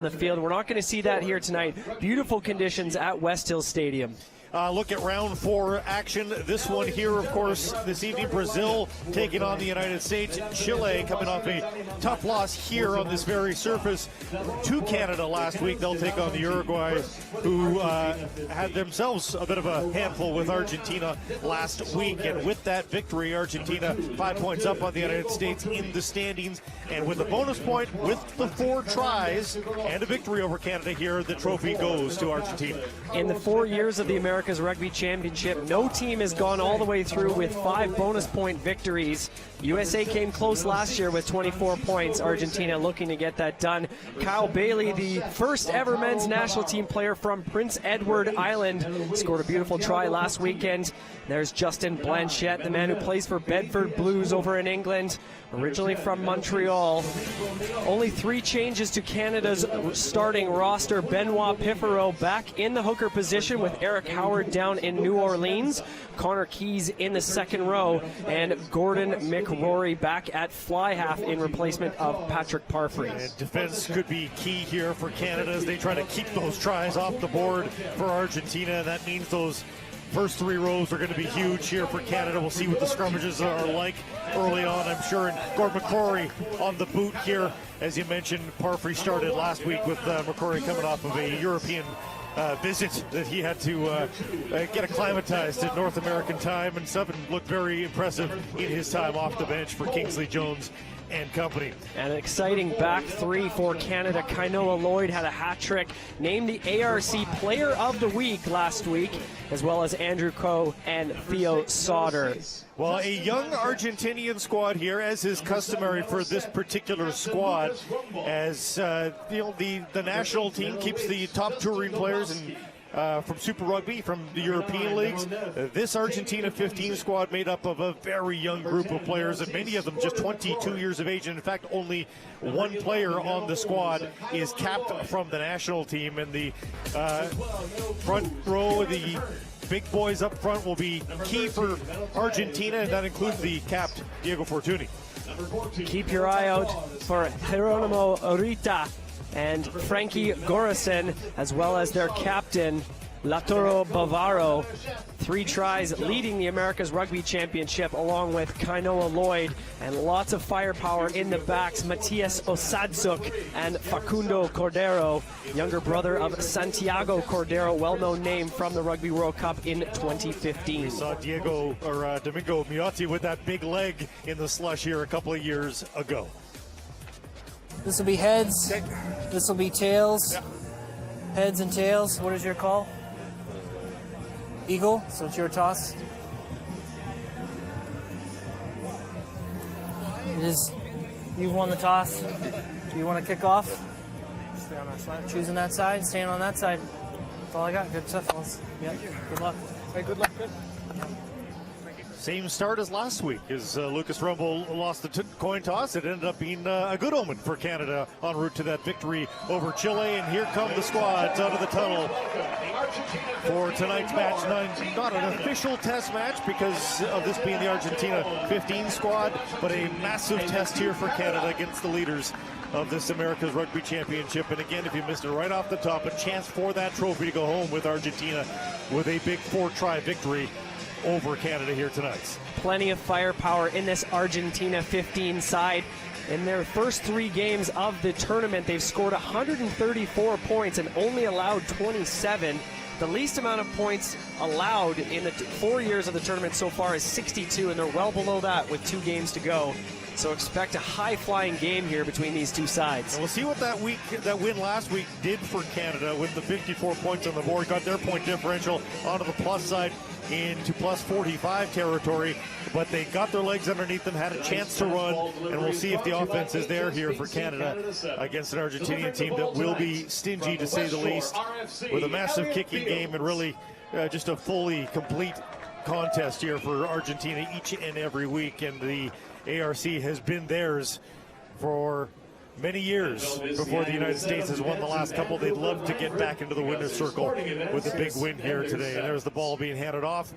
the field. We're not going to see that here tonight. Beautiful conditions at West Hill Stadium. Look at round 4 action. This one here, of course, this evening, Brazil taking on the United States. Chile coming off a tough loss here on this very surface to Canada last week. They'll take on the Uruguay, who had themselves a bit of a handful with Argentina last week. And with that victory, Argentina 5 points up on the United States in the standings. And with a bonus point, with the 4 tries and a victory over Canada here, the trophy goes to Argentina. In the 4 years of the Americas Rugby Championship, no team has gone all the way through with 5 bonus point victories. USA came close last year with 24 points. Argentina looking to get that done. Kyle Bailey, the first ever men's national team player from Prince Edward Island, scored a beautiful try last weekend. There's Justin Blanchette, the man who plays for Bedford Blues over in England, originally from Montreal. Only 3 changes to Canada's starting roster. Benoit Piffero back in the hooker position with Eric Howard down in New Orleans. Connor Keys in the second row, and Gordon McRory back at fly half in replacement of Patrick Parfrey. And defense could be key here for Canada as they try to keep those tries off the board for Argentina. That means those first 3 rows are going to be huge here for Canada. We'll see what the scrummages are like early on, I'm sure. And Gordon McCrory on the boot here. As you mentioned, Parfrey started last week with McCrory coming off of a European visit that he had to get acclimatized to North American time and stuff, and looked very impressive in his time off the bench for Kingsley Jones and company. And an exciting back 3 for Canada. Kainoa Lloyd had a hat trick, named the ARC Player of the Week last week, as well as Andrew Coe and Theo Sauter. Well, a young Argentinian squad here, as is customary for this particular squad, as the national team keeps the top touring players and from Super Rugby, from the European leagues. This Argentina 15 squad made up of a very young group of players, and many of them just 22 years of age. And in fact, only 1 player on the squad is capped from the national team. And the front row, the big boys up front, will be key for Argentina, and that includes the capped Diego Fortuny. Keep your eye out for Geronimo Rita and Frankie Gorison, as well as their captain, Latoro Bavaro. 3 tries leading the Americas Rugby Championship, along with Kainoa Lloyd, and lots of firepower in the backs. Matias Osadzuk and Facundo Cordero, younger brother of Santiago Cordero, well-known name from the Rugby World Cup in 2015. We saw Domingo Miotti with that big leg in the slush here a couple of years ago. This will be heads. This will be tails. Yeah. Heads and tails. What is your call? Eagle. So it's your toss. It is. You've won the toss. Do you want to kick off? Stay on that side. Choosing that side. Staying on that side. That's all I got. Good stuff, fellas. Yeah. Good luck. Hey, good luck. Good. Same start as last week as Lucas Rumble lost the coin toss. It ended up being a good omen for Canada en route to that victory over Chile. And here come the squads out of the tunnel for tonight's match. Not an official test match because of this being the Argentina 15 squad, but a massive test here for Canada against the leaders of this America's Rugby Championship. And again, if you missed it right off the top, a chance for that trophy to go home with Argentina with a big 4-try victory over Canada here tonight. Plenty of firepower in this Argentina 15 side. In their first 3 games of the tournament, they've scored 134 points and only allowed 27. The least amount of points allowed in the 4 years of the tournament so far is 62, and they're well below that with 2 games to go. So expect a high-flying game here between these 2 sides. And we'll see what that win last week did for Canada with the 54 points on the board. Got their point differential onto the plus side into plus 45 territory, but they got their legs underneath them, had a chance to run, and we'll see if the offense is there here for Canada against an Argentinian team that will be stingy, to say the least, with a massive kicking game and really just a fully complete contest here for Argentina each and every week. And the ARC has been theirs for many years before the United States has won the last couple. They'd love to get back into the winner's circle with a big win here today. And there's the ball being handed off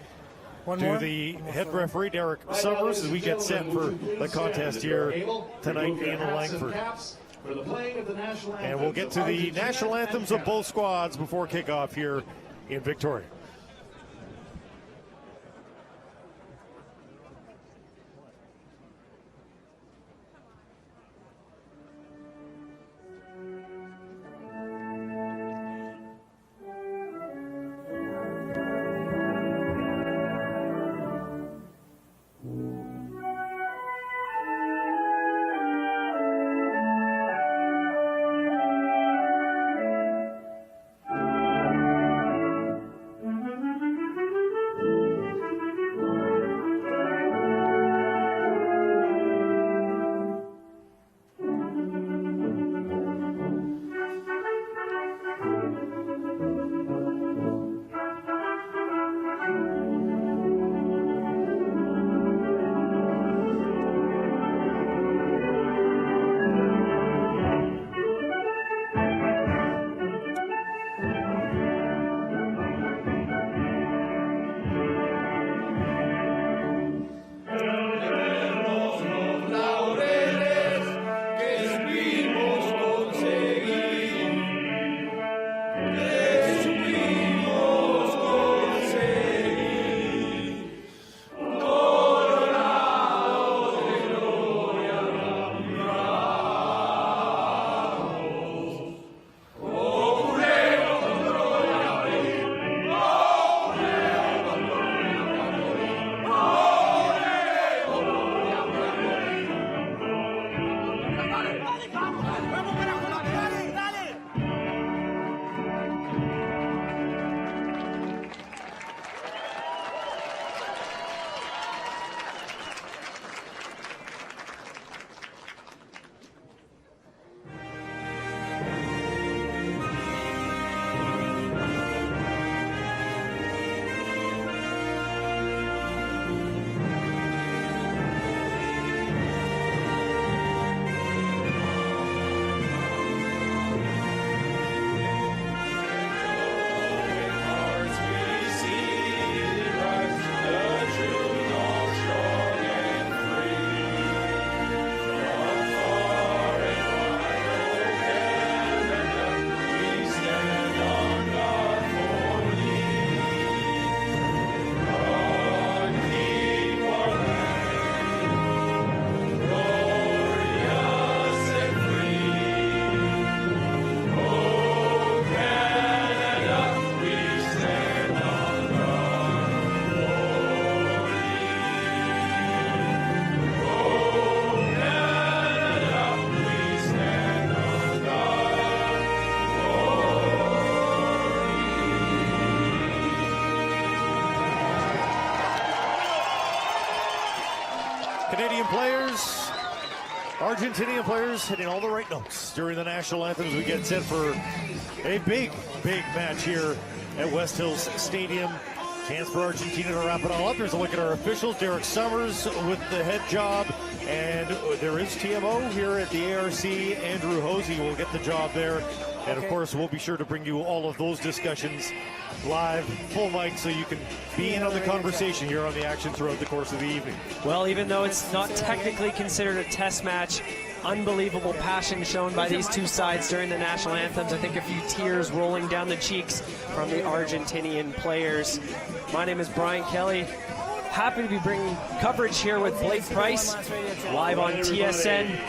to the head referee, Derek Summers, as we get set for the contest here tonight in Langford. And we'll get to the national anthems of both squads before kickoff here in Victoria. Canadian players, Argentinian players hitting all the right notes during the national anthems. We get set for a big match here at West Hills Stadium. Chance for Argentina to wrap it all up. There's a look at our officials. Derek Summers with the head job. And there is TMO here at the ARC. Andrew Hosey will get the job there. And of course, we'll be sure to bring you all of those discussions live, full mic, so you can be in on the conversation here on the action throughout the course of the evening. Well, even though it's not technically considered a test match, unbelievable passion shown by these two sides during the national anthems. I think a few tears rolling down the cheeks from the Argentinian players. My name is Brian Kelly. Happy to be bringing coverage here with Blake Price, live on TSN.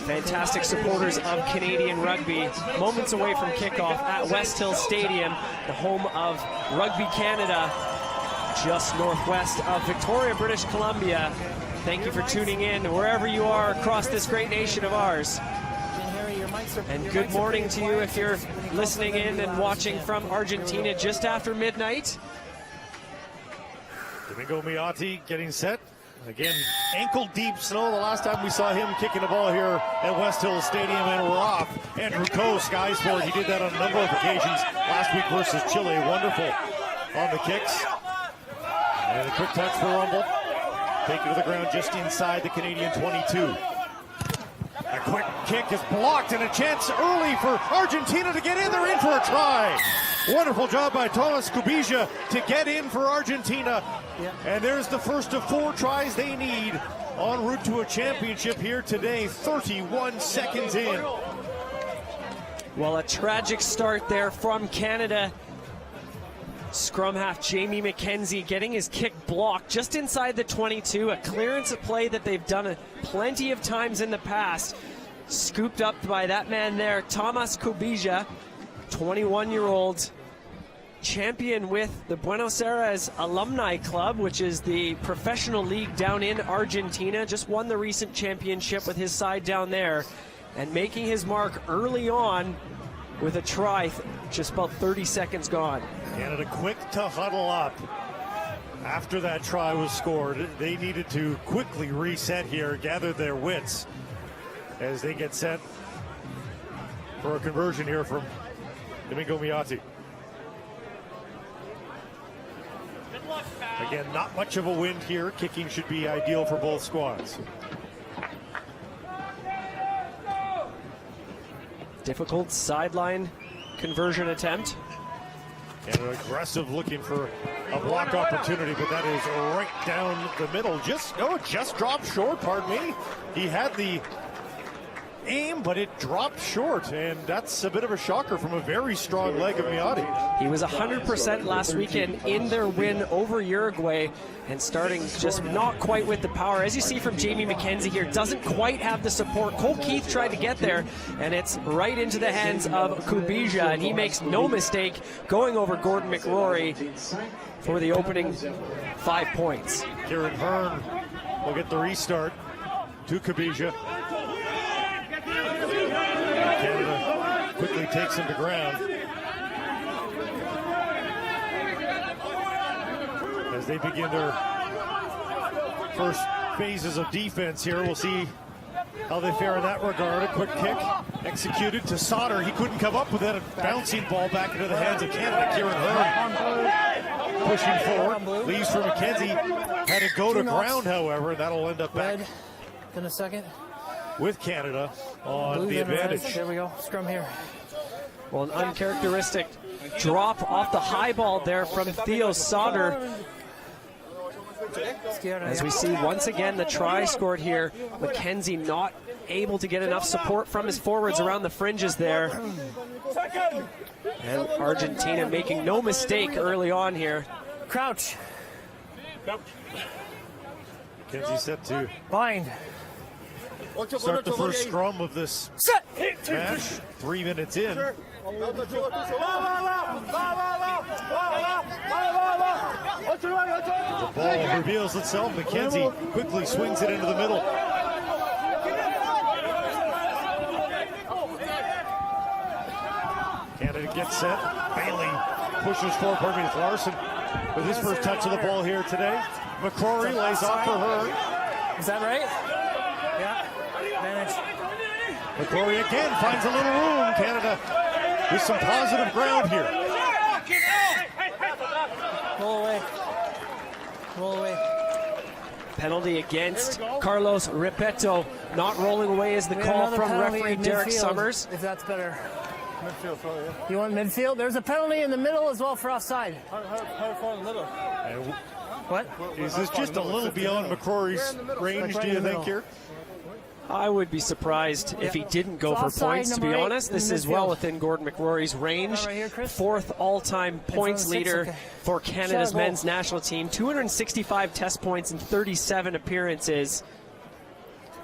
Fantastic supporters of Canadian rugby. Moments away from kickoff at West Hill Stadium, the home of Rugby Canada, just northwest of Victoria, British Columbia. Thank you for tuning in wherever you are across this great nation of ours. And good morning to you if you're listening in and watching from Argentina just after midnight. Domingo Miotti getting set. Again, ankle-deep snow the last time we saw him kicking the ball here at West Hill Stadium, and we're off. Andrew Coe, Sky Sport, he did that on a number of occasions last week versus Chile. Wonderful on the kicks. And a quick touch for Rumble. Taken to the ground just inside the Canadian 22. A quick kick is blocked, and a chance early for Argentina to get in. They're in for a try. Wonderful job by Thomas Kubija to get in for Argentina. And there's the first of 4 tries they need en route to a championship here today, 31 seconds in. Well, a tragic start there from Canada. Scrum half Jamie McKenzie getting his kick blocked just inside the 22. A clearance of play that they've done plenty of times in the past. Scooped up by that man there, Tomas Kubija, 21-year-old champion with the Buenos Aires Alumni Club, which is the professional league down in Argentina. Just won the recent championship with his side down there, and making his mark early on with a try, just about 30 seconds gone. Canada quick to huddle up after that try was scored. They needed to quickly reset here, gather their wits as they get set for a conversion here from Domingo Miati. Again, not much of a wind here. Kicking should be ideal for both squads. Difficult sideline conversion attempt. And an aggressive looking for a block opportunity, but that is right down the middle. Just dropped short, pardon me. He had the aim, but it dropped short, and that's a bit of a shocker from a very strong leg of Miati. He was 100% last weekend in their win over Uruguay, and starting just not quite with the power. As you see from Jamie McKenzie here, doesn't quite have the support. Cole Keith tried to get there, and it's right into the hands of Kubija, and he makes no mistake going over Gordon McRory for the opening 5 points. Kieran Hearn will get the restart to Kubija. Canada quickly takes him to ground as they begin their first phases of defense here. We'll see how they fare in that regard. A quick kick executed to Sauter. He couldn't come up with that. A bouncing ball back into the hands of Canada. Kieran Hearn pushing forward. Leaves for McKenzie. Had to go to ground, however, and that'll end up back in a second with Canada on the advantage. There we go. Scrum here. Well, an uncharacteristic drop off the high ball there from Theo Sauter. As we see once again the try scored here, McKenzie not able to get enough support from his forwards around the fringes there. And Argentina making no mistake early on here. Crouch. McKenzie set to bind. Start the first scrum of this match. 3 minutes in. The ball reveals itself. McKenzie quickly swings it into the middle. Canada gets set. Bailey pushes forward. Pardon me, it's Larson with his first touch of the ball here today. McCrory lays off for her. Is that right? Yeah. Advantage. McCrory again finds a little room. Canada with some positive ground here. Roll away. Roll away. Penalty against Carlos Repetto. Not rolling away is the call from referee Derek Summers. If that's better. Midfield, probably, yeah. You want midfield? There's a penalty in the middle as well for offside. How far in the middle? What? Is this just a little beyond McCrory's range, do you think, here? I would be surprised if he didn't go for points, to be honest. This is well within Gordon McRory's range. Fourth all-time points leader for Canada's men's national team. 265 test points in 37 appearances.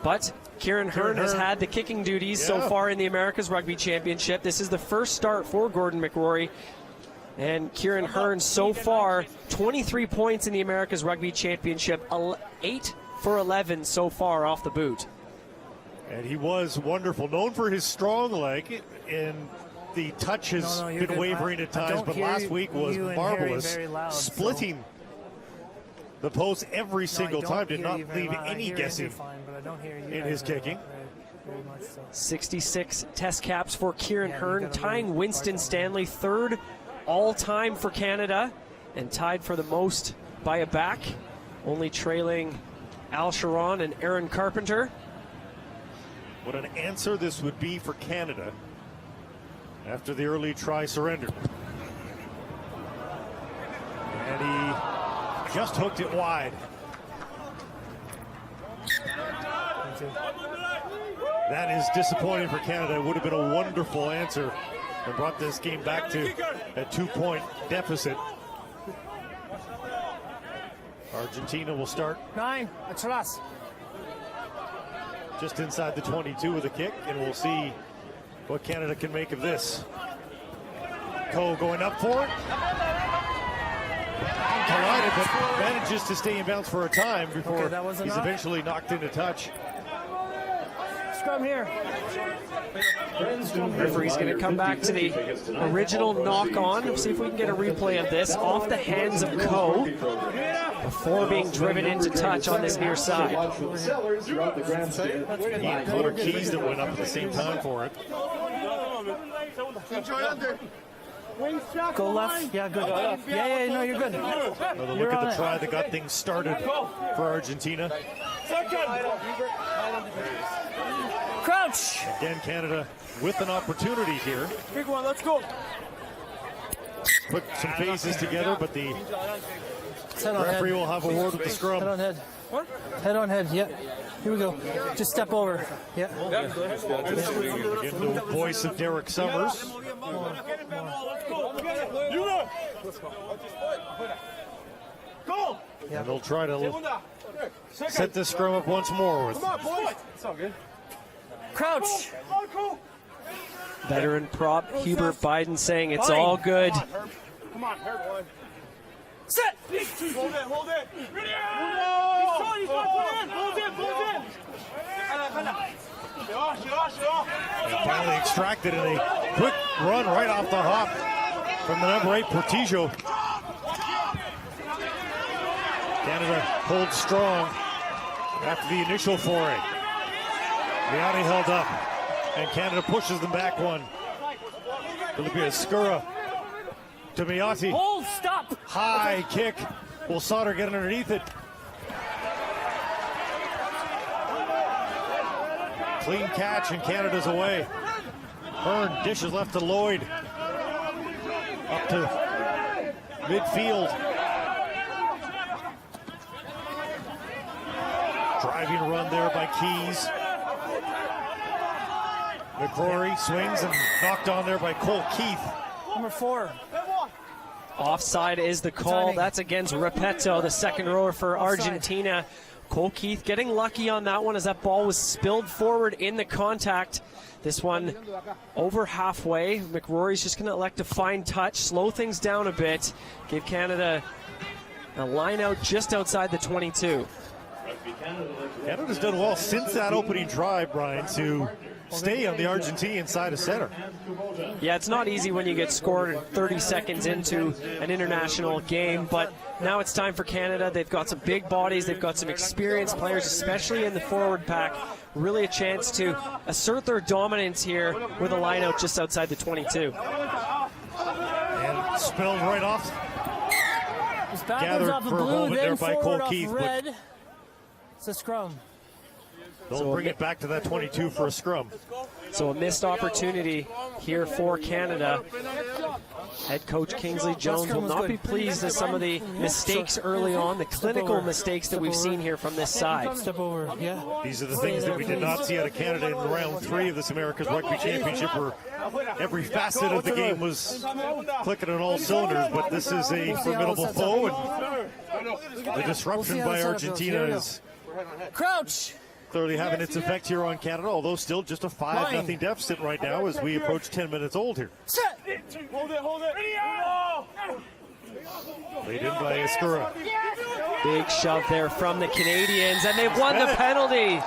But Kieran Hearn has had the kicking duties so far in the Americas Rugby Championship. This is the first start for Gordon McRory. And Kieran Hearn so far, 23 points in the Americas Rugby Championship, 8 for 11 so far off the boot. And he was wonderful, known for his strong leg, and the touch has been wavering at times, but last week was marvelous, splitting the post every single time, did not leave any guessing in his kicking. 66 test caps for Kieran Hearn, tying Winston Stanley, third all-time for Canada, and tied for the most by a back, only trailing Al Sharon and Aaron Carpenter. What an answer this would be for Canada after the early try surrender. And he just hooked it wide. 22. That is disappointing for Canada. It would have been a wonderful answer and brought this game back to a 2-point deficit. Argentina will start 9, atrás. just inside the 22 with a kick, and we'll see what Canada can make of this. Coe going up for it. Collided, but manages to stay in bounds for a time before he's eventually knocked into touch. Scrum here. Referee's going to come back to the original knock on. See if we can get a replay of this off the hands of Coe before being driven into touch on this near side. Connor Keys that went up at the same time for it. Go left. Yeah, good. Yeah, no, you're good. Another look at the try that got things started for Argentina. Crouch. Again, Canada with an opportunity here. Big one, let's go. Put some phases together, but the referee will have a word with the scrum. Head on head. What? Head on head, yeah. Here we go. Just step over. Yeah. Again, the voice of Derek Summers. And they'll try to set this scrum up once more with Crouch. Veteran prop Hubert Biden saying it's all good. Come on, one. Set. Hold it, hold it. and finally extracted in a quick run right off the hop from the number 8 Portillo. Canada holds strong after the initial foray. Miani held up, and Canada pushes them back one. It'll be a Skura to Miotti. Hold, stop. High kick. Will Sauter get underneath it? Clean catch, and Canada's away. Hearn dishes left to Lloyd. Up to midfield. Driving run there by Keys. McCrory swings and knocked on there by Cole Keith. Number 4. Offside is the call. That's against Repetto, the second rower for Argentina. Cole Keith getting lucky on that one as that ball was spilled forward in the contact. This one over halfway. McRory's just going to elect a fine touch, slow things down a bit, give Canada a line out just outside the 22. Canada's done well since that opening drive, Brian, to stay on the Argentinian side of center. Yeah, it's not easy when you get scored 30 seconds into an international game, but now it's time for Canada. They've got some big bodies, they've got some experienced players, especially in the forward pack. Really a chance to assert their dominance here with a line out just outside the 22. And spilled right off. It's backwards Gathered off the for a blue, moment then there by forward Cole off Keith, but red. It's a scrum. They'll bring it back to that 22 for a scrum. So a missed opportunity here for Canada. Head coach Kingsley Jones will not be pleased with some of the mistakes early on, the clinical mistakes that we've seen here from this side. Step over, yeah. These are the things that we did not see out of Canada in round 3 of this Americas Rugby Championship, where every facet of the game was clicking on all cylinders, but this is a formidable foe, and the disruption by Argentina is Crouch. clearly having its effect here on Canada, although still just a 5-0 deficit right now as we approach 10 minutes old here. Set. Hold it, hold it. Laid in by Escura. Big shove there from the Canadians, and they've won the penalty.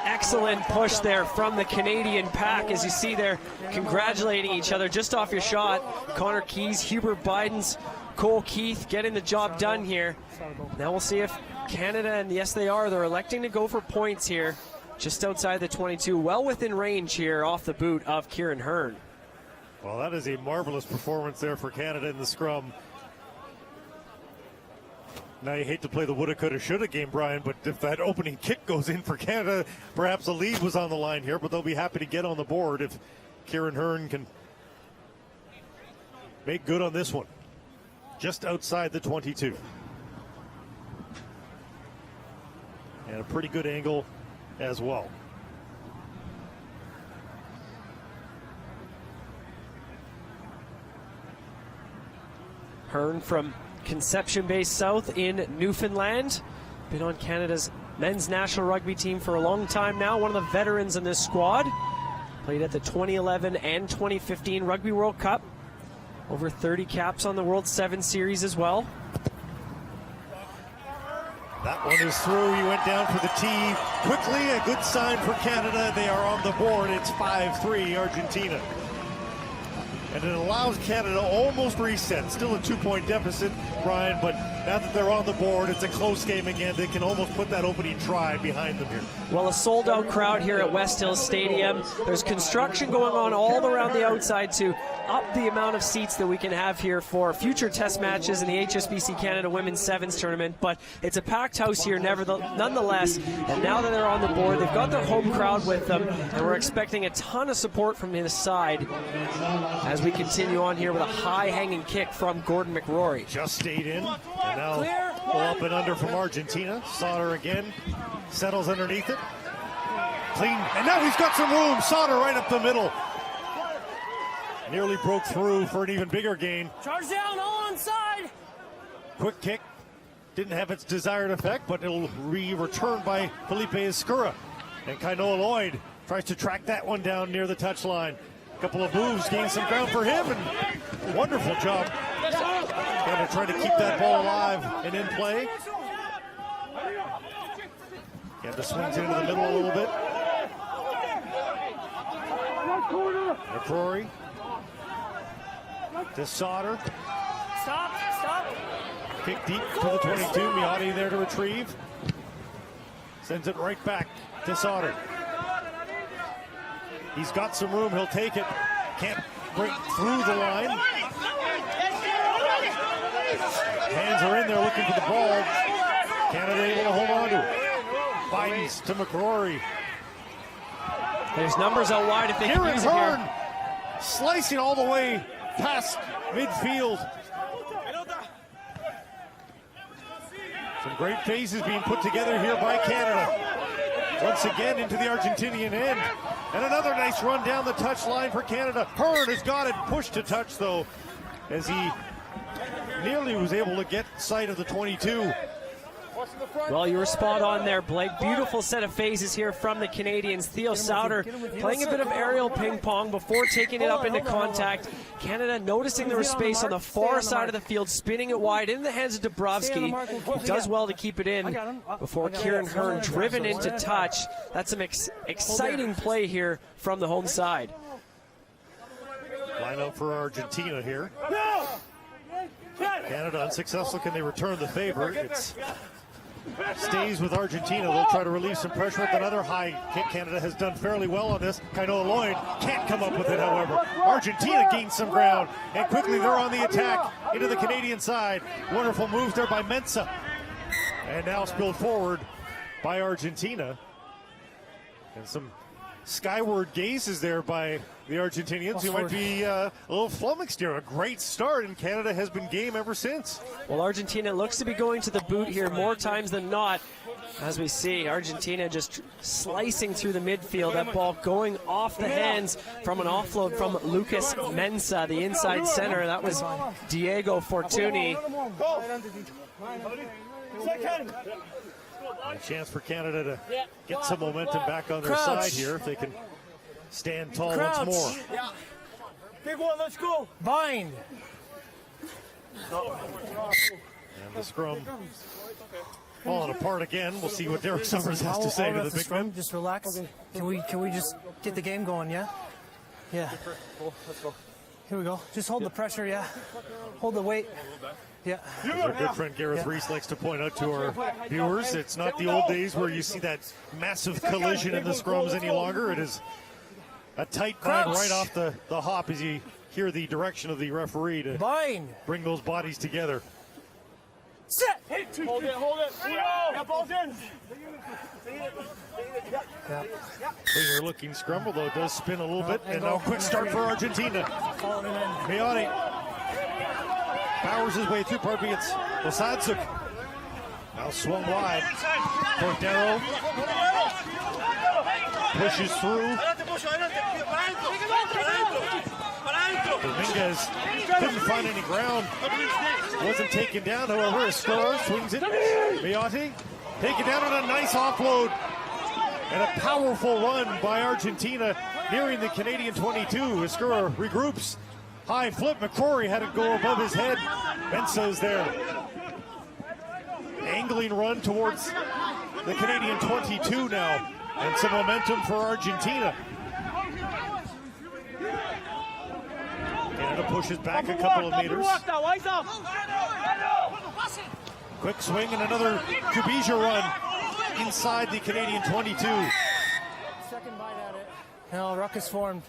Excellent push there from the Canadian pack, as you see there, congratulating each other just off your shot. Connor Keys, Hubert Bidens, Cole Keith getting the job done here. Now we'll see if Canada, and yes they are, they're electing to go for points here, just outside the 22, well within range here off the boot of Kieran Hearn. Well, that is a marvelous performance there for Canada in the scrum. Now you hate to play the woulda, coulda, shoulda game, Brian, but if that opening kick goes in for Canada, perhaps a lead was on the line here, but they'll be happy to get on the board if Kieran Hearn can make good on this one. Just outside the 22. And a pretty good angle as well. Hearn from Conception Bay South in Newfoundland. Been on Canada's men's national rugby team for a long time now. One of the veterans in this squad. Played at the 2011 and 2015 Rugby World Cup. Over 30 caps on the World 7 Series as well. That one is through. He went down for the tee quickly. A good sign for Canada. They are on the board. It's 5-3 Argentina. And it allows Canada almost reset. Still a 2-point deficit, Brian, but now that they're on the board, it's a close game again. They can almost put that opening try behind them here. Well, a sold-out crowd here at West Hills Stadium. There's construction going on all around the outside to up the amount of seats that we can have here for future test matches in the HSBC Canada Women's Sevens tournament. But it's a packed house here nonetheless. And now that they're on the board, they've got their home crowd with them. And we're expecting a ton of support from this side as we continue on here with a high-hanging kick from Gordon McRory. Just stayed in. And now pull up and under from Argentina. Sauter again. Settles underneath it. Clean. And now he's got some room. Sauter right up the middle. Nearly broke through for an even bigger gain. Charge down, all onside. Quick kick. Didn't have its desired effect, but it'll be returned by Felipe Escura. And Kainoa Lloyd tries to track that one down near the touchline. Couple of moves, gained some ground for him, and wonderful job. Going to try to keep that ball alive and in play. Canada swings into the middle a little bit. McCrory. To Sauter. Stop. Kick deep to the 22. Miotti there to retrieve. Sends it right back to Sauter. He's got some room. He'll take it. Can't break through the line. Hands are in there looking for the ball. Canada able to hold on to it. Bidens to McCrory. There's numbers out wide if they can use it Hearn here. slicing all the way past midfield. Some great phases being put together here by Canada. Once again into the Argentinian end. And another nice run down the touchline for Canada. Hearn has got it pushed to touch, though, as he nearly was able to get sight of the 22. Well, you were spot on there, Blake. Beautiful set of phases here from the Canadians. Theo Sauter playing a bit of aerial ping pong before taking it up into contact. Canada noticing there was space on the far side of the field, spinning it wide in the hands of Dabrowski. He does well to keep it in before Kieran Hearn driven into touch. That's some exciting play here from the home side. Line up for Argentina here. Canada unsuccessful. Can they return the favor? It's stays with Argentina. They'll try to relieve some pressure with another high kick. Canada has done fairly well on this. Kainoa Lloyd can't come up with it, however. Argentina gains some ground, and quickly they're on the attack into the Canadian side. Wonderful moves there by Mensah. And now spilled forward by Argentina. And some skyward gazes there by the Argentinians, who might be a little flummoxed here. A great start, and Canada has been game ever since. Well, Argentina looks to be going to the boot here more times than not. As we see, Argentina just slicing through the midfield. That ball going off the hands from an offload from Lucas Mensah, the inside center. That was Diego Fortuny. A chance for Canada to get some momentum back on their side here if they can stand tall once more. Big one, let's go. Bind. And the scrum falling apart again. We'll see what Derek Summers has to say to the big man. Just relax. Can we just get the game going, yeah? Yeah. Here we go. Just hold the pressure, yeah. Hold the weight. Yeah. As our good friend Gareth Reese likes to point out to our viewers, it's not the old days where you see that massive collision in the scrums any longer. It is a tight bind right off the hop as you hear the direction of the referee to bring those bodies together. Set. Hold it. Yeah, ball's in. Cleaner looking scrum, although it does spin a little bit. And now a quick start for Argentina. Miotti powers his way through. Pardon me, it's Osadsuk. Now swung wide. Cordero. pushes through. Dominguez couldn't find any ground. Wasn't taken down, however. Escuro swings it. Miotti taken down on a nice offload. And a powerful run by Argentina nearing the Canadian 22. Escuro regroups. High flip. McCrory had it go above his head. Benso's there. Angling run towards the Canadian 22 now. And some momentum for Argentina. Canada pushes back a couple of meters. Quick swing and another Kubija run inside the Canadian 22. Second bite at it. No, ruckus formed.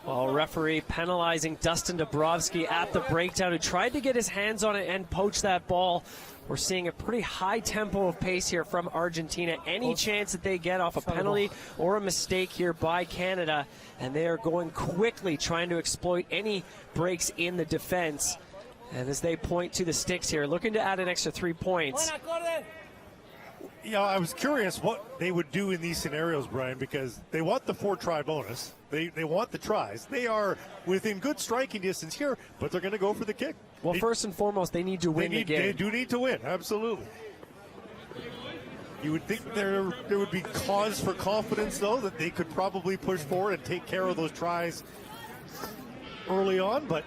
Well, referee penalizing Dustin Dabrowski at the breakdown, who tried to get his hands on it and poach that ball. We're seeing a pretty high tempo of pace here from Argentina. Any chance that they get off a penalty or a mistake here by Canada, and they are going quickly, trying to exploit any breaks in the defense. And as they point to the sticks here, looking to add an extra 3 points. You know, I was curious what they would do in these scenarios, Brian, because they want the 4-try bonus. They want the tries. They are within good striking distance here, but they're going to go for the kick. Well, first and foremost, they need to win the game. They do need to win, absolutely. You would think there would be cause for confidence, though, that they could probably push forward and take care of those tries early on, but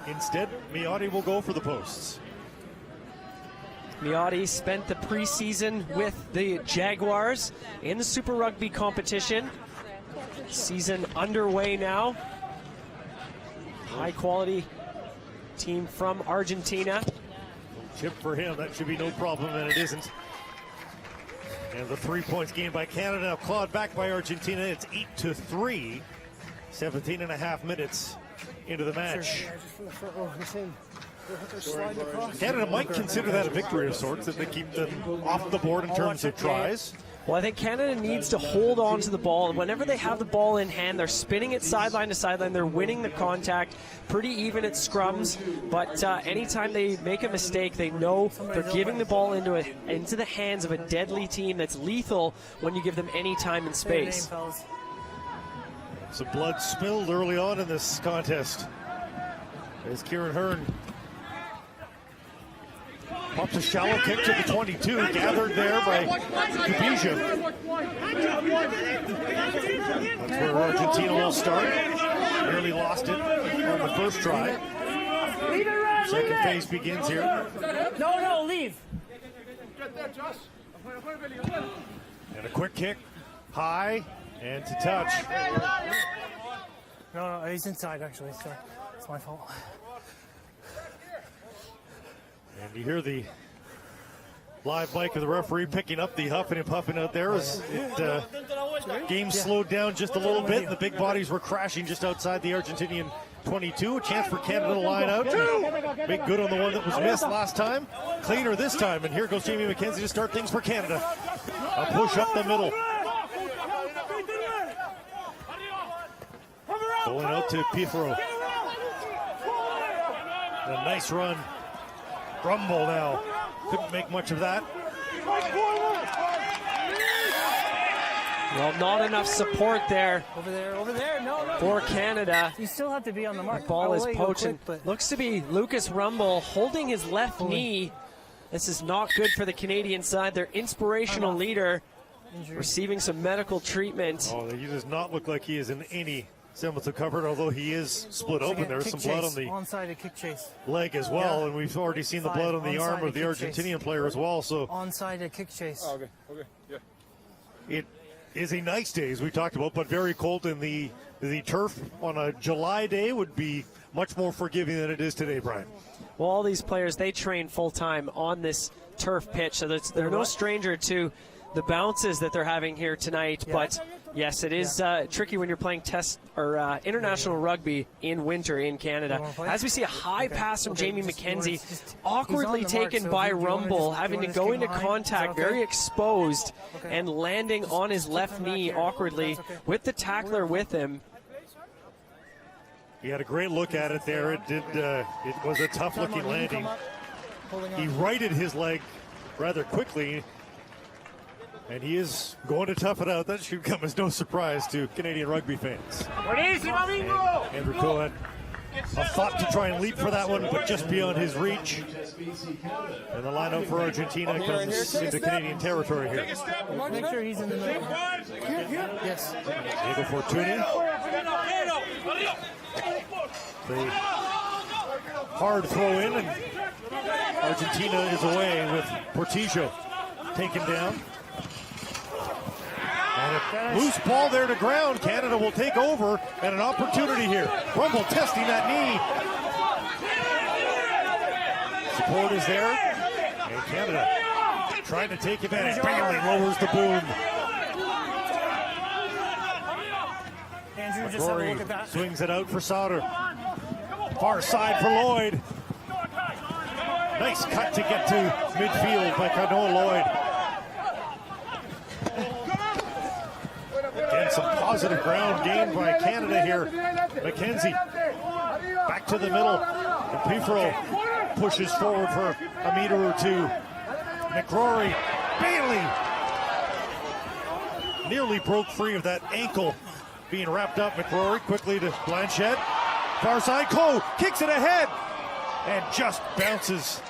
instead, Miotti will go for the posts. Miotti spent the preseason with the Jaguars in the Super Rugby competition. Season underway now. High quality team from Argentina. Chip for him, that should be no problem, and it isn't. And the 3 points gained by Canada, now clawed back by Argentina. It's 8-3, 17 and a half minutes into the match. Canada might consider that a victory of sorts, if they keep them off the board in terms of tries. Well, I think Canada needs to hold on to the ball, and whenever they have the ball in hand, they're spinning it sideline to sideline. They're winning the contact, pretty even at scrums, but anytime they make a mistake, they know they're giving the ball into the hands of a deadly team that's lethal when you give them any time and space. Some blood spilled early on in this contest as Kieran Hearn pops a shallow kick to the 22, gathered there by Kubija. That's where Argentina will start. Nearly lost it on the first try. Second phase begins here. No, leave. And a quick kick, high, and to touch. No, he's inside actually, sorry. It's my fault. And you hear the live mic of the referee picking up the huffing and puffing out there as game slowed down just a little bit, and the big bodies were crashing just outside the Argentinian 22. A chance for Canada to line out. Make good on the one that was missed last time. Cleaner this time, and here goes Jamie McKenzie to start things for Canada. A push up the middle. Going out to Pifero. A nice run. Rumble now. Couldn't make much of that. Well, not enough support there. Over there, no. For Canada. You still have to be on the mark. The ball is poaching. Looks to be Lucas Rumble holding his left knee. This is not good for the Canadian side. Their inspirational leader receiving some medical treatment. Oh, he does not look like he is in any semblance of cover, although he is split open. There's some blood on the onside kick chase leg as well, and we've already seen the blood on the arm of the Argentinian player as well. So onside kick chase. Oh, okay, yeah. It is a nice day, as we talked about, but very cold, and the turf on a July day would be much more forgiving than it is today, Brian. Well, all these players, they train full-time on this turf pitch, so they're no stranger to the bounces that they're having here tonight. But yes, it is tricky when you're playing test or international rugby in winter in Canada. As we see a high pass from Jamie McKenzie, awkwardly taken by Rumble, having to go into contact, very exposed, and landing on his left knee awkwardly with the tackler with him. He had a great look at it there. It was a tough-looking landing. He righted his leg rather quickly. And he is going to tough it out. That should come as no surprise to Canadian rugby fans. Andrew Cohen, a thought to try and leap for that one, but just beyond his reach. And the lineup for Argentina comes into Canadian territory here. Make sure he's in the middle. Yes. Diego Fortuny. The hard throw in, and Argentina is away with Portillo taken down. And a loose ball there to ground. Canada will take over, and an opportunity here. Rumble testing that knee. Support is there, and Canada trying to take advantage. Bailey lowers the boom. Andrew, just have a look at that. Swings it out for Sauter. Far side for Lloyd. Nice cut to get to midfield by Canoa Lloyd. Again, some positive ground gained by Canada here. McKenzie back to the middle. And Pifro pushes forward for a meter or two. McCrory, Bailey nearly broke free of that ankle being wrapped up. McCrory quickly to Blanchette. Far side, Coe kicks it ahead and just bounces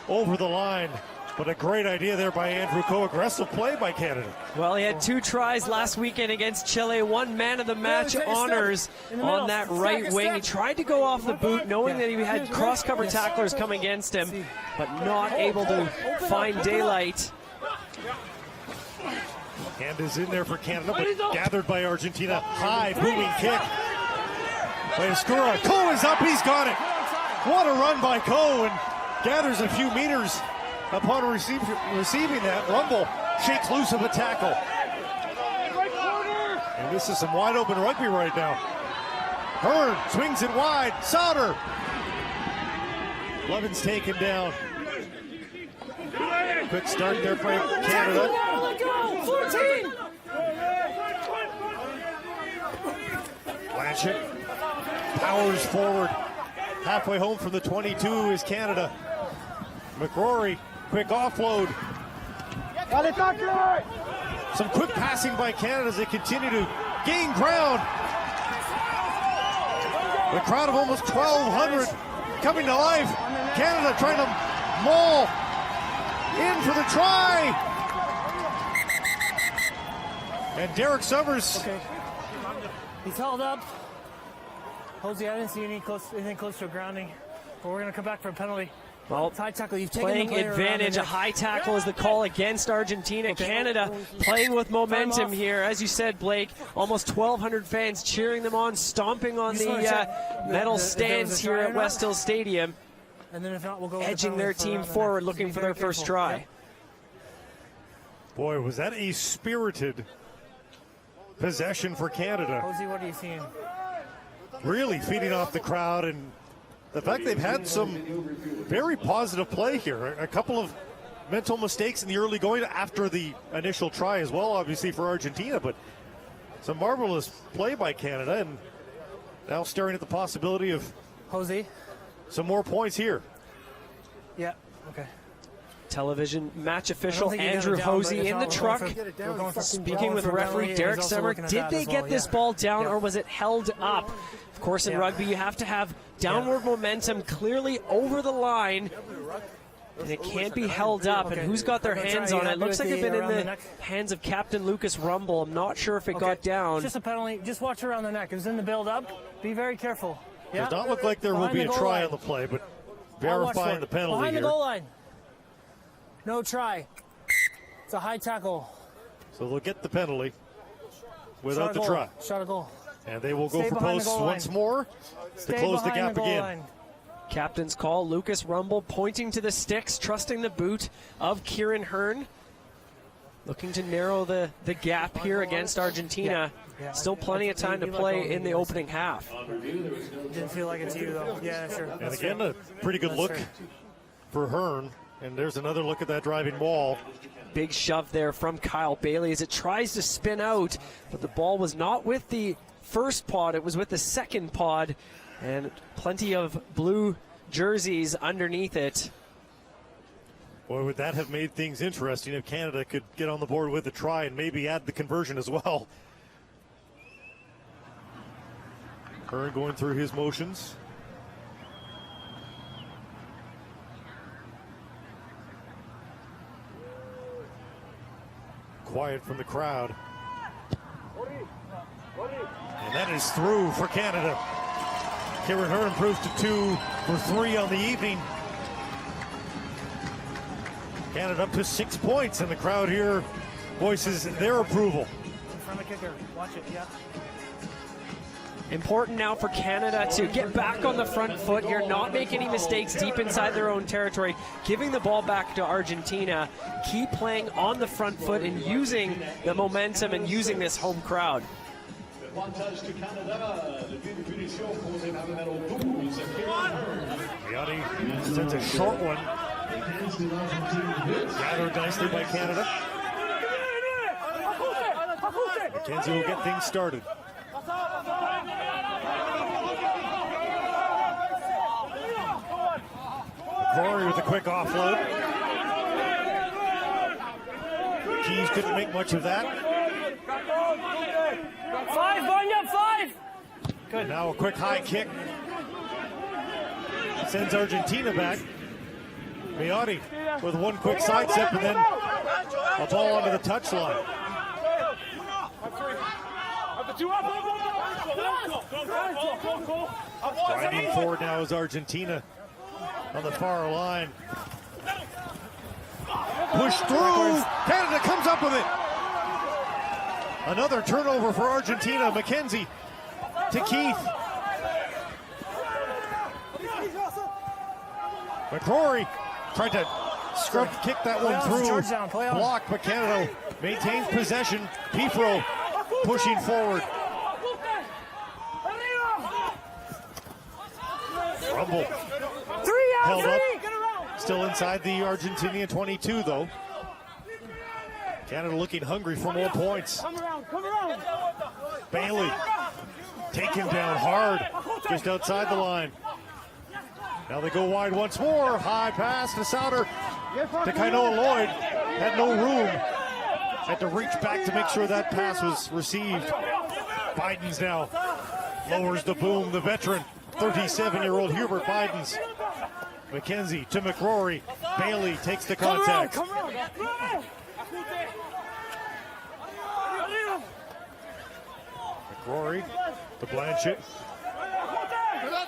over the line. But a great idea there by Andrew Coe. Aggressive play by Canada. Well, he had 2 tries last weekend against Chile. 1 man of the match honors on that right wing. He tried to go off the boot, knowing that he had cross-cover tacklers come against him, but not able to find daylight. Hand is in there for Canada, but gathered by Argentina. High, booming kick by Escura. Coe is up, he's got it. What a run by Coe, and gathers a few meters upon receiving that. Rumble shakes loose of a tackle. And this is some wide open rugby right now. Hearn swings it wide. Sauter. Levin's taken down. Quick start there for Canada. Blanchett powers forward. Halfway home from the 22 is Canada. McCrory, quick offload. Some quick passing by Canada as they continue to gain ground. The crowd of almost 1,200 coming to life. Canada trying to maul in for the try. And Derek Summers. Okay. He's held up. Jose, I didn't see anything close to a grounding, but we're going to come back for a penalty. Well, high tackle. You've taken playing the player advantage. A high tackle is the call against Argentina. Okay. Canada playing with momentum here. As you said, Blake, almost 1,200 fans cheering them on, stomping on the metal stands here at West Hill Stadium, and then if not, we'll go edging their team forward, looking for their first try. Yep. Boy, was that a spirited possession for Canada. Jose, what are you seeing? Really feeding off the crowd, and the fact they've had some very positive play here. A couple of mental mistakes in the early going after the initial try as well, obviously, for Argentina, but some marvelous play by Canada, and now staring at the possibility of Jose, some more points here. Yeah, okay. Television match official Andrew Hosey in the truck, speaking with referee Derek Semmer. Did they get this ball down, or was it held up? Of course, in rugby, you have to have downward momentum clearly over the line, and it can't be held up. And who's got their hands on it? Looks like it's been in the hands of Captain Lucas Rumble. I'm not sure if it got down. Just a penalty. Just watch around the neck. It was in the build-up. Be very careful. Does not look like there will be a try on the play, but verifying the penalty behind here. The goal line. No try. It's a high tackle. So they'll get the penalty without the try. Shot a goal. And they will go for posts once more to close the gap again. Captain's call, Lucas Rumble pointing to the sticks, trusting the boot of Kieran Hearn. Looking to narrow the gap here against Argentina. Yeah. Still plenty of time to play in the opening half. Didn't feel like it's you, though. Yeah, sure. And again, a pretty good look for Hearn. And there's another look at that driving ball. Big shove there from Kyle Bailey as it tries to spin out, but the ball was not with the first pod, it was with the second pod, and plenty of blue jerseys underneath it. Boy, would that have made things interesting if Canada could get on the board with a try and maybe add the conversion as well. Hearn going through his motions. Quiet from the crowd. And that is through for Canada. Kieran Hearn improves to 2 for 3 on the evening. Canada up to 6 points, and the crowd here voices their approval. In front of the kicker. Watch it, yeah. Important now for Canada to get back on the front foot here, not make any mistakes deep inside their own territory, giving the ball back to Argentina, keep playing on the front foot and using the momentum and using this home crowd. Miotti sends a short one. Gathered nicely by Canada. McKenzie will get things started. Corey with a quick offload. Keys couldn't make much of that. 5, Vanya, 5! Good. Now a quick high kick. Sends Argentina back. Miotti with one quick side step and then a ball onto the touchline. Grinding forward now is Argentina on the far line. Push through. Canada comes up with it. Another turnover for Argentina. McKenzie to Keith. McCrory tried to scrub kick that one through. Block, but Canada maintains possession. Pifro pushing forward. Rumble. Held up. Still inside the Argentinian 22, though. Canada looking hungry for more points. Bailey taken down hard, just outside the line. Now they go wide once more. High pass to Souter. To Kainoa Lloyd. Had no room. Had to reach back to make sure that pass was received. Bidens now lowers the boom. The veteran, 37-year-old Hubert Bidens. McKenzie to McCrory. Bailey takes the contact. McCrory to Blanchett.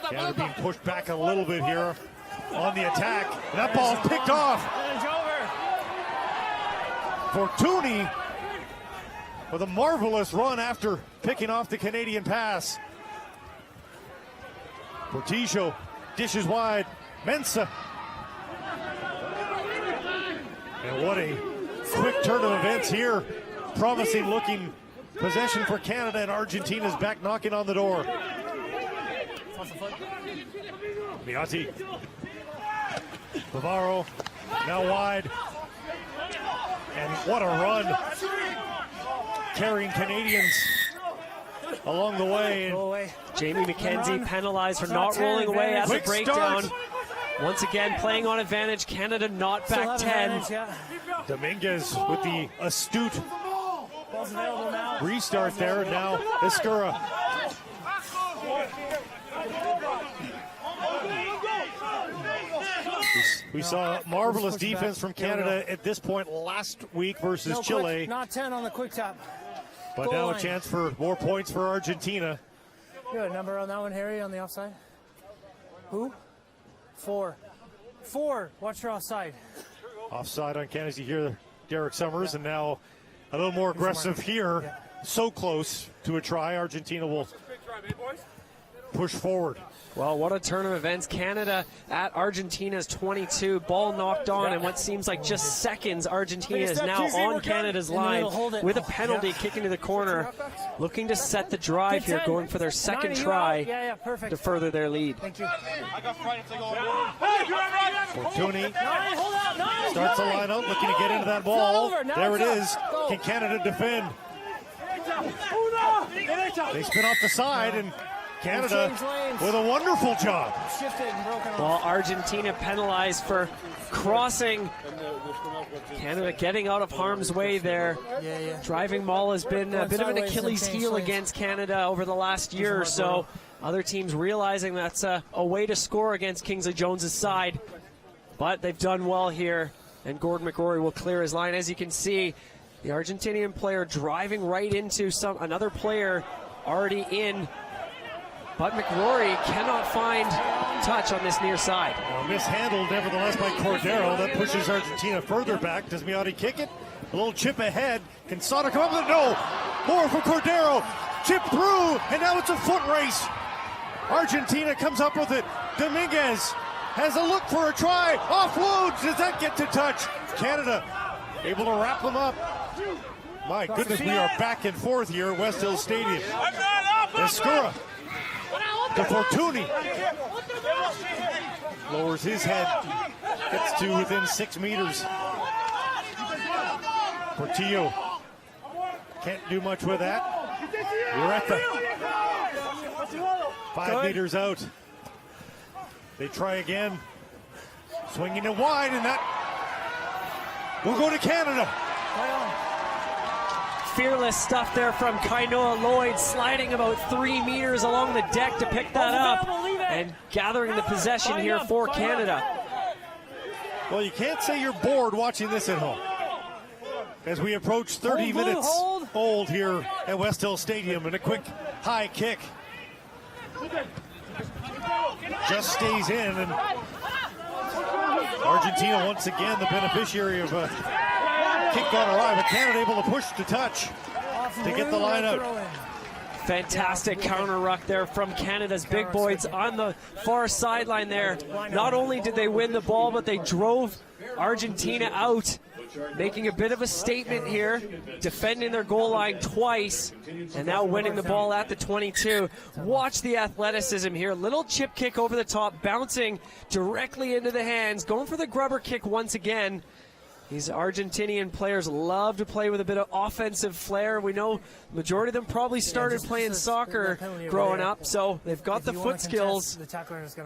Canada being pushed back a little bit here on the attack. And that ball picked off. Fortuny with a marvelous run after picking off the Canadian pass. Portillo dishes wide. Mensah. And what a quick turn of events here. Promising looking possession for Canada, and Argentina's back knocking on the door. Miotti. Bavaro now wide. And what a run. Carrying Canadians along the way. Jamie McKenzie penalized for not rolling away as a breakdown. Once again, playing on advantage. Canada not back 10. Dominguez with the astute restart there. Now Escura. We saw marvelous defense from Canada at this point last week versus Chile. Not 10 on the quick tap. But now a chance for more points for Argentina. Good number on that one, Harry, on the offside. Who? 4. Watch your offside. Offside on Canada. You hear Derek Summers, and now a little more aggressive here. Yeah. So close to a try. Argentina will push forward. Well, what a turn of events. Canada at Argentina's 22. Ball knocked on, and what seems like just seconds, Argentina is now on Canada's line with a penalty kicking to the corner, looking to set the drive here, going for their second try to further their lead. Thank you. Fortuny starts the line out, looking to get into that ball. There it is. Can Canada defend? They spin off the side, and Canada with a wonderful job. Shifted and broken off. Well, Argentina penalized for crossing. Canada getting out of harm's way there. Yeah. Driving maul has been a bit of an Sideways, Achilles some change heel lanes. against Canada over the last year or so. Other teams realizing that's a way to score against Kingsley Jones's side. But they've done well here, and Gordon McRory will clear his line. As you can see, the Argentinian player driving right into another player already in. But McRory cannot find touch on this near side. Well, mishandled nevertheless by Cordero. That pushes Argentina further back. Does Miotti kick it? A little chip ahead. Can Sada come up with it? No. More for Cordero. Chip through, and now it's a foot race. Argentina comes up with it. Dominguez has a look for a try. Offloads. Does that get to touch? Canada able to wrap them up. My goodness, we are back and forth here at West Hill Stadium. Escura to Fortuny. Lowers his head. Gets to within 6 meters. Portillo can't do much with that. Ureta 5 meters out. They try again. Swinging it wide, and that will go to Canada. Fearless stuff there from Kainoa Lloyd, sliding about 3 meters along the deck to pick that up and gathering the possession here for Canada. Well, you can't say you're bored watching this at home, as we approach 30 minutes old here at West Hill Stadium, and a quick high kick just stays in, and Argentina once again the beneficiary of a kick gone awry, but Canada able to push to touch to get the line out. Fantastic counter ruck there from Canada's big boys on the far sideline there. Not only did they win the ball, but they drove Argentina out, making a bit of a statement here, defending their goal line twice, and now winning the ball at the 22. Watch the athleticism here. Little chip kick over the top, bouncing directly into the hands, going for the grubber kick once again. These Argentinian players love to play with a bit of offensive flair. We know the majority of them probably started playing soccer growing up, so they've got the foot skills.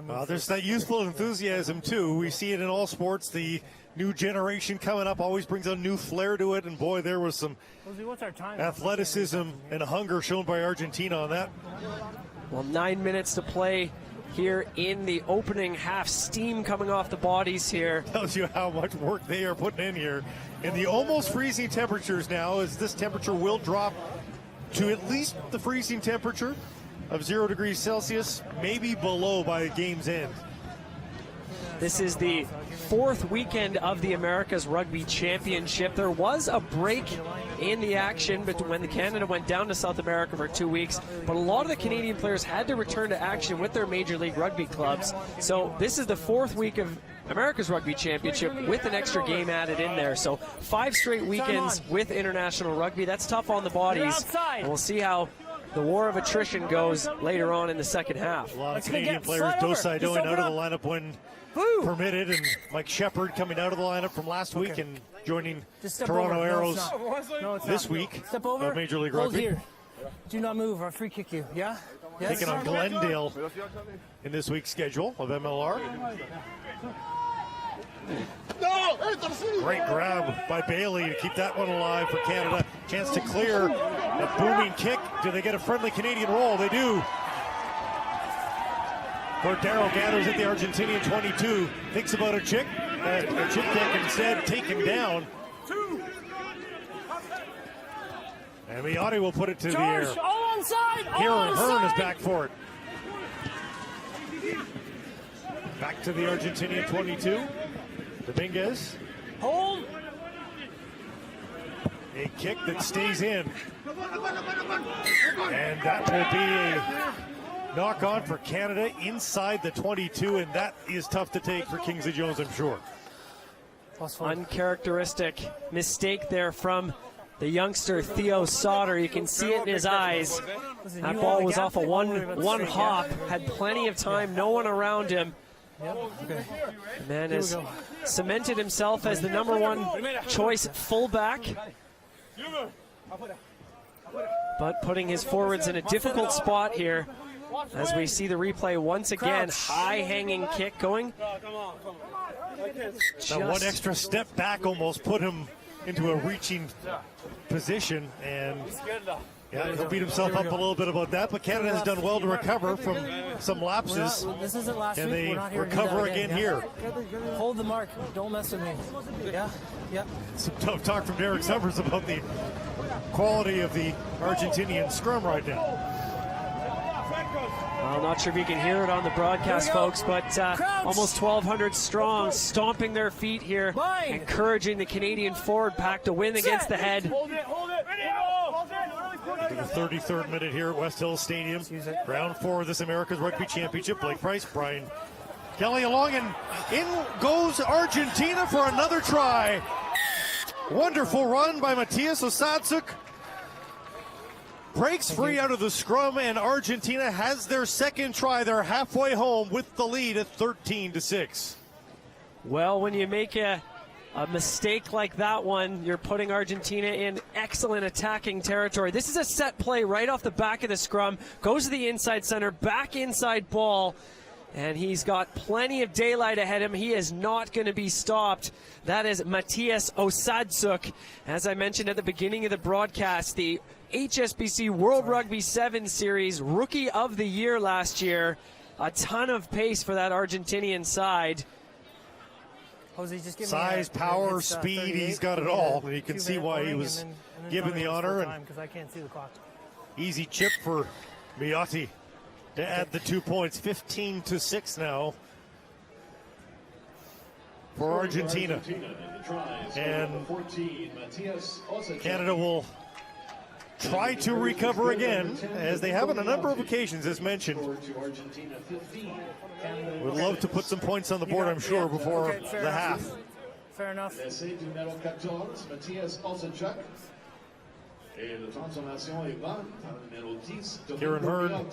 Well, there's that youthful enthusiasm too. We see it in all sports. The new generation coming up always brings a new flair to it, and boy, there was some athleticism and hunger shown by Argentina on that. Well, 9 minutes to play here in the opening half. Steam coming off the bodies here. Tells you how much work they are putting in here. In the almost freezing temperatures now, as this temperature will drop to at least the freezing temperature of 0 degrees Celsius, maybe below by the game's end. This is the fourth weekend of the Americas Rugby Championship. There was a break in the action when Canada went down to South America for 2 weeks, but a lot of the Canadian players had to return to action with their Major League Rugby clubs. So this is the fourth week of America's Rugby Championship with an extra game added in there. So 5 straight weekends with international rugby. That's tough on the bodies. And we'll see how the war of attrition goes later on in the second half. A lot of Canadian players, Dosai going out of the lineup when permitted, and Mike Shepard coming out of the lineup from last week and joining Toronto Arrows this week of Major League Hold Rugby. here. Do not move or I'll free kick you. Yeah? Yes? Taking on Glendale in this week's schedule of MLR. Great grab by Bailey to keep that one alive for Canada. Chance to clear that booming kick. Do they get a friendly Canadian roll? They do. Cordero gathers at the Argentinian 22. Thinks about a chip kick, instead taken down. And Miotti will put it to the air. All onside! Kieran Hearn is back for it. Back to the Argentinian 22. Dominguez. Hold! A kick that stays in. And that will be a knock on for Canada inside the 22, and that is tough to take for Kingsley Jones, I'm sure. Uncharacteristic mistake there from the youngster Theo Sauter. You can see it in his eyes. That ball was off a one hop, had plenty of time, no one around him. The man has cemented himself as the #1 choice fullback, but putting his forwards in a difficult spot here as we see the replay once again. High hanging kick going. Now one extra step back almost put him into a reaching position, and yeah, he'll beat himself up a little bit about that, but Canada has done well to recover from some lapses, This isn't last and week. they We're not here to do recover that again yeah. here. Hold the mark. Don't mess with me. Yeah. Some tough talk from Derek Summers about the quality of the Argentinian scrum right now. I'm not sure if you can hear it on the broadcast, folks, but almost 1,200 strong, stomping their feet here, encouraging the Canadian forward pack to win against the head. Hold it. To the 33rd minute here at West Hill Stadium. Round 4 of this Americas Rugby Championship. Blake Price, Brian Kelly along, and in goes Argentina for another try. Wonderful run by Matthias Osadsuk. Breaks free out of the scrum, and Argentina has their second try. They're halfway home with the lead at 13-6. Well, when you make a mistake like that one, you're putting Argentina in excellent attacking territory. This is a set play right off the back of the scrum. Goes to the inside center, back inside ball, and he's got plenty of daylight ahead of him. He is not going to be stopped. That is Matthias Osadsuk. As I mentioned at the beginning of the broadcast, the HSBC World Rugby 7 Series Rookie of the Year last year. A ton of pace for that Argentinian side. Jose, just give Size, me power, speed, he's got it all. And you can see why he was given the honor. And because I can't see the clock. easy chip for Miotti to add the 2 points. 15-6 now for Argentina. And Canada will try to recover again, as they have on a number of occasions, as mentioned. Would love to put some points on the board, I'm sure, before the half. Fair enough. Kieran Hearn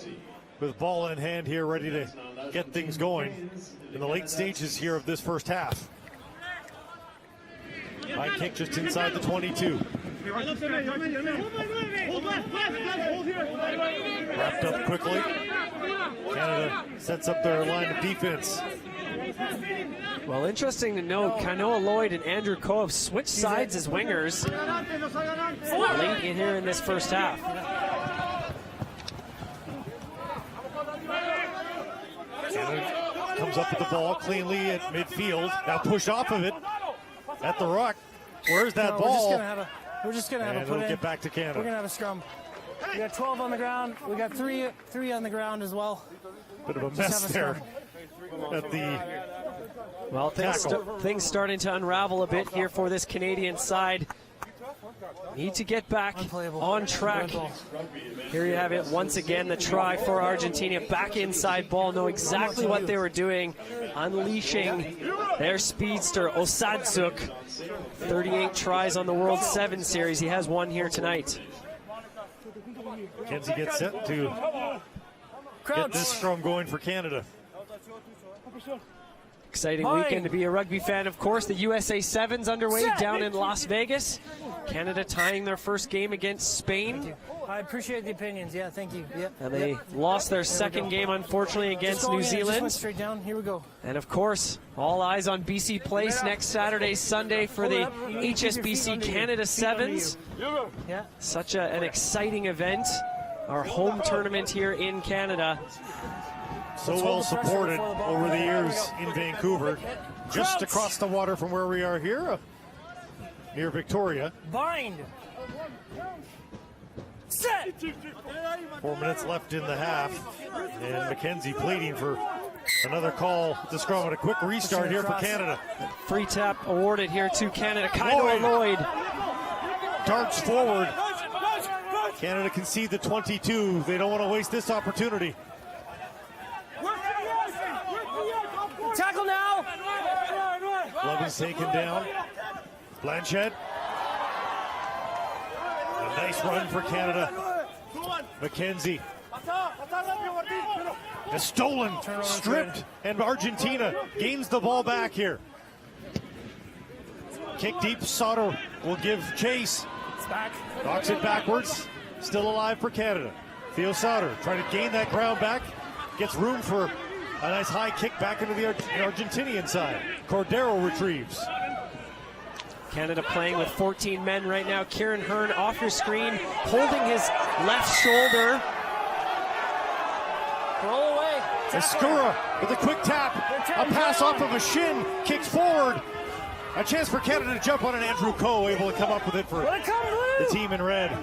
with ball in hand here, ready to get things going in the late stages here of this first half. High kick just inside the 22. Wrapped up quickly. Canada sets up their line of defense. Well, interesting to note, Kanoa Lloyd and Andrew Coe have switched sides as wingers late in here in this first half. Canada comes up with the ball cleanly at midfield. Now push off of it at the ruck. Where's that ball? We're just gonna have a And put it'll in. get back to Canada. We're gonna have a scrum. We got 12 on the ground. We got three on the ground as well. Bit of a mess there at the Well, things starting to unravel a bit here for this Canadian side. Need to get back on track. Here you have it once again, the try for Argentina. Back inside ball, know exactly what they were doing, unleashing their speedster, Osadsuk. 38 tries on the World 7 Series. He has one here tonight. Kenzie gets set to get this scrum going for Canada. Exciting weekend to be a rugby fan, of course. The USA Sevens underway down in Las Vegas. Canada tying their first game against Spain. I appreciate the opinions. Yeah, thank you. Yep. And they lost their second game, unfortunately, against New Just Zealand. went straight down. Here we go. And of course, all eyes on BC Place next Saturday, Sunday for the HSBC Canada Sevens. Yeah. Such an exciting event. Our home tournament here in Canada. So well supported over the years in Vancouver. Just across the water from where we are here, near Victoria. Bind. Set. 4 minutes left in the half. And McKenzie pleading for another call at the scrum, and a quick restart here for Canada. Free tap awarded here to Canada. Kanoa Lloyd darts forward. Canada concede the 22. They don't want to waste this opportunity. Tackle now. Levin's taken down. Blanchett. A nice run for Canada. McKenzie. A stolen, stripped, and Argentina gains the ball back here. Kick deep, Sauter will give chase. It's back. Knocks it backwards. Still alive for Canada. Theo Sauter trying to gain that ground back. Gets room for a nice high kick back into the Argentinian side. Cordero retrieves. Canada playing with 14 men right now. Kieran Hearn off your screen, holding his left shoulder. Roll away. Escura with a quick tap. A pass off of a shin. Kicks forward. A chance for Canada to jump on, and Andrew Coe able to come up with it for the team in red.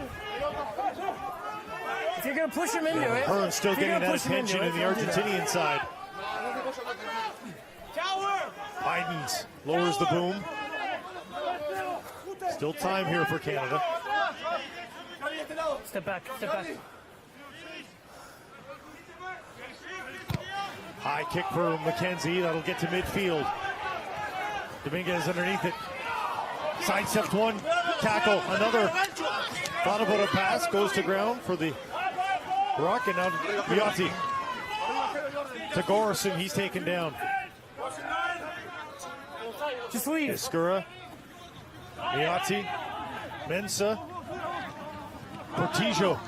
If you're going to push him into it. Hearn still getting that attention in the Argentinian side. Bidens lowers the boom. Still time here for Canada. Step back, step back. High kick for McKenzie. That'll get to midfield. Dominguez underneath it. Sidesteps one. Tackle. Another. Thought about a pass. Goes to ground for the rock. And now Miotti. To Gorison. He's taken down. Just leave. Escura. Miotti. Mensah. Portillo.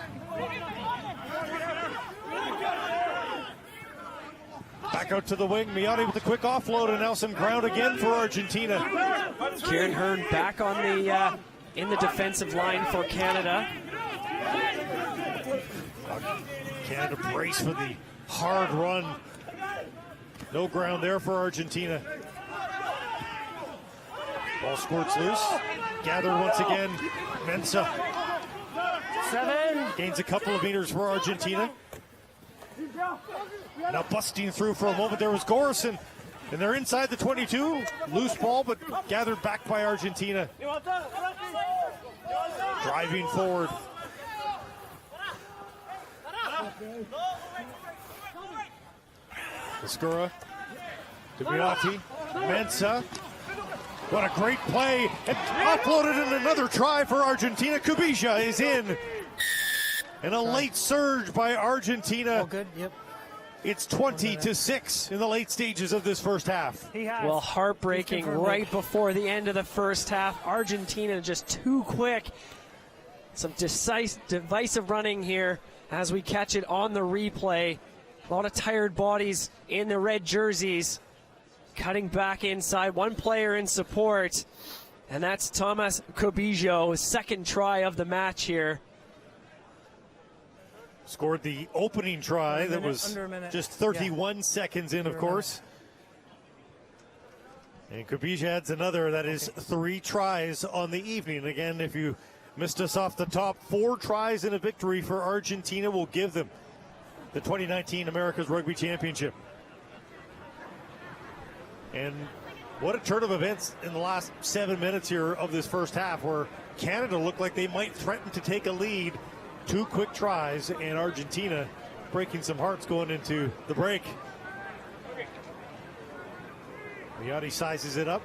Back out to the wing. Miotti with a quick offload, and now some ground again for Argentina. Kieran Hearn back on the in the defensive line for Canada. Canada brace for the hard run. No ground there for Argentina. Ball squirts loose. Gathered once again. Mensah. 7. Gains a couple of meters for Argentina. Now busting through for a moment, there was Gorison. And they're inside the 22. Loose ball, but gathered back by Argentina. Driving forward. Escura. To Miotti. Mensah. What a great play. And offloaded in another try for Argentina. Kubija is in. And a late surge by Argentina. Oh, good. Yep. It's 20-6 in the late stages of this first half. He has. Well, heartbreaking right before the end of the first half. Argentina just too quick. Some divisive running here as we catch it on the replay. A lot of tired bodies in the red jerseys. Cutting back inside, one player in support, and that's Thomas Kubija, second try of the match here. Scored the opening try that was just 31 seconds in, of course. And Kubija adds another. That is 3 tries on the evening. Again, if you missed us off the top, 4 tries in a victory for Argentina will give them the 2019 Americas Rugby Championship. And what a turn of events in the last 7 minutes here of this first half, where Canada looked like they might threaten to take a lead. 2 quick tries, and Argentina breaking some hearts going into the break. Miotti sizes it up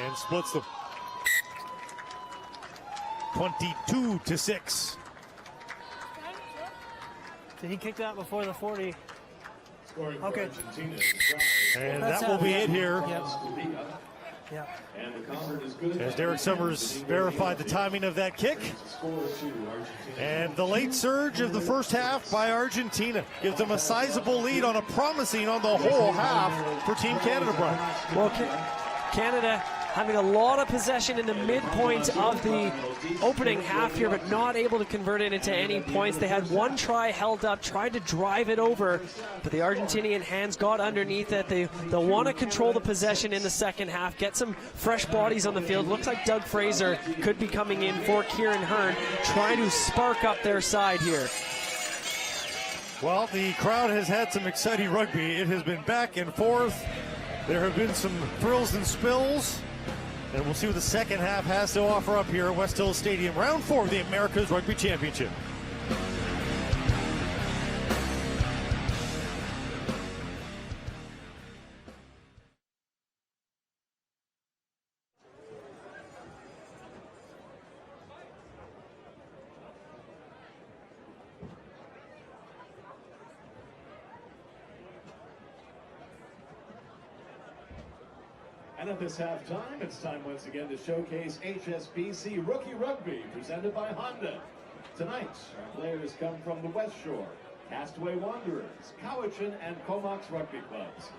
and splits them. 22-6. Did he kick that before the 40? Okay. And that will be it here. Yep. Yeah. As Derek Summers verified the timing of that kick. And the late surge of the first half by Argentina gives them a sizable lead on a promising on the whole half for Team Canada, Brian. Well, Canada having a lot of possession in the midpoint of the opening half here, but not able to convert it into any points. They had 1 try held up, tried to drive it over, but the Argentinian hands got underneath it. They'll want to control the possession in the second half, get some fresh bodies on the field. Looks like Doug Fraser could be coming in for Kieran Hearn, trying to spark up their side here. Well, the crowd has had some exciting rugby. It has been back and forth. There have been some thrills and spills. And we'll see what the second half has to offer up here at West Hills Stadium. Round 4 of the Americas Rugby Championship. And at this halftime, it's time once again to showcase HSBC Rookie Rugby, presented by Honda. Tonight, our players come from the West Shore, Castaway Wanderers, Cowichan, and Comox Rugby Clubs.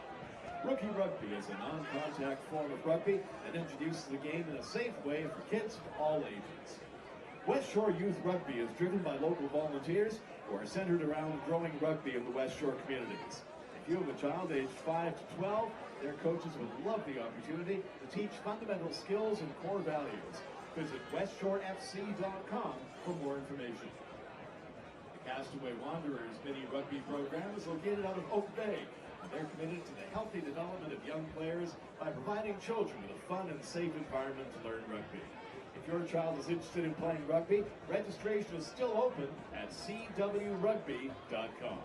Rookie rugby is a non-contact form of rugby that introduces the game in a safe way for kids of all ages. West Shore Youth Rugby is driven by local volunteers who are centered around growing rugby in the West Shore communities. If you have a child aged 5 to 12, their coaches would love the opportunity to teach fundamental skills and core values. Visit westshorefc.com for more information. The Castaway Wanderers mini rugby program is located out of Oak Bay, and they're committed to the healthy development of young players by providing children with a fun and safe environment to learn rugby. If your child is interested in playing rugby, registration is still open at cwrugby.com.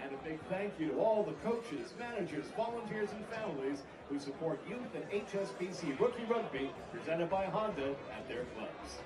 And a big thank you to all the coaches, managers, volunteers, and families who support youth and HSBC Rookie Rugby presented by Honda at their clubs.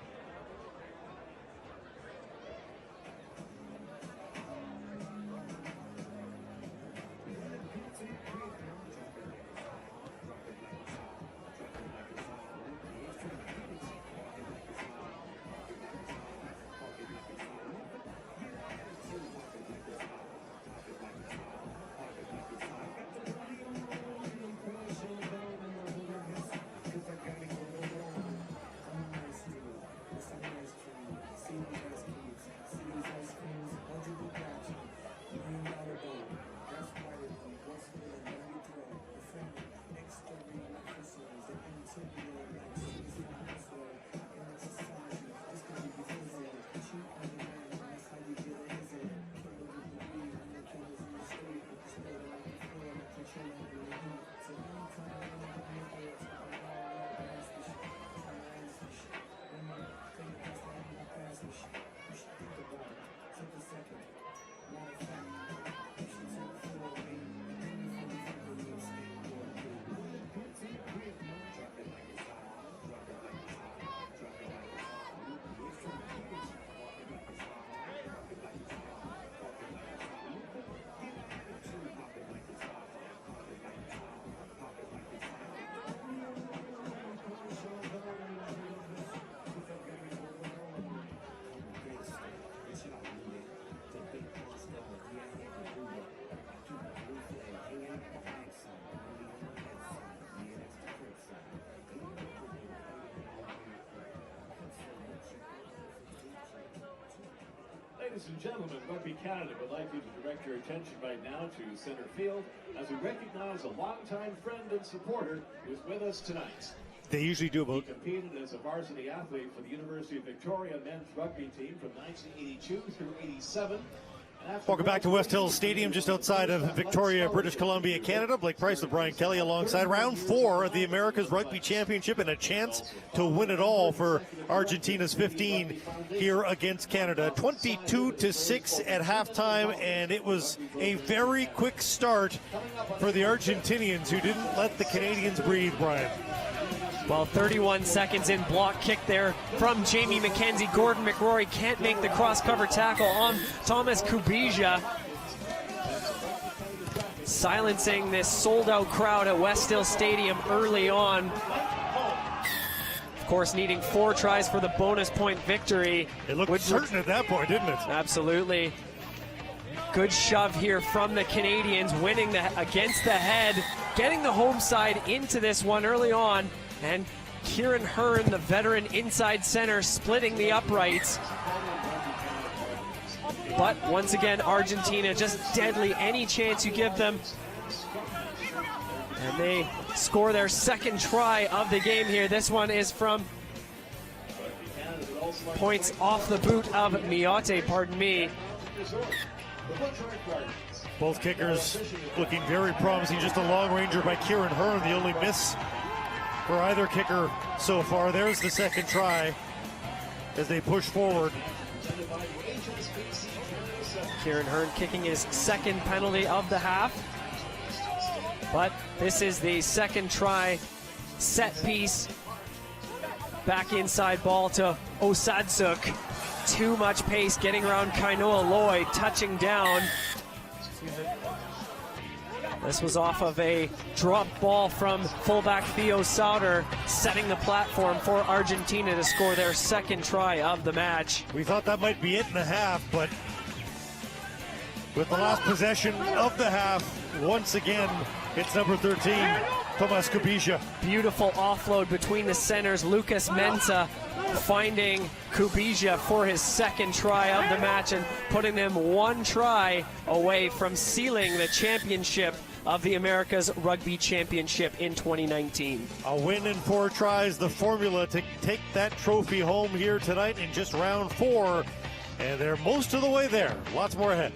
Ladies and gentlemen, Rugby Canada would like you to direct your attention right now to center field as we recognize a longtime friend and supporter who's with us tonight. They usually do He about competed as a varsity athlete for the University of Victoria men's rugby team from 1982 through 87. Welcome back to West Hills Stadium, just outside of Victoria, British Columbia, Canada. Blake Price with Brian Kelly alongside round 4 of the Americas Rugby Championship, and a chance to win it all for Argentina's 15 here against Canada. 22-6 at halftime, and it was a very quick start for the Argentinians, who didn't let the Canadians breathe, Brian. Well, 31 seconds in, block kick there from Jamie McKenzie. Gordon McRory can't make the cross-cover tackle on Thomas Kubija, silencing this sold-out crowd at West Hill Stadium early on. Of course, needing 4 tries for the bonus point victory. It looked certain at that point, didn't it? Absolutely. Good shove here from the Canadians, winning against the head, getting the home side into this one early on. And Kieran Hearn, the veteran inside center, splitting the uprights. But once again, Argentina just deadly any chance you give them. And they score their second try of the game here. This one is from points off the boot of Miote, pardon me. Both kickers looking very promising. Just a long ranger by Kieran Hearn, the only miss for either kicker so far. There's the second try as they push forward. Kieran Hearn kicking his second penalty of the half. But this is the second try, set piece. Back inside ball to Osadsuk. Too much pace getting around Kainoa Loy, touching down. This was off of a drop ball from fullback Theo Sauter, setting the platform for Argentina to score their second try of the match. We thought that might be it in the half, but with the last possession of the half, once again, it's number 13, Tomas Kubisha. Beautiful offload between the centers. Lucas Mensah finding Kubisha for his second try of the match and putting them one try away from sealing the championship of the Americas Rugby Championship in 2019. A win in 4 tries, the formula to take that trophy home here tonight in just round 4. And they're most of the way there. Lots more ahead.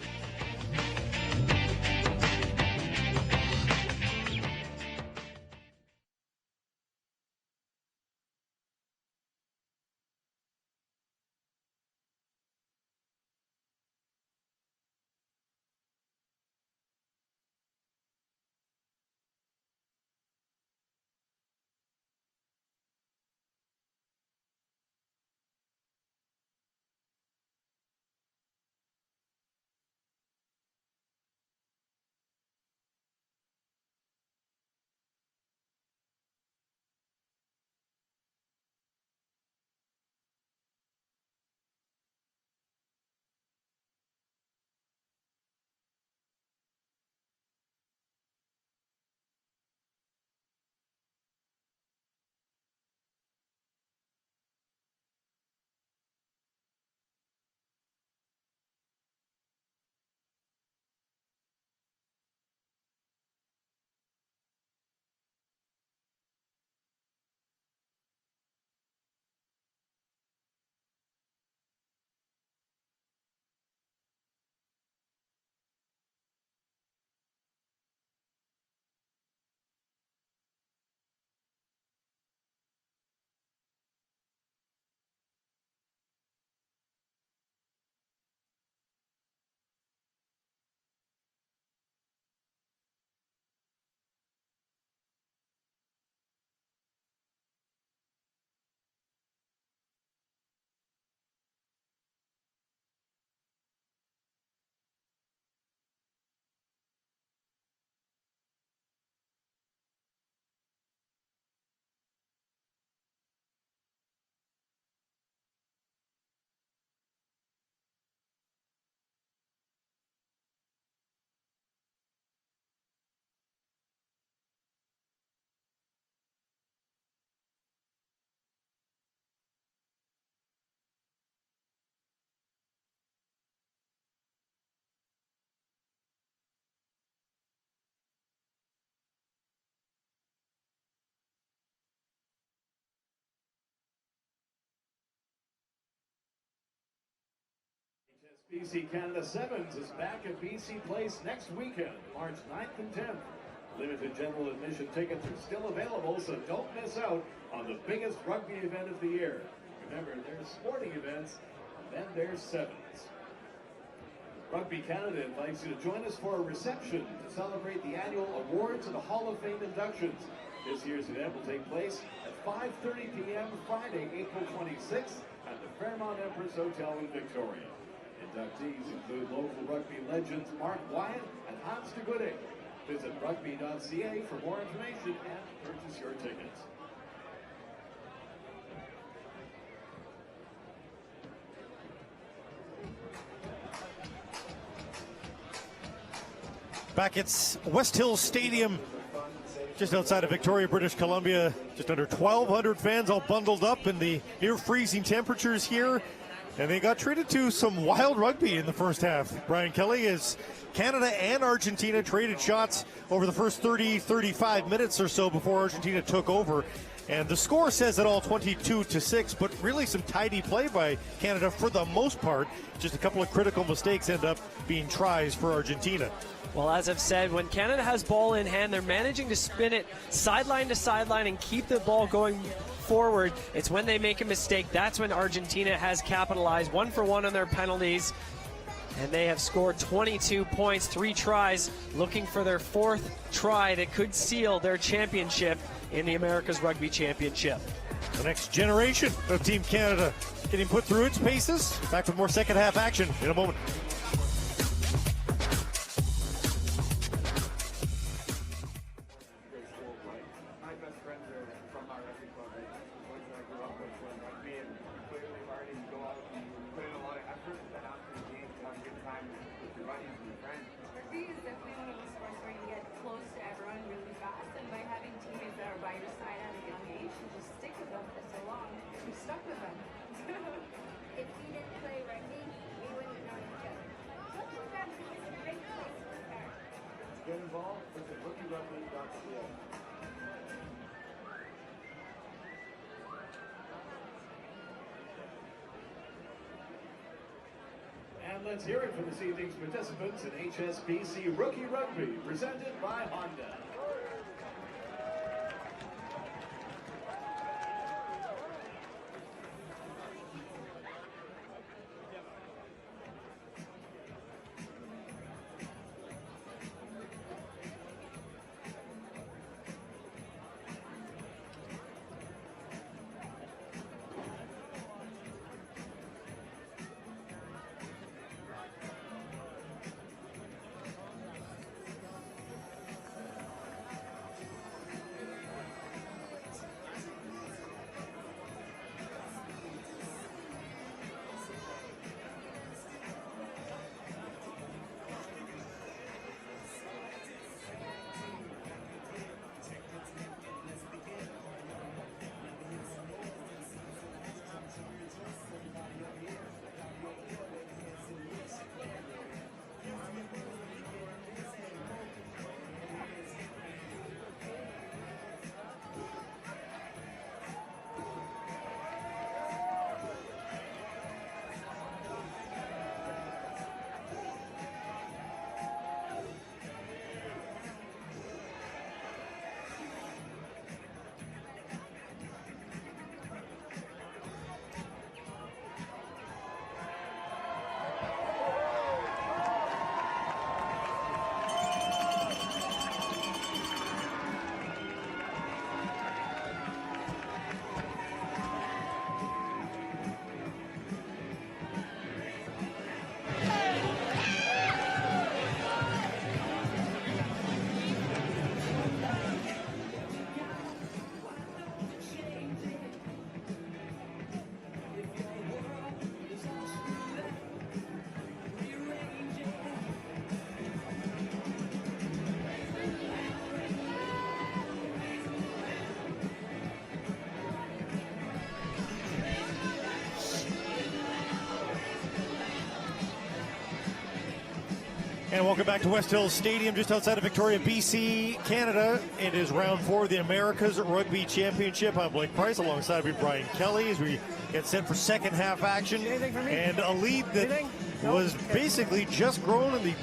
BC Canada Sevens is back at BC Place next weekend, March 9th and 10th. Limited general admission tickets are still available, so don't miss out on the biggest rugby event of the year. Remember, there's sporting events, and then there's sevens. Rugby Canada invites you to join us for a reception to celebrate the annual awards and Hall of Fame inductions. This year's event will take place at 5:30 p.m. Friday, April 26th at the Fairmont Empress Hotel in Victoria. Inductees include local rugby legends Mark Wyatt and Hans de Gooding. Visit rugby.ca for more information and purchase your tickets. Back at West Hills Stadium, just outside of Victoria, British Columbia. Just under 1,200 fans all bundled up in the near freezing temperatures here. And they got treated to some wild rugby in the first half. Brian Kelly, as Canada and Argentina traded shots over the first 30-35 minutes or so before Argentina took over. And the score says it all, 22-6, but really some tidy play by Canada for the most part. Just a couple of critical mistakes end up being tries for Argentina. Well, as I've said, when Canada has ball in hand, they're managing to spin it sideline to sideline and keep the ball going forward. It's when they make a mistake, that's when Argentina has capitalized. 1 for 1 on their penalties, and they have scored 22 points, 3 tries, looking for their 4th try that could seal their championship in the Americas Rugby Championship. The next generation of Team Canada getting put through its paces. Back with more second half action in a moment. get involved, visit rookierugby.ca. And let's hear it for this evening's participants in HSBC Rookie Rugby, presented by Honda. And welcome back to West Hills Stadium, just outside of Victoria, BC, Canada. It is round 4 of the Americas Rugby Championship. I'm Blake Price, alongside me Brian Kelly, as we get set for second half action. And a lead that was basically just grown in the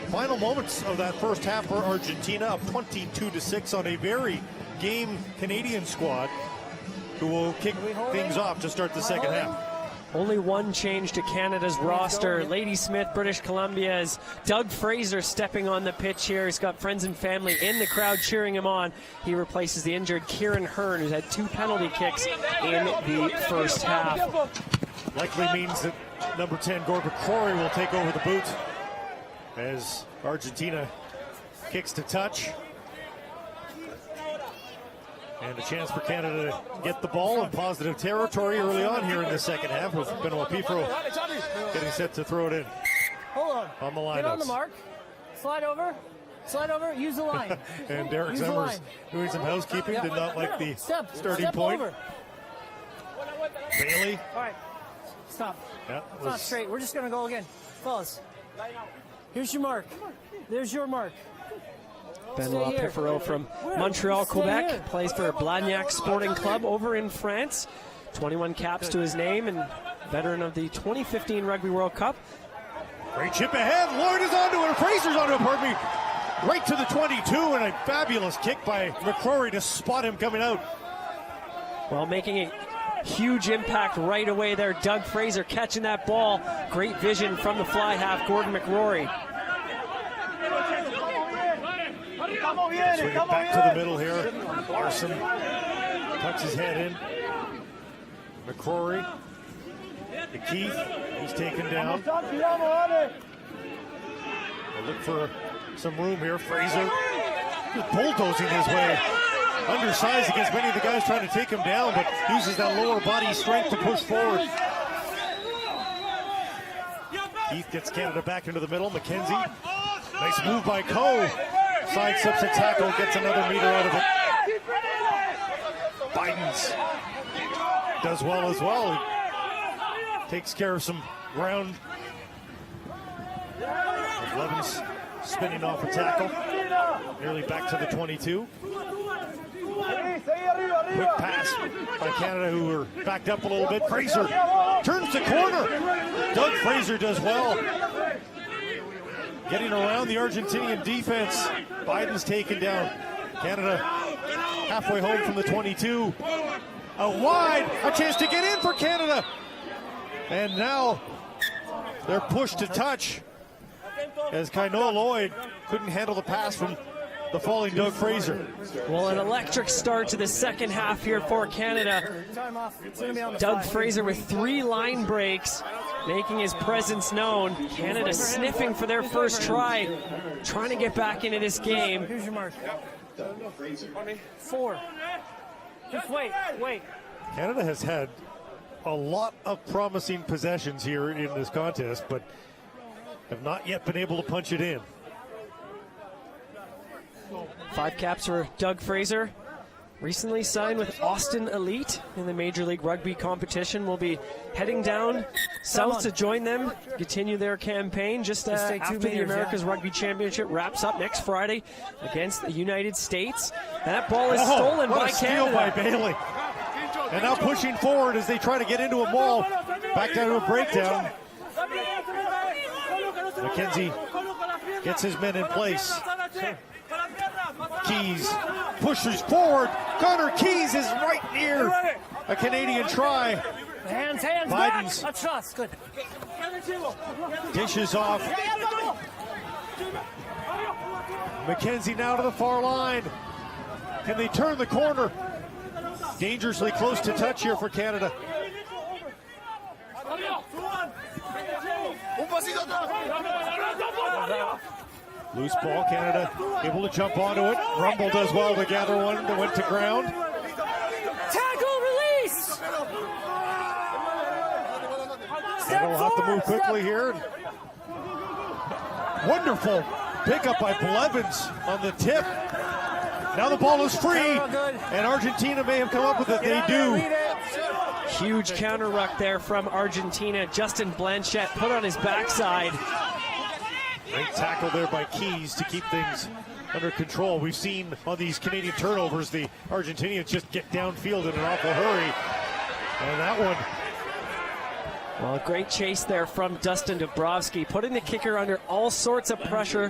final moments of that first half for Argentina, up 22-6 on a very game Canadian squad, who will kick things off to start the second half. Only one change to Canada's roster. Ladysmith, British Columbia's Doug Fraser stepping on the pitch here. He's got friends and family in the crowd cheering him on. He replaces the injured Kieran Hearn, who's had 2 penalty kicks in the first half. Likely means that number 10, Gordon McCrory, will take over the boot as Argentina kicks to touch. And a chance for Canada to get the ball in positive territory early on here in the second half, with Benoit Pifro getting set to throw it in. Hold on the line. Get on the mark. Slide over. Slide over. Use the line. And Derek Summers doing some housekeeping. Did not like the starting point. Over. Bailey. All right. Stop. It's not straight. We're just going to go again. Fellas, here's your mark. There's your mark. Benoit Pifro from Montreal, Quebec, plays for Blagnac Sporting Club over in France. 21 caps to his name, and veteran of the 2015 Rugby World Cup. Great chip ahead. Lloyd is onto it. Fraser's onto it, pardon me. Right to the 22, and a fabulous kick by McCrory to spot him coming out. Well, making a huge impact right away there. Doug Fraser catching that ball. Great vision from the fly half, Gordon McCrory. Swing it back to the middle here. Larson tucks his head in. McCrory. To Keith. He's taken down. They'll look for some room here. Fraser just bulldozing his way. Undersized against many of the guys trying to take him down, but uses that lower body strength to push forward. Keith gets Canada back into the middle. McKenzie. Nice move by Coe. Sidesteps a tackle, gets another meter out of it. Bidens does well as well. He takes care of some ground. Levens spinning off a tackle. Nearly back to the 22. Quick pass by Canada, who were backed up a little bit. Fraser turns the corner. Doug Fraser does well, getting around the Argentinian defense. Biden's taken down. Canada halfway home from the 22. Out wide, a chance to get in for Canada. And now they're pushed to touch as Kainoa Lloyd couldn't handle the pass from the falling Doug Fraser. Well, an electric start to the second half here for Canada. Doug Fraser with 3 line breaks, making his presence known. Canada sniffing for their first try, trying to get back into this game. Here's your mark. 4. Just wait. Canada has had a lot of promising possessions here in this contest, but have not yet been able to punch it in. 5 caps for Doug Fraser. Recently signed with Austin Elite in the Major League Rugby competition. Will be heading down south to join them, continue their campaign just after the Americas Rugby Championship wraps up next Friday against the United States. And that ball is stolen by Canada. Steal by Bailey. And now pushing forward as they try to get into a maul. Back down to a breakdown. McKenzie gets his men in place. Keys pushes forward. Connor Keys is right near a Canadian try. Hands, Biden's back. That's us. Good. Dishes off. McKenzie now to the far line. Can they turn the corner? Dangerously close to touch here for Canada. Loose ball, Canada able to jump onto it. Rumble does well to gather one that went to ground. Tackle, release! Canada will have to move quickly here. Wonderful pickup by Blevins on the tip. Now the ball is free, and Argentina may have come up with it. They do. Huge counter ruck there from Argentina. Justin Blanchette put on his backside. Great tackle there by Keys to keep things under control. We've seen on these Canadian turnovers, the Argentinians just get downfield in an awful hurry. And that one. Well, a great chase there from Dustin Dabrowski, putting the kicker under all sorts of pressure,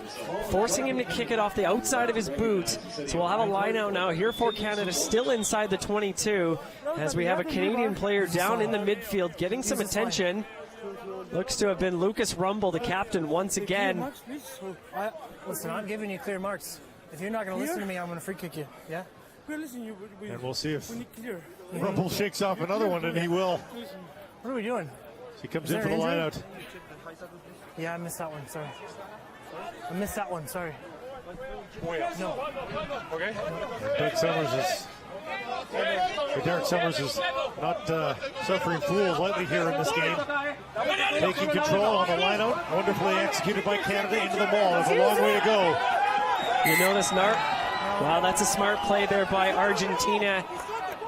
forcing him to kick it off the outside of his boots. So we'll have a line out now here for Canada, still inside the 22, as we have a Canadian player down in the midfield getting some attention. Looks to have been Lucas Rumble, the captain, once again. Listen, I'm giving you clear marks. If you're not going to listen to me, I'm going to free kick you. Yeah? And we'll see if Rumble shakes off another one, and he will. What are we doing? He comes in for the line out. Yeah, I missed that one. Sorry. I missed that one. Sorry. No. Okay. Derek Summers is not suffering fools lightly here in this game. Taking control on the lineout. Wonderfully executed by Canada into the ball. There's a long way to go. You notice, Nart? Wow, that's a smart play there by Argentina.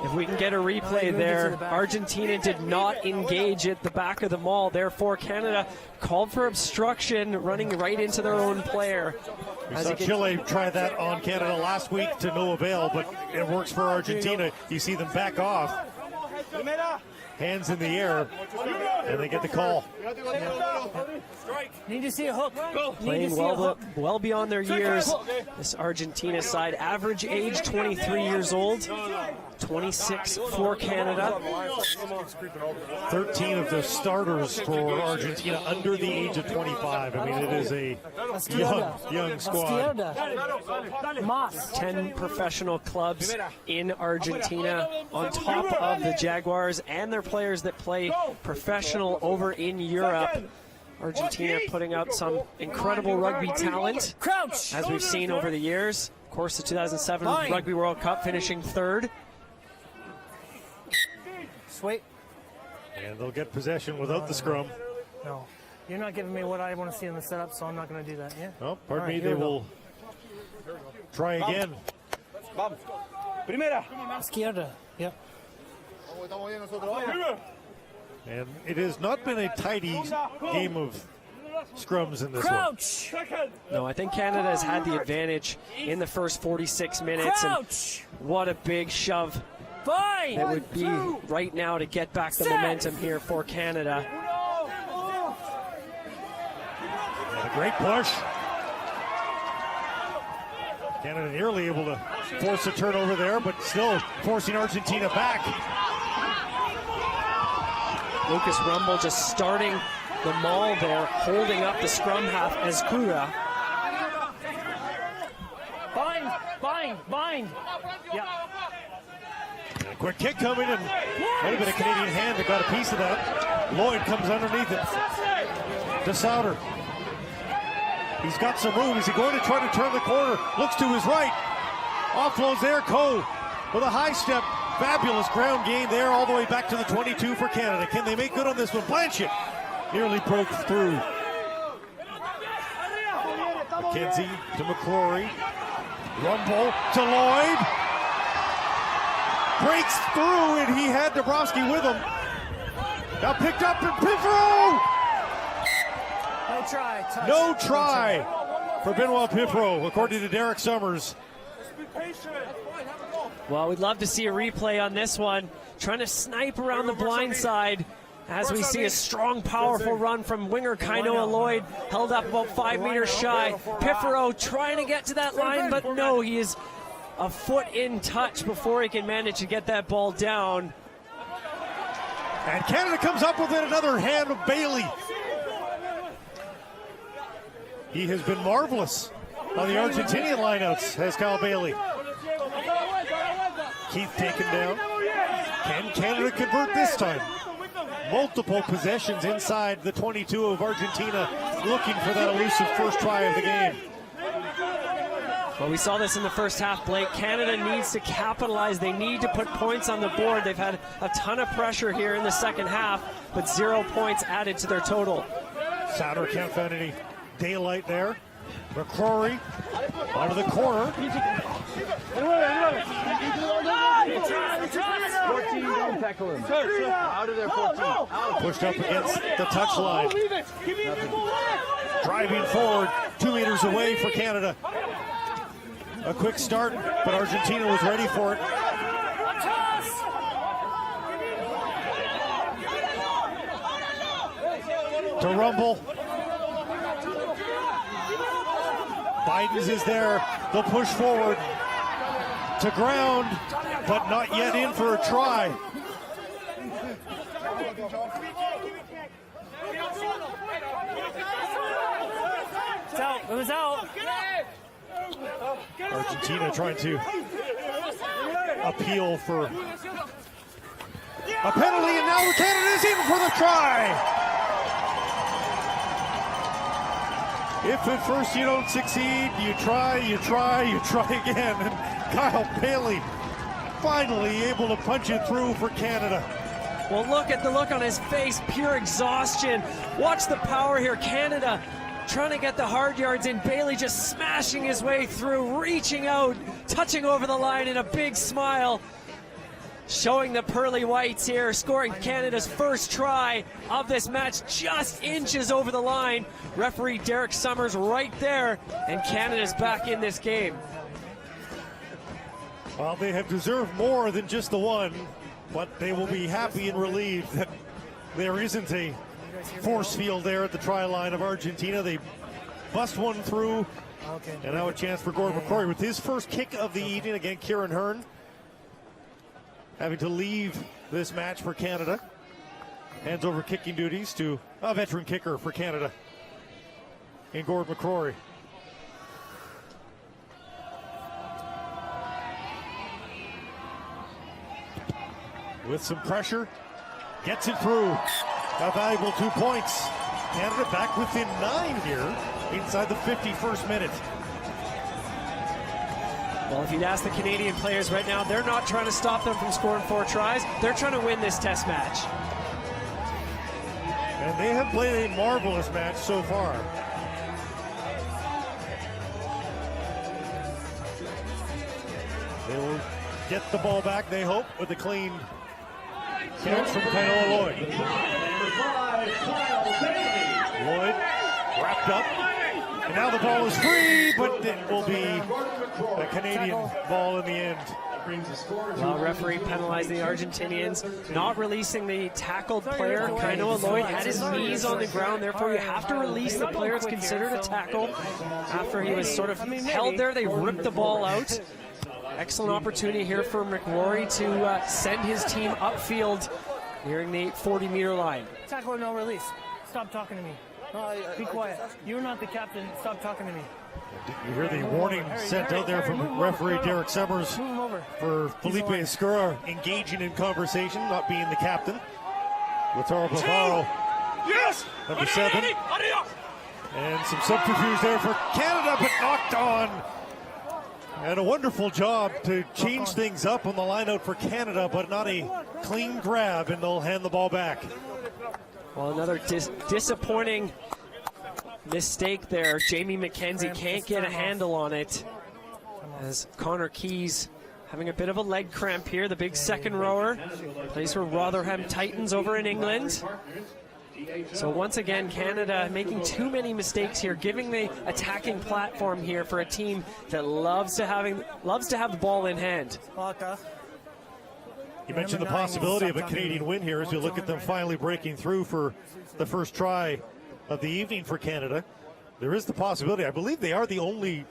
If we can get a replay there, Argentina did not engage at the back of the maul. Therefore, Canada called for obstruction, running right into their own player. We saw Chile try that on Canada last week to no avail, but it works for Argentina. You see them back off. Hands in the air, and they get the call. Need to see a hook. Playing well beyond their years. This Argentina side, average age 23 years old, 26 for Canada. 13 of the starters for Argentina under the age of 25. I mean, it is a young squad. 10 professional clubs in Argentina on top of the Jaguars and their players that play professional over in Europe. Argentina putting out some incredible rugby talent, as we've seen over the years. Of course, the 2007 Rugby World Cup finishing third. Sweet. And they'll get possession without the scrum. No. You're not giving me what I want to see in the setup, so I'm not going to do that. Yeah. Oh, pardon me. They will try again. Izquierda. Yep. And it has not been a tidy game of scrums in this Crouch. No, I think Canada has had the advantage in the first 46 minutes. Crouch. And what a big shove Bind. it would be right now to get back the momentum here for Canada. And a great push. Canada nearly able to force a turnover there, but still forcing Argentina back. Lucas Rumble just starting the maul there, holding up the scrum half as Kura. Bind. Bind. Bind. Yeah. And a quick kick coming, and might have been a Canadian hand that got a piece of that. Lloyd comes underneath it to Souter. He's got some room. Is he going to try to turn the corner? Looks to his right. Offloads there. Coe with a high step. Fabulous ground game there all the way back to the 22 for Canada. Can they make good on this one? Blanchett nearly broke through. McKenzie to McCrory. Rumble to Lloyd. Breaks through, and he had Dabrowski with him. Now picked up and Piffro! No try. Touch. No try for Benoit Piffro, according to Derek Summers. Well, we'd love to see a replay on this one. Trying to snipe around the blind side as we see a strong, powerful run from winger Kainoa Lloyd, held up about 5 meters shy. Piffero trying to get to that line, but no, he is a foot in touch before he can manage to get that ball down. And Canada comes up with it, another hand of Bailey. He has been marvelous on the Argentinian lineouts, has Kyle Bailey. Keith taken down. Can Canada convert this time? Multiple possessions inside the 22 of Argentina, looking for that elusive first try of the game. Well, we saw this in the first half, Blake. Canada needs to capitalize. They need to put points on the board. They've had a ton of pressure here in the second half, but 0 points added to their total. Souter can't find any daylight there. McCrory onto the corner. 14, don't tackle him. Out of there, 14. Pushed up against the touchline. Driving forward, 2 meters away for Canada. A quick start, but Argentina was ready for it. To Rumble. Bidens is there. They'll push forward to ground, but not yet in for a try. It's out. It was out. Argentina trying to appeal for a penalty, and now Canada is in for the try. If at first you don't succeed, you try again. And Kyle Bailey finally able to punch it through for Canada. Well, look at the look on his face, pure exhaustion. Watch the power here. Canada trying to get the hard yards in. Bailey just smashing his way through, reaching out, touching over the line, and a big smile. Showing the pearly whites here, scoring Canada's first try of this match, just inches over the line. Referee Derek Summers right there, and Canada's back in this game. Well, they have deserved more than just the one, but they will be happy and relieved that there isn't a force field there at the try line of Argentina. They bust one through, and now a chance for Gordon McCrory with his first kick of the evening. Again, Kieran Hearn having to leave this match for Canada. Hands over kicking duties to a veteran kicker for Canada in Gordon McCrory. With some pressure, gets it through. A valuable 2 points. Canada back within 9 here inside the 51st minute. Well, if you'd ask the Canadian players right now, they're not trying to stop them from scoring 4 tries. They're trying to win this test match. And they have played a marvelous match so far. They will get the ball back, they hope, with a clean catch from Kainoa Lloyd. Lloyd wrapped up. And now the ball is free, but it will be a Canadian ball in the end. Well, referee penalized the Argentinians, not releasing the tackled player. Kainoa Lloyd had his knees on the ground, therefore you have to release the player. It's considered a tackle. After he was sort of held there, they ripped the ball out. Excellent opportunity here for McRory to send his team upfield nearing the 40-meter line. Tackle or no release. Stop talking to me. Be quiet. You're not the captain. Stop talking to me. You hear the warning sent out there from referee Derek Summers for Felipe Escura engaging in conversation, not being the captain. Lautaro Bavaro, number 7. And some subterfuge there for Canada, but knocked on. And a wonderful job to change things up on the line out for Canada, but not a clean grab, and they'll hand the ball back. Well, another disappointing mistake there. Jamie McKenzie can't get a handle on it, as Connor Keys having a bit of a leg cramp here. The big second rower plays for Rotherham Titans over in England. So once again, Canada making too many mistakes here, giving the attacking platform here for a team that loves to have the ball in hand. You mentioned the possibility of a Canadian win here as we look at them finally breaking through for the first try of the evening for Canada. There is the possibility. I believe they are the only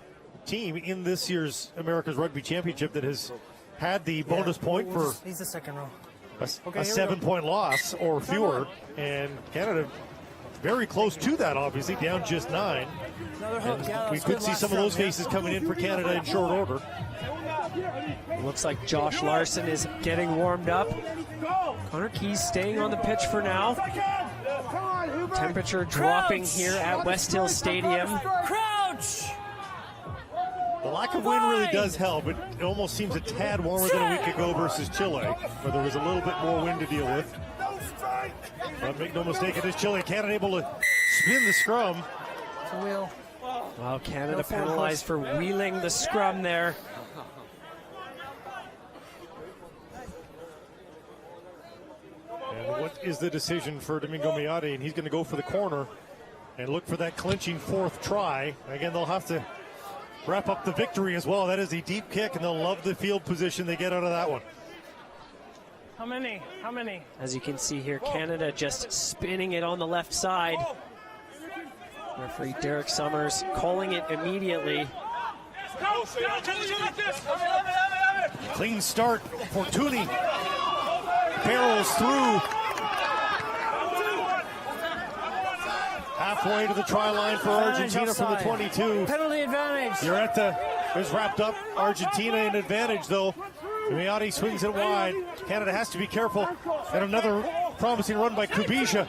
team in this year's Americas Rugby Championship that has had the bonus point for he's the second row. a 7-point loss or fewer, and Canada very close to that, obviously, down just 9. And we could see some of those faces coming in for Canada in short order. Looks like Josh Larson is getting warmed up. Connor Keys staying on the pitch for now. Temperature dropping here at West Hill Stadium. Crouch! The lack of wind really does help. It almost seems a tad warmer than a week ago versus Chile, where there was a little bit more wind to deal with. But make no mistake, it is Chile. Canada able to spin the scrum. It's a wheel. Wow, Canada penalized for wheeling the scrum there. And what is the decision for Domingo Miati? And he's going to go for the corner and look for that clinching 4th try. Again, they'll have to wrap up the victory as well. That is a deep kick, and they'll love the field position they get out of that one. How many? How many? As you can see here, Canada just spinning it on the left side. Referee Derek Summers calling it immediately. Clean start for Tooney. Barrels through. Halfway to the try line for Argentina from the 22. Penalty advantage. Ureta is wrapped up. Argentina in advantage, though. Miati swings it wide. Canada has to be careful. And another promising run by Kubisha.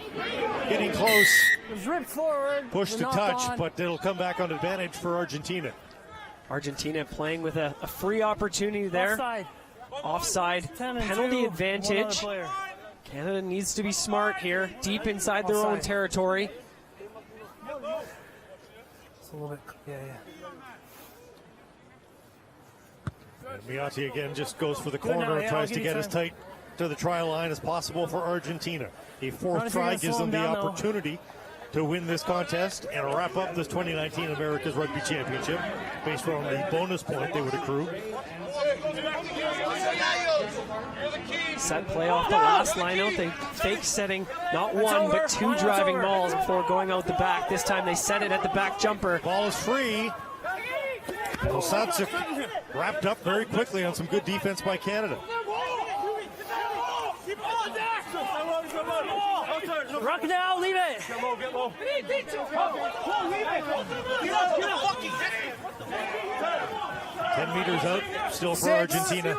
Getting close. It was ripped forward. Pushed to touch, but it'll come back on advantage for Argentina. Argentina playing with a free opportunity there. Offside. Penalty advantage. Canada needs to be smart here, deep inside their own territory. It's a little bit, yeah. And Miati again just goes for the corner and tries to get as tight to the try line as possible for Argentina. A 4th try gives them the opportunity to win this contest and wrap up this 2019 Americas Rugby Championship based on the bonus point they would accrue. Set play off the last line out. They fake setting not one but 2 driving balls before going out the back. This time they set it at the back jumper. Ball is free. Osatsuk wrapped up very quickly on some good defense by Canada. Rock now, leave it. 10 meters out, still for Argentina.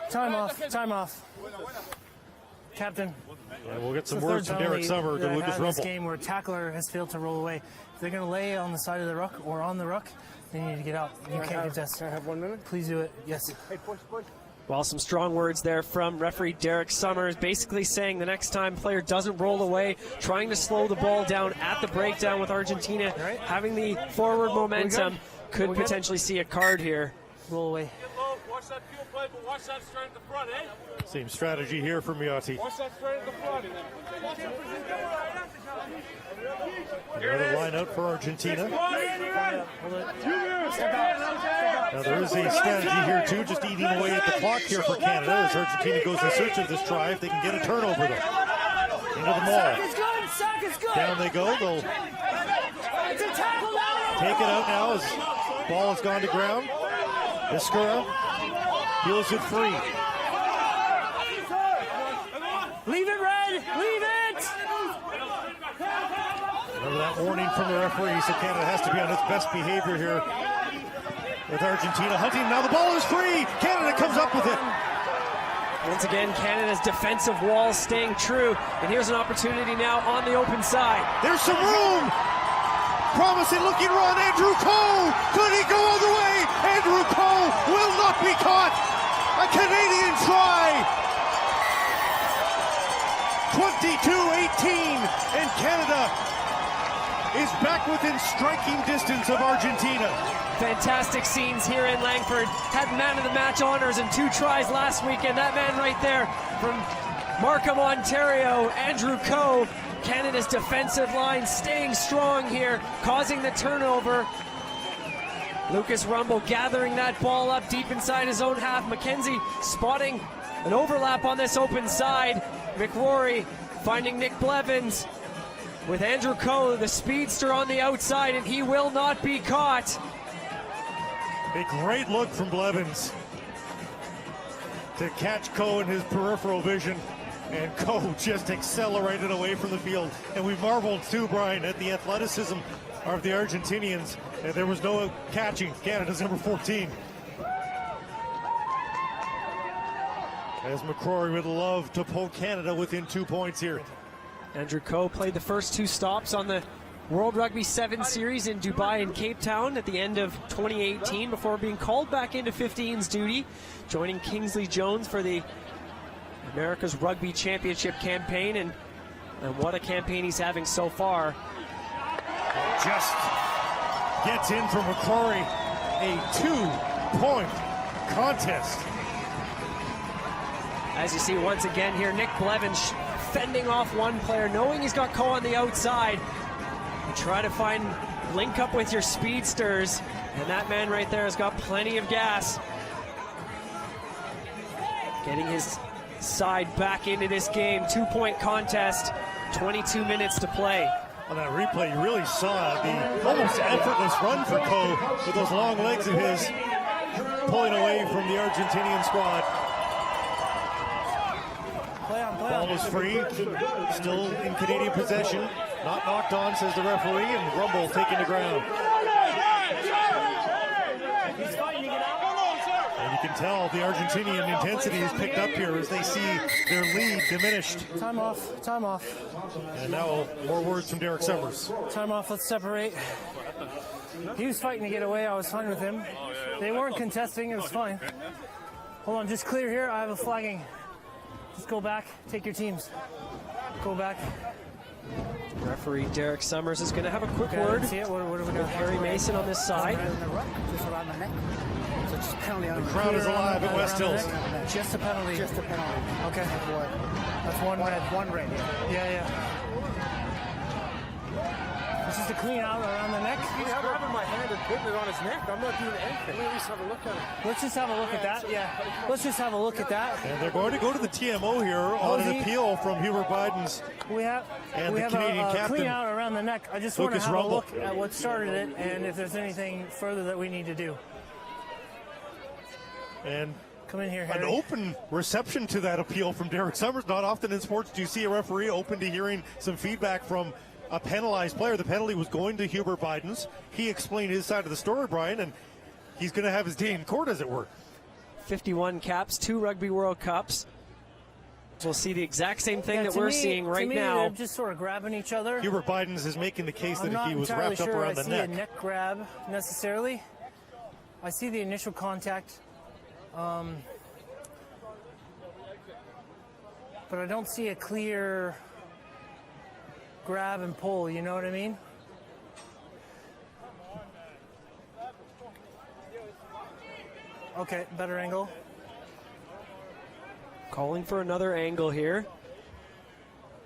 Time off. Captain. And we'll get some words from Derek Summer to Lucas This Rumpel. game where a tackler has failed to roll away. If they're going to lay on the side of the ruck or on the ruck, they need to get out. You can't contest. Can I have 1 minute? Please do it. Yes. Hey, push. Well, some strong words there from referee Derek Summers, basically saying the next time player doesn't roll away, trying to slow the ball down at the breakdown with Argentina, having the forward momentum, could potentially see a card here. Roll away. Watch that field play, but watch that straight at the front, eh? Same strategy here for Miotti. Watch that straight at the front. Another line out for Argentina. Now there is a strategy here too, just eating away at the clock here for Canada as Argentina goes in search of this try. If they can get a turnover though. Into the maul. Down they go. They'll take it out now as ball has gone to ground. Iskura peels it free. Leave it, Red! Leave it! Remember that warning from the referee, so Canada has to be on its best behavior here with Argentina hunting. Now the ball is free. Canada comes up with it. Once again, Canada's defensive wall staying true. And here's an opportunity now on the open side. There's some room. Promising looking run. Andrew Coe. Could he go all the way? Andrew Coe will not be caught. A Canadian try. 22-18. And Canada is back within striking distance of Argentina. Fantastic scenes here in Langford. Had man of the match honors and 2 tries last weekend. That man right there from Markham, Ontario, Andrew Coe. Canada's defensive line staying strong here, causing the turnover. Lucas Rumble gathering that ball up deep inside his own half. McKenzie spotting an overlap on this open side. McRory finding Nick Blevins with Andrew Coe, the speedster, on the outside, and he will not be caught. A great look from Blevins to catch Coe in his peripheral vision, and Coe just accelerated away from the field. And we marveled too, Brian, at the athleticism of the Argentinians, and there was no catching Canada's number 14. As McCrory would love to pull Canada within 2 points here. Andrew Coe played the first 2 stops on the World Rugby 7 series in Dubai and Cape Town at the end of 2018 before being called back into 15s duty, joining Kingsley Jones for the Americas Rugby Championship campaign, and what a campaign he's having so far. Just gets in from McCrory. A 2-point contest. As you see once again here, Nick Blevins fending off one player, knowing he's got Coe on the outside. You try to link up with your speedsters, and that man right there has got plenty of gas. Getting his side back into this game. 2-point contest, 22 minutes to play. On that replay, you really saw the almost effortless run for Coe with those long legs of his, pulling away from the Argentinian squad. Ball is free, still in Canadian possession. Not knocked on, says the referee, and Rumble taking the ground. And you can tell the Argentinian intensity is picked up here as they see their lead diminished. Time off, time off. And now more words from Derek Summers. Time off, let's separate. He was fighting to get away, I was fine with him. They weren't contesting, it was fine. Hold on, just clear here, I have a flagging. Just go back, take your teams. Go back. Referee Derek Summers is going to have a quick word See it? What are we doing? Harry Mason on this side. Just around the neck. So just penalty on The crowd is alive at West Hills. Just a penalty. Just a penalty. Okay. That's one red. One red. Yeah. This is to clean out around the neck. He's grabbing my hand and putting it on his neck. I'm not doing anything. Let me at least have a look at it. Let's just have a look at that. Yeah. Let's just have a look at that. And they're going to go to the TMO here on an appeal from Hubert Biden's. We have And we the have Canadian a captain, clean out around the neck. I just want to Lucas have Rumble. a look at what started it and if there's anything further that we need to do. And Come in here, an Harry. open reception to that appeal from Derek Summers. Not often in sports do you see a referee open to hearing some feedback from a penalized player. The penalty was going to Hubert Biden's. He explained his side of the story, Brian, and he's going to have his day in court, as it were. 51 caps, 2 Rugby World Cups. We'll see the exact same thing that we're seeing right now. They're just sort of grabbing each other. Hubert Biden's is making the case I'm that not he was entirely wrapped up sure around the I see neck. a neck grab necessarily. I see the initial contact, but I don't see a clear grab and pull, you know what I mean? Okay, better angle. Calling for another angle here.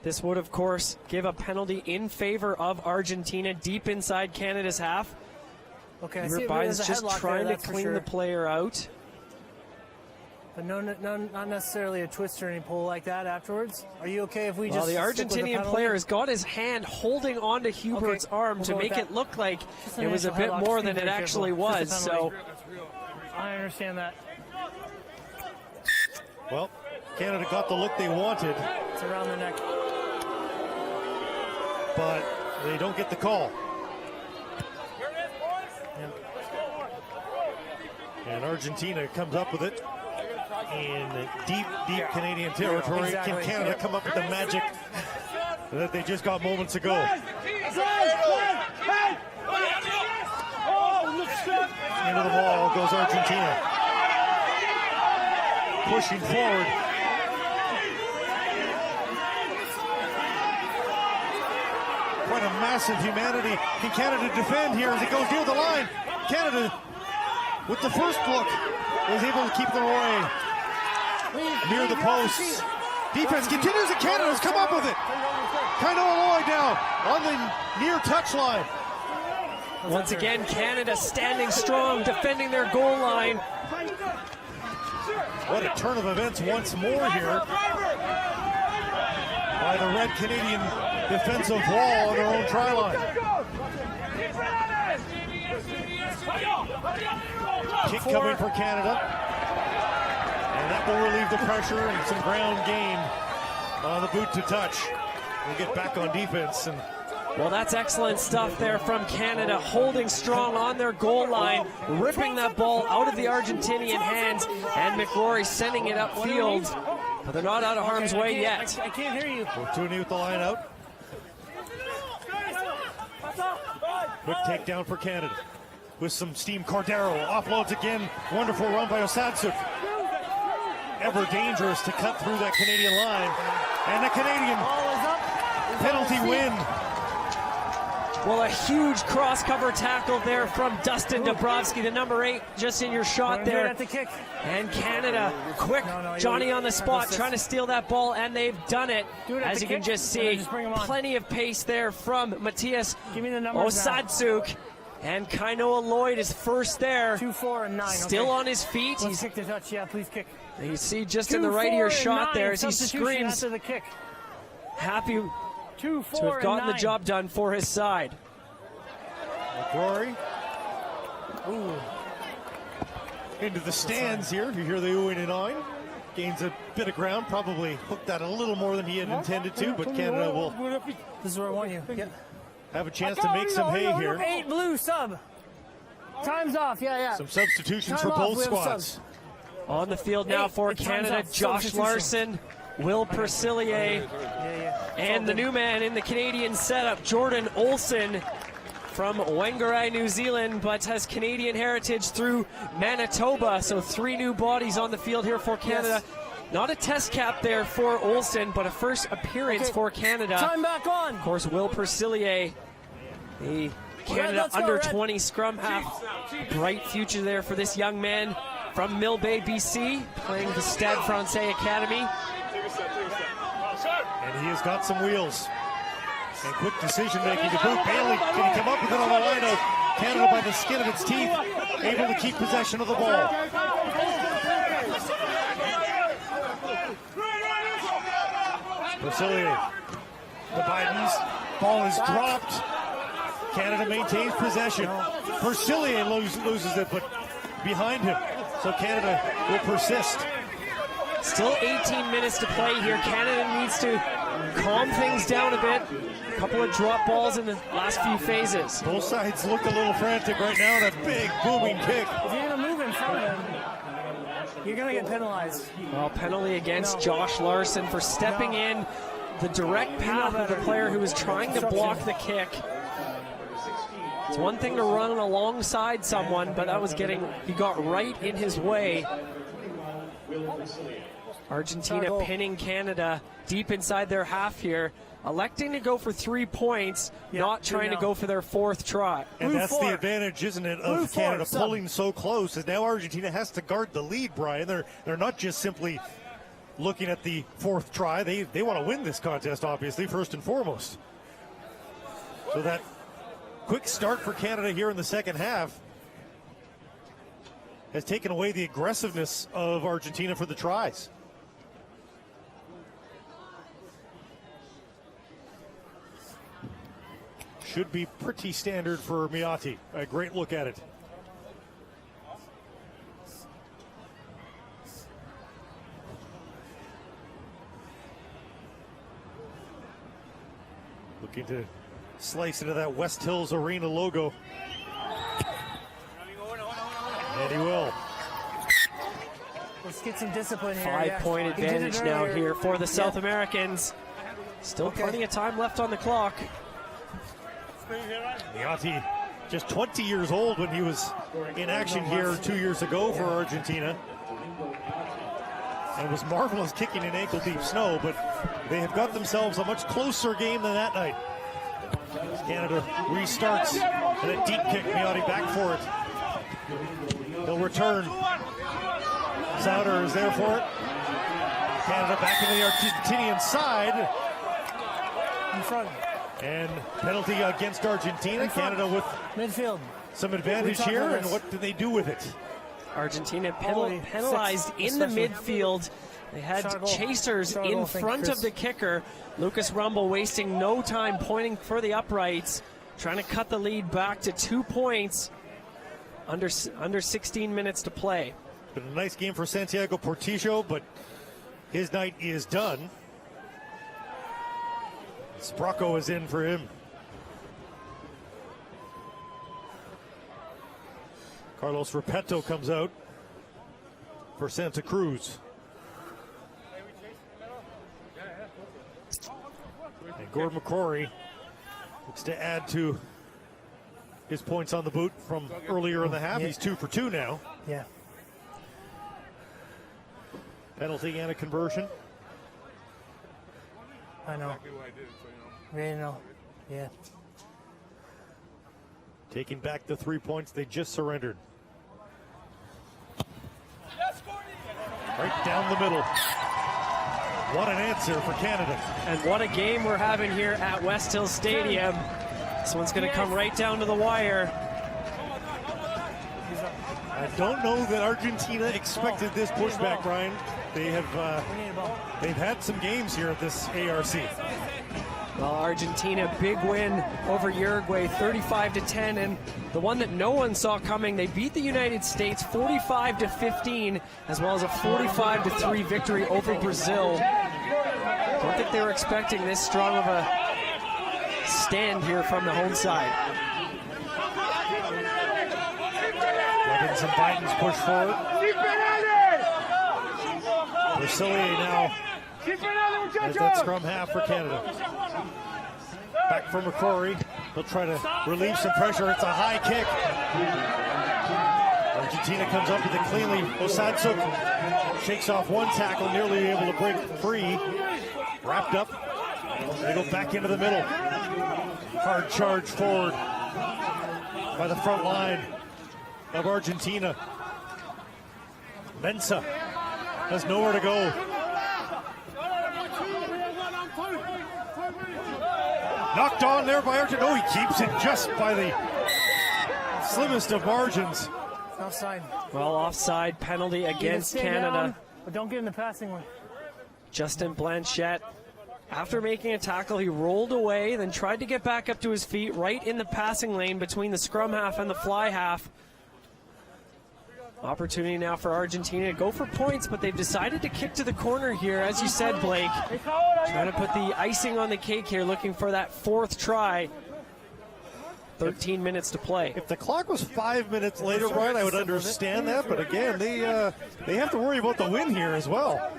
This would, of course, give a penalty in favor of Argentina deep inside Canada's half. Okay, I see Biden's just trying to clean the player out. But not necessarily a twist or any pull like that afterwards. Are you okay if we Well, just the Argentinian player has got his hand holding onto Hubert's arm to make it look like it was a bit more than it actually was. So I understand that. Well, Canada got the look they wanted. It's around the neck. But they don't get the call. And Argentina comes up with it in deep Canadian territory. Exactly. Can Canada come up with the magic that they just got moments ago? Into the ball goes Argentina. Pushing forward. Quite a massive humanity. Can Canada defend here as it goes near the line? Canada, with the first look, was able to keep them away near the posts. Defense continues, and Canada's come up with it. Kainoa Lloyd now on the near touchline. once again, Canada standing strong, defending their goal line. What a turn of events once more here by the Red Canadian defensive wall on their own try line. Kick coming for Canada. And that will relieve the pressure and some ground game on the boot to touch. We'll get back on defense. And well, that's excellent stuff there from Canada, holding strong on their goal line, ripping that ball out of the Argentinian hands, and McRory sending it upfield. But they're not out of harm's way yet. I can't hear you. Fortuny with the line out. Quick takedown for Canada with some steam. Cordero offloads again. Wonderful run by Osadsuk. Ever dangerous to cut through that Canadian line. And the Canadian penalty win. Well, a huge cross-cover tackle there from Dustin Dabrowski, the number 8, just in your shot there. At the kick. And Canada, quick, Johnny on the spot, trying to steal that ball, and they've done it. As you can just see, plenty of pace there from Matthias Osadsuk. And Kainoa Lloyd is first there. 2, 4, and 9. Still on his feet. He's kick to touch. Yeah, please kick. You see just in the right of your shot there as he screams. After the kick. Happy 2, 4, to have gotten and 9. the job done for his side. McRory. Ooh. Into the stands here. You hear the oohing and awing. Gains a bit of ground. Probably hooked that a little more than he had intended to, but Canada will. This is where I want you. Yeah. Have a chance to make some hay here. 8 blue sub. Time's off. Yeah. Some substitutions for both squads. On the field now for Canada, Josh Larson, Will Percillier, and the new man in the Canadian setup, Jordan Olsen from Whangarei, New Zealand, but has Canadian heritage through Manitoba. So 3 new bodies on the field here for Canada. Not a test cap there for Olsen, but a first appearance for Canada. Time back on. Of course, Will Percillier, the Canada under-20 scrum half. Bright future there for this young man from Mill Bay, BC, playing the Stade Francais Academy. And he has got some wheels. And quick decision-making to boot. Bailey, can he come up with it on the line-out? Canada by the skin of its teeth, able to keep possession of the ball. Percillier, the Bidens, ball is dropped. Canada maintains possession. Percillier loses it, but behind him. So Canada will persist. Still 18 minutes to play here. Canada needs to calm things down a bit. A couple of drop balls in the last few phases. Both sides look a little frantic right now. That big booming kick. If you're going to move in front of him, you're going to get penalized. Well, penalty against Josh Larson for stepping in the direct path of the player who was trying to block the kick. It's one thing to run alongside someone, but that was he got right in his way. Argentina pinning Canada deep inside their half here, electing to go for 3 points, not trying to go for their 4th try. And that's the advantage, isn't it, of Canada pulling so close, as now Argentina has to guard the lead, Brian. They're not just simply looking at the 4th try. They want to win this contest, obviously, first and foremost. So that quick start for Canada here in the second half has taken away the aggressiveness of Argentina for the tries. Should be pretty standard for Miotti. A great look at it. Looking to slice into that West Hills Arena logo. And he will. Let's get some discipline here. 5-point advantage now here for the South Americans. Still plenty of time left on the clock. Miotti, just 20 years old when he was in action here 2 years ago for Argentina. And was marvelous kicking in ankle-deep snow, but they have got themselves a much closer game than that night. Canada restarts, and a deep kick, Miotti back for it. He'll return. Sauter is there for it. Canada back into the Argentinian side. In front. And penalty against Argentina. Canada with midfield. Some advantage here, and what do they do with it? Argentina penalized in the midfield. They had chasers in front of the kicker. Lucas Rumble wasting no time pointing for the uprights, trying to cut the lead back to 2 points. Under 16 minutes to play. Been a nice game for Santiago Portillo, but his night is done. Spracco is in for him. Carlos Repetto comes out for Santa Cruz. And Gord McCrory looks to add to his points on the boot from earlier in the half. He's 2 for 2 now. Yeah. Penalty and a conversion. I know. Really know. Yeah. Taking back the 3 points they just surrendered. Right down the middle. What an answer for Canada. And what a game we're having here at West Hill Stadium. This one's going to come right down to the wire. I don't know that Argentina expected this pushback, Brian. They have they've had some games here at this ARC. Well, Argentina, big win over Uruguay, 35-10, and the one that no one saw coming, they beat the United States 45-15, as well as a 45-3 victory over Brazil. Don't think they were expecting this strong of a stand here from the home side. Evans and Biden's push forward. Brasilia now as that scrum half for Canada. Back from McCrory. He'll try to relieve some pressure. It's a high kick. Argentina comes up with it cleanly. Osadsuk shakes off one tackle, nearly able to break free. Wrapped up. They go back into the middle. Hard charge forward by the front line of Argentina. Mensah has nowhere to go. Knocked on there by Argentina. Oh, he keeps it just by the slimmest of margins. Offside. Well, offside penalty against Canada. Down, but don't get in the passing one. Justin Blanchette, after making a tackle, he rolled away, then tried to get back up to his feet right in the passing lane between the scrum half and the fly half. Opportunity now for Argentina to go for points, but they've decided to kick to the corner here, as you said, Blake. Trying to put the icing on the cake here, looking for that 4th try. 13 minutes to play. If the clock was 5 minutes later, Brian, I would understand that, but again, they have to worry about the win here as well.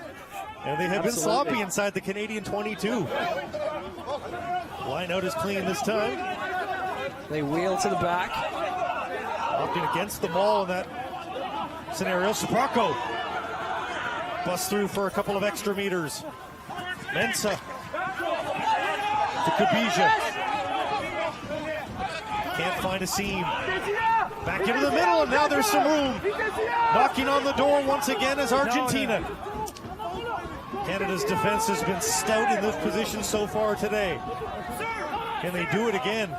And they have been sloppy inside the Canadian 22. Line out is clean this time. They wheel to the back. Opting against the ball in that scenario. Spracco Bust through for a couple of extra meters. Mensah to Kabija. Can't find a seam. Back into the middle, and now there's some room. Knocking on the door once again is Argentina. Canada's defense has been stout in this position so far today. Can they do it again?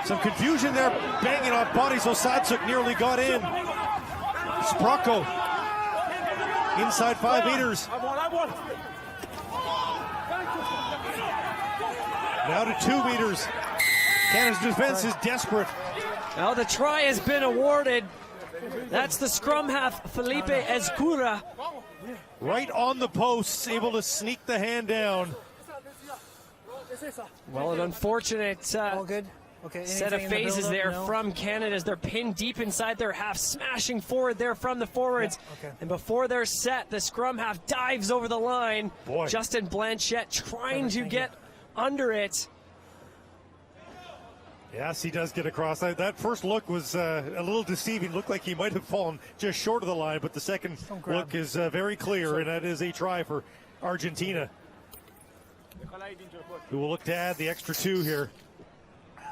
Some confusion there, banging on bodies. Osadchuk nearly got in. Sprocko inside 5 meters. Now to 2 meters. Canada's defense is desperate. Now the try has been awarded. That's the scrum half, Felipe Ezcurra. Right on the posts, able to sneak the hand down. Well, an unfortunate All good. Okay, set of anything in the phases build-up? there No? from Canada as they're pinned deep inside their half, smashing forward there from the forwards. Yeah, okay. And before they're set, the scrum half dives over the line. Boy. Justin Blanchette trying to get under it. Yes, he does get across. That first look was a little deceiving. Looked like he might have fallen just short of the line, but the second look is very clear, and that is a try for Argentina, who will look to add the extra 2 here.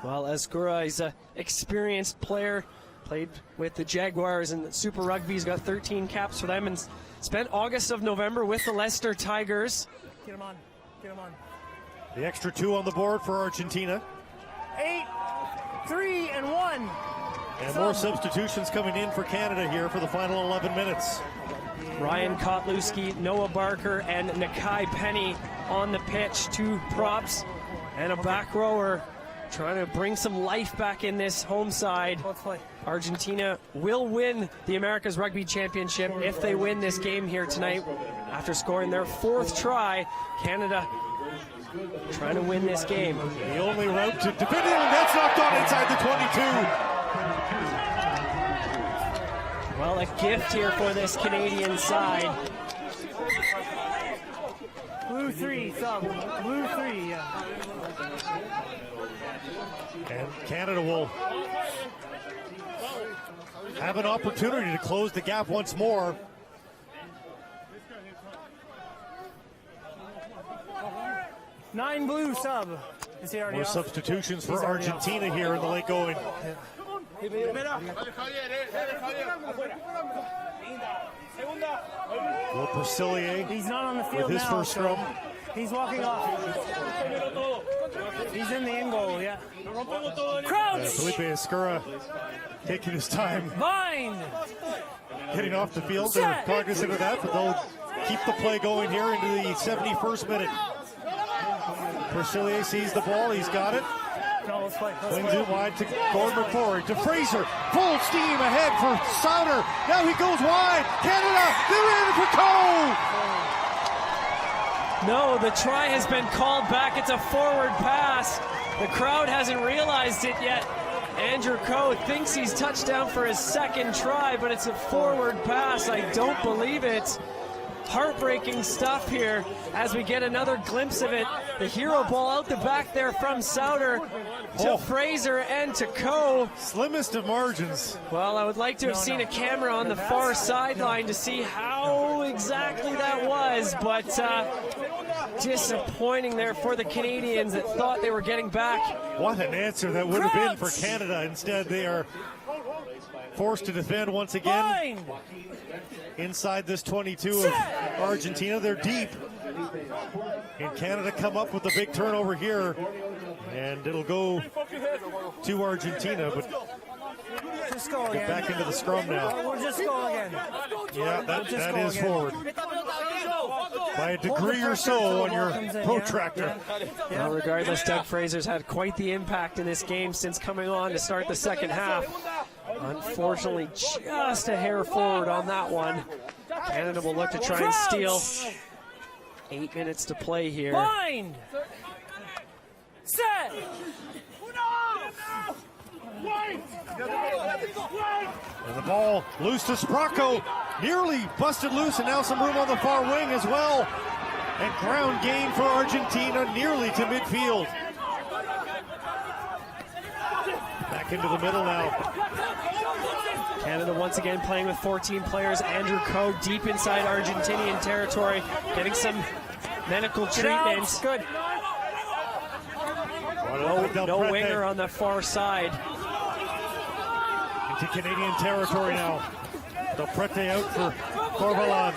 Well, Ezcurra is an experienced player, played with the Jaguars and Super Rugby. He's got 13 caps for them and spent August of November with the Leicester Tigers. Get him on. Get him on. The extra 2 on the board for Argentina. 8, 3, and 1. And more substitutions coming in for Canada here for the final 11 minutes. Ryan Kotluski, Noah Barker, and Nakai Penny on the pitch. 2 props and a back rower trying to bring some life back in this home side. Let's play. Argentina will win the Americas Rugby Championship if they win this game here tonight. After scoring their 4th try, Canada trying to win this game. The only route to defending, and that's knocked on inside the 22. Well, a gift here for this Canadian side. Blue 3, sub. Blue 3, yeah. And Canada will have an opportunity to close the gap once more. Nine blue sub. Is he already More off? substitutions for He's already Argentina here in the late going. Will Persilier He's not on the field with his now. first so scrum. He's walking off. He's in the end goal, yeah. Crouch! Felipe Ezcurra taking his time Bind! getting off the field. They're cognizant of that, but they'll keep the play going here into the 71st minute. Persilier sees the ball, he's got it. No, let's play. Let's Swings play. it wide to Gordon McCrory, to Fraser, full steam ahead for Sauter. Now he goes wide. Canada, they're in for Cole. No, the try has been called back. It's a forward pass. The crowd hasn't realized it yet. Andrew Coe thinks he's touchdown for his 2nd try, but it's a forward pass. I don't believe it. Heartbreaking stuff here as we get another glimpse of it. The hero ball out the back there from Sauter to Fraser and to Coe. Slimmest of margins. Well, I would like to have seen a camera on the far sideline to see how exactly that was, but disappointing there for the Canadians that thought they were getting back. What an answer that would have been for Canada. Instead, they are forced to defend once again. Bind! Inside this 22 of Argentina, they're deep. And Canada come up with a big turnover here. And it'll go to Argentina, but Just go get again. back into the scrum now. We'll just go again. Yeah, that Just is go again. forward. By a degree or so on your Comes in, protractor. Well, regardless, Doug Fraser's had quite the impact in this game since coming on to start the 2nd half. Unfortunately, just a hair forward on that one. Canada will look to try and steal. 8 minutes to play here. Bind! Set! And the ball loose to Sprocko. Nearly busted loose, and now some room on the far wing as well. And ground gain for Argentina, nearly to midfield. Back into the middle now. Canada once again playing with 14 players. Andrew Coe deep inside Argentinian territory, getting some medical treatment. Good. No winger on the far side. Into Canadian territory now. Del Prete out for Corvalon.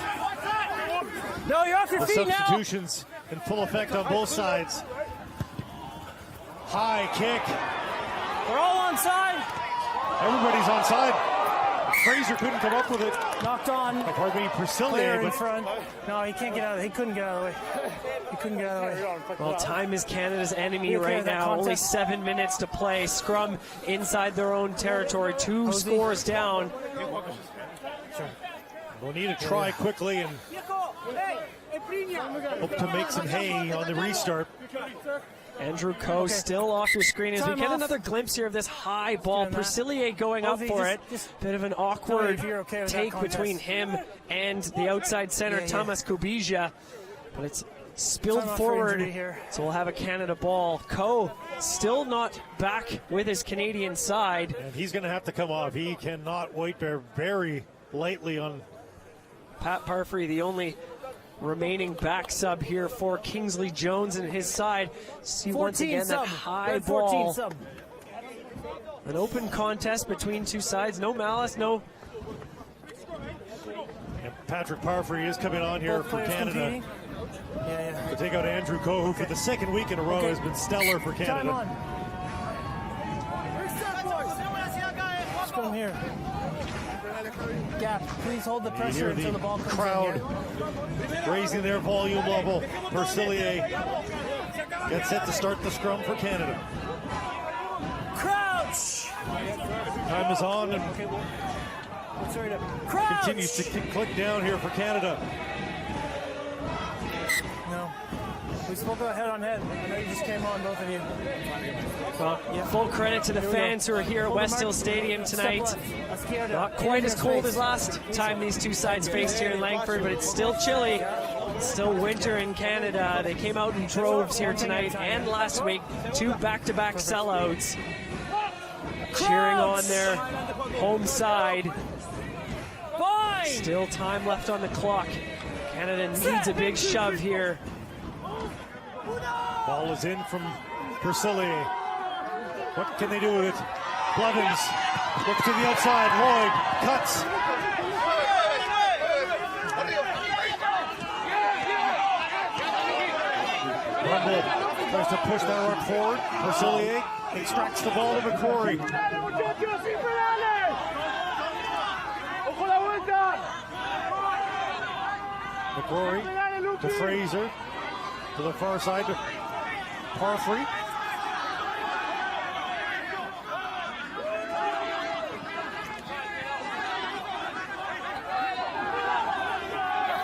No, you're off your The feet now. substitutions in full effect on both sides. High kick. We're all onside. Everybody's onside. Fraser couldn't come up with it. Knocked on. Pardon me, Player Priscilla, in but front. No, he can't get out of it. He couldn't get out of the way. He couldn't get out of the way. Well, time is Canada's enemy Okay, right that now. Only contest. 7 minutes to play. Scrum inside their own territory. 2 scores down. we'll need to try quickly and hope to make some hay on the restart. Andrew Coe still off your screen as we get another glimpse here of this high ball. Priscillier going up for it. Bit of an awkward take between him and the outside center, Thomas Kubija. But it's spilled forward, so we'll have a Canada ball. Coe still not back with his Canadian side. And he's going to have to come off. He cannot wait very lightly on. Pat Parfrey, the only remaining back sub here for Kingsley Jones and his side. See once again that high ball. An open contest between two sides. No malice, no. And Patrick Parfrey is coming on here for Canada to take out Andrew Coe, who for the second week in a row has been stellar for Canada. Let's go here. Gap, please hold the pressure until the ball comes crowd in here. raising their volume level. Priscillier gets set to start the scrum for Canada. Crouch! Time is on and Crouch! continues to click down here for Canada. No. We spoke about head on head. I know you just came on, both of you. Well, full credit to the fans who are here at West Hill Stadium tonight. Not quite as cold as last time these two sides faced here in Langford, but it's still chilly. It's still winter in Canada. They came out in droves here tonight and last week. 2 back-to-back sellouts. Cheering on their home side. Still time left on the clock. Canada needs a big shove here. Ball is in from Priscillier. What can they do with it? Blevins looks to the outside. Lloyd cuts. Rumble tries to push that rock forward. Priscillier extracts the ball to McCrory. McCrory to Fraser. To the far side to Parfrey.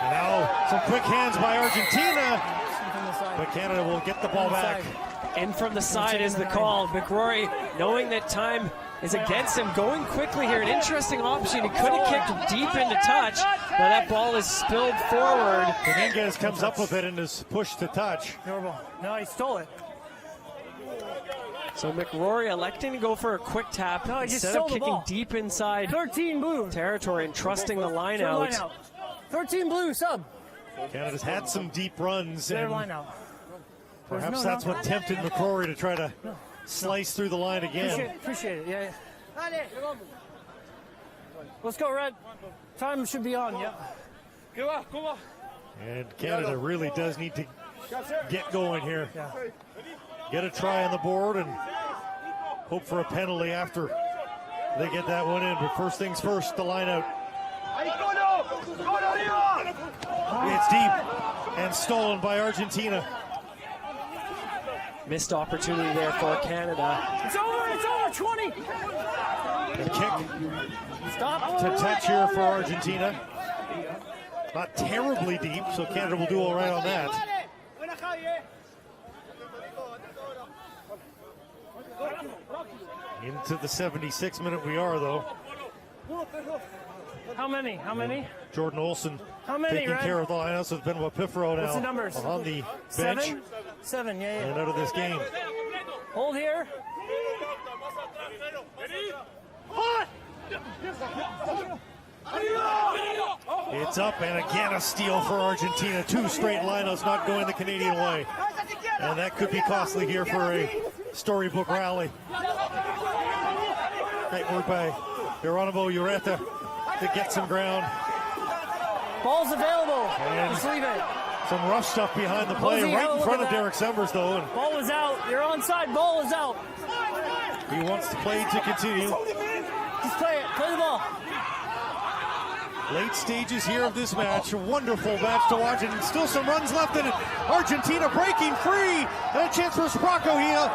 And now some quick hands by Argentina, but Canada will get the ball back. In from the side is the call. McCrory, knowing that time is against him, going quickly here. An interesting option. He could have kicked deep into touch, but that ball is spilled forward. Dominguez comes up with it and is pushed to touch. No, he stole it. So McCrory electing to go for a quick tap instead of kicking deep inside 13 blue territory and trusting the line out. 13 blue sub. Canada's had some deep runs, Their and line out. perhaps that's what tempted McCrory to try to slice through the line again. Appreciate it. Yeah. Let's go, Red. Time should be on. Yeah. And Canada really does need to get going here. Get a try on the board and hope for a penalty after they get that one in. But first things first, the line out. It's deep and stolen by Argentina. Missed opportunity there for Canada. It's over, 20. A kick to touch here for Argentina. Not terribly deep, so Canada will do all right on that. Into the 76th minute we are, though. How many? Jordan Olsen taking care of the lineouts, so it's Benoit Piffero now What's the numbers? on the bench. Seven, yeah. And out of this game. Hold here. It's up, and again a steal for Argentina. 2 straight lineouts not going the Canadian way. And that could be costly here for a storybook rally. Great work by Geronimo Ureta to get some ground. Ball's available. And Just leave it. some rough stuff behind the play, Posey, right in look front at of that. Derek Summers, though. And Ball was out. You're onside. Ball was out. he wants the play to continue. Just play it. Play the ball. Late stages here of this match. A wonderful match to watch, and still some runs left in it. Argentina breaking free. And a chance for Spracco here.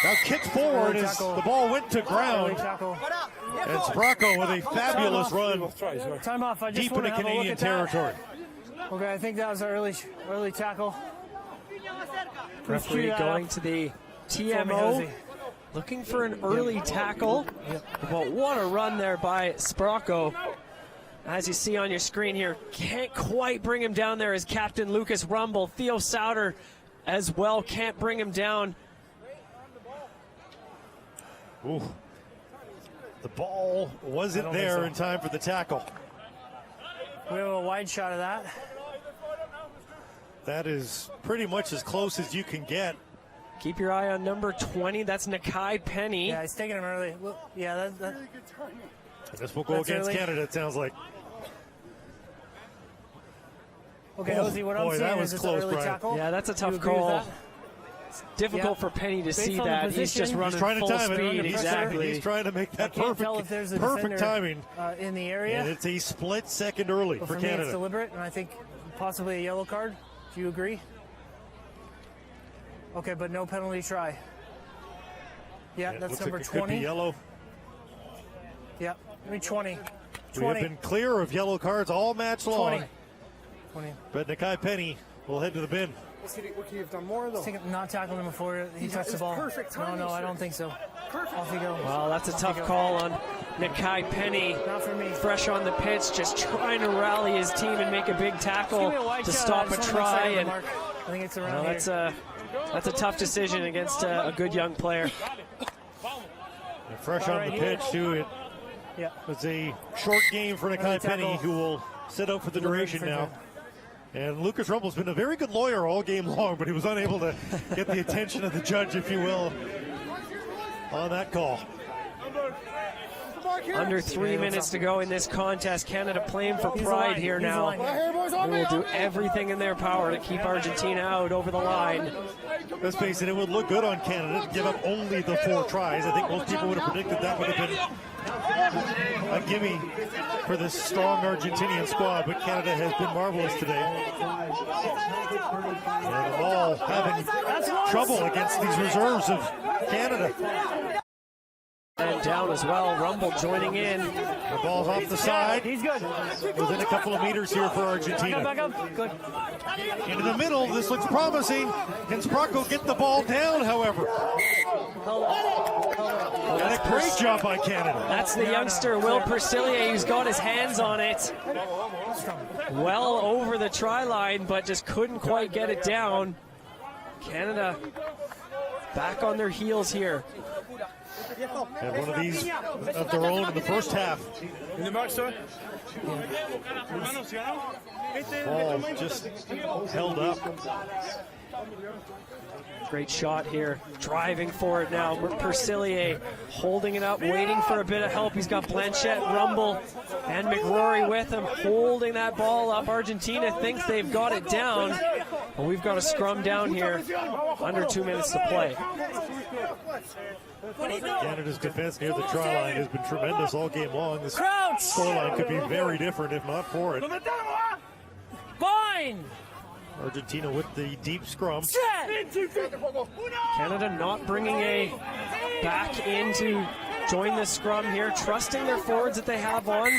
Now kicked forward as the ball went to ground. And Spracco with a fabulous run Time off. I just deep want into to have a look Canadian at that. territory. Okay, I think that was an early tackle. Referee going to the TMO, looking for an early tackle. But what a run there by Spracco. As you see on your screen here, can't quite bring him down there as Captain Lucas Rumble. Theo Sauter as well can't bring him down. Ooh. The ball wasn't there in time for the tackle. We have a wide shot of that. That is pretty much as close as you can get. Keep your eye on number 20. That's Nakai Penny. Yeah, he's taking him early. Yeah, that I guess we'll go against early. Canada, it sounds like. Okay, Hosey, what I'm boy, seeing that is was it's close, an early Brian. tackle. Yeah, that's a You tough agree with call. that? Difficult Yeah. for Penny to Based see on the that. He's just position, running He's trying to full time it. speed. He's Exactly. He's trying to make that Can't tell if there's a perfect defender, timing. in the area. And it's a split second early But for for me, it's Canada. deliberate, and I think possibly a yellow card. Do you agree? Okay, but no penalty try. Yeah, It that's looks number like it could be 20. yellow. Yeah, maybe 20. We have been clear of yellow cards all match long. 20. But Nakai Penny will head to the bin. What could you have done more, though? Not tackling him before he touched the ball. perfect No, timing, I don't think so. Off he goes. Well, that's a tough call on Nakai Penny. Not for me. Fresh on the pitch, just trying to rally his team and make a big tackle Give me a wide to shot. stop I a just wanna make sure I try. have the And mark. I think it's around well, here. that's a tough decision against a good young player. And fresh on the pitch, too. It Yeah. was a short game for Nakai tackle. Penny, who will sit out for the duration now. And Lucas Rumble's been a very good lawyer all game long, but he was unable to get the attention of the judge, if you will, on that call. Under 3 minutes to go in this contest. Canada playing for pride here now. They will do everything in their power to keep Argentina out over the line. Let's face it, it would look good on Canada to give up only the 4 tries. I think most people would have predicted that would have been a gimme for this strong Argentinian squad, but Canada has been marvelous today. And the ball having trouble against these reserves of Canada. And down as well. Rumble joining in. The ball's off the side. He's good. Within a couple of meters here for Back Argentina. up. Good. Into the middle, this looks promising. Can Spracco get the ball down, however? And a great job by Canada. That's the youngster, Will Persillier, who's got his hands on it. Well over the try line, but just couldn't quite get it down. Canada back on their heels here. And one of these of their own in the first half. In the match, sir? Ball just held up. Great shot here. Driving for it now. Persillier holding it up, waiting for a bit of help. He's got Blanchette, Rumble, and McRory with him, holding that ball up. Argentina thinks they've got it down, but we've got a scrum down here. Under 2 minutes to play. Canada's defense near the try line has been tremendous all game long. This Crouch! scoreline could be very different if not for it. Fine! Argentina with the deep scrum. Canada not bringing a back in to join the scrum here, trusting their forwards that they have on.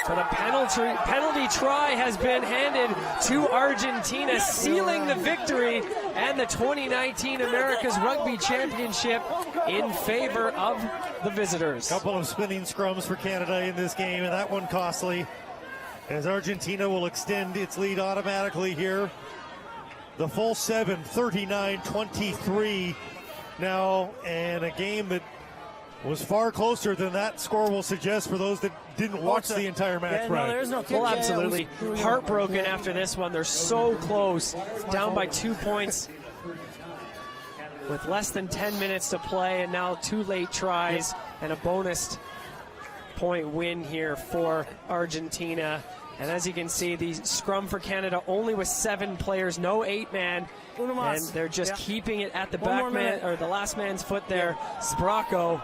But a penalty try has been handed to Argentina, sealing the victory and the 2019 Americas Rugby Championship in favor of the visitors. Couple of spinning scrums for Canada in this game, and that one costly, as Argentina will extend its lead automatically here. The full 7, 39-23 now, and a game that was far closer than that score will suggest for those that didn't watch the entire match. Yeah, Brian. no, there's no kick. Well, absolutely. Heartbroken after this one. They're so close. Down by 2 points with less than 10 minutes to play, and now 2 late tries and a bonus point win here for Argentina. And as you can see, the scrum for Canada only with 7 players, no 8-man. And they're just keeping it at the back man, or the last man's foot there, Spracco.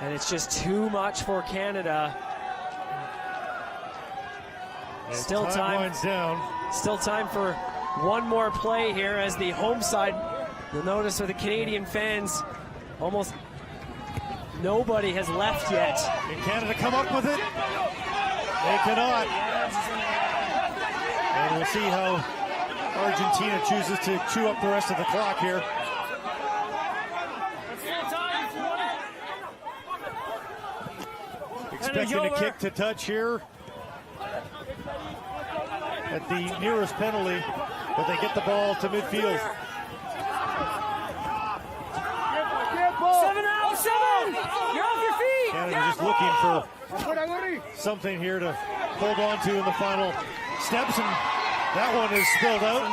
And it's just too much for Canada. Still time for one more play here as the home side. You'll notice for the Canadian fans, almost nobody has left yet. Can Canada come up with it? They cannot. And we'll see how Argentina chooses to chew up the rest of the clock here. Expecting a kick to touch here at the nearest penalty, but they get the ball to midfield. 7 out, 7! You're off your feet! Canada just looking for something here to hold on to in the final steps, and that one is spilled out.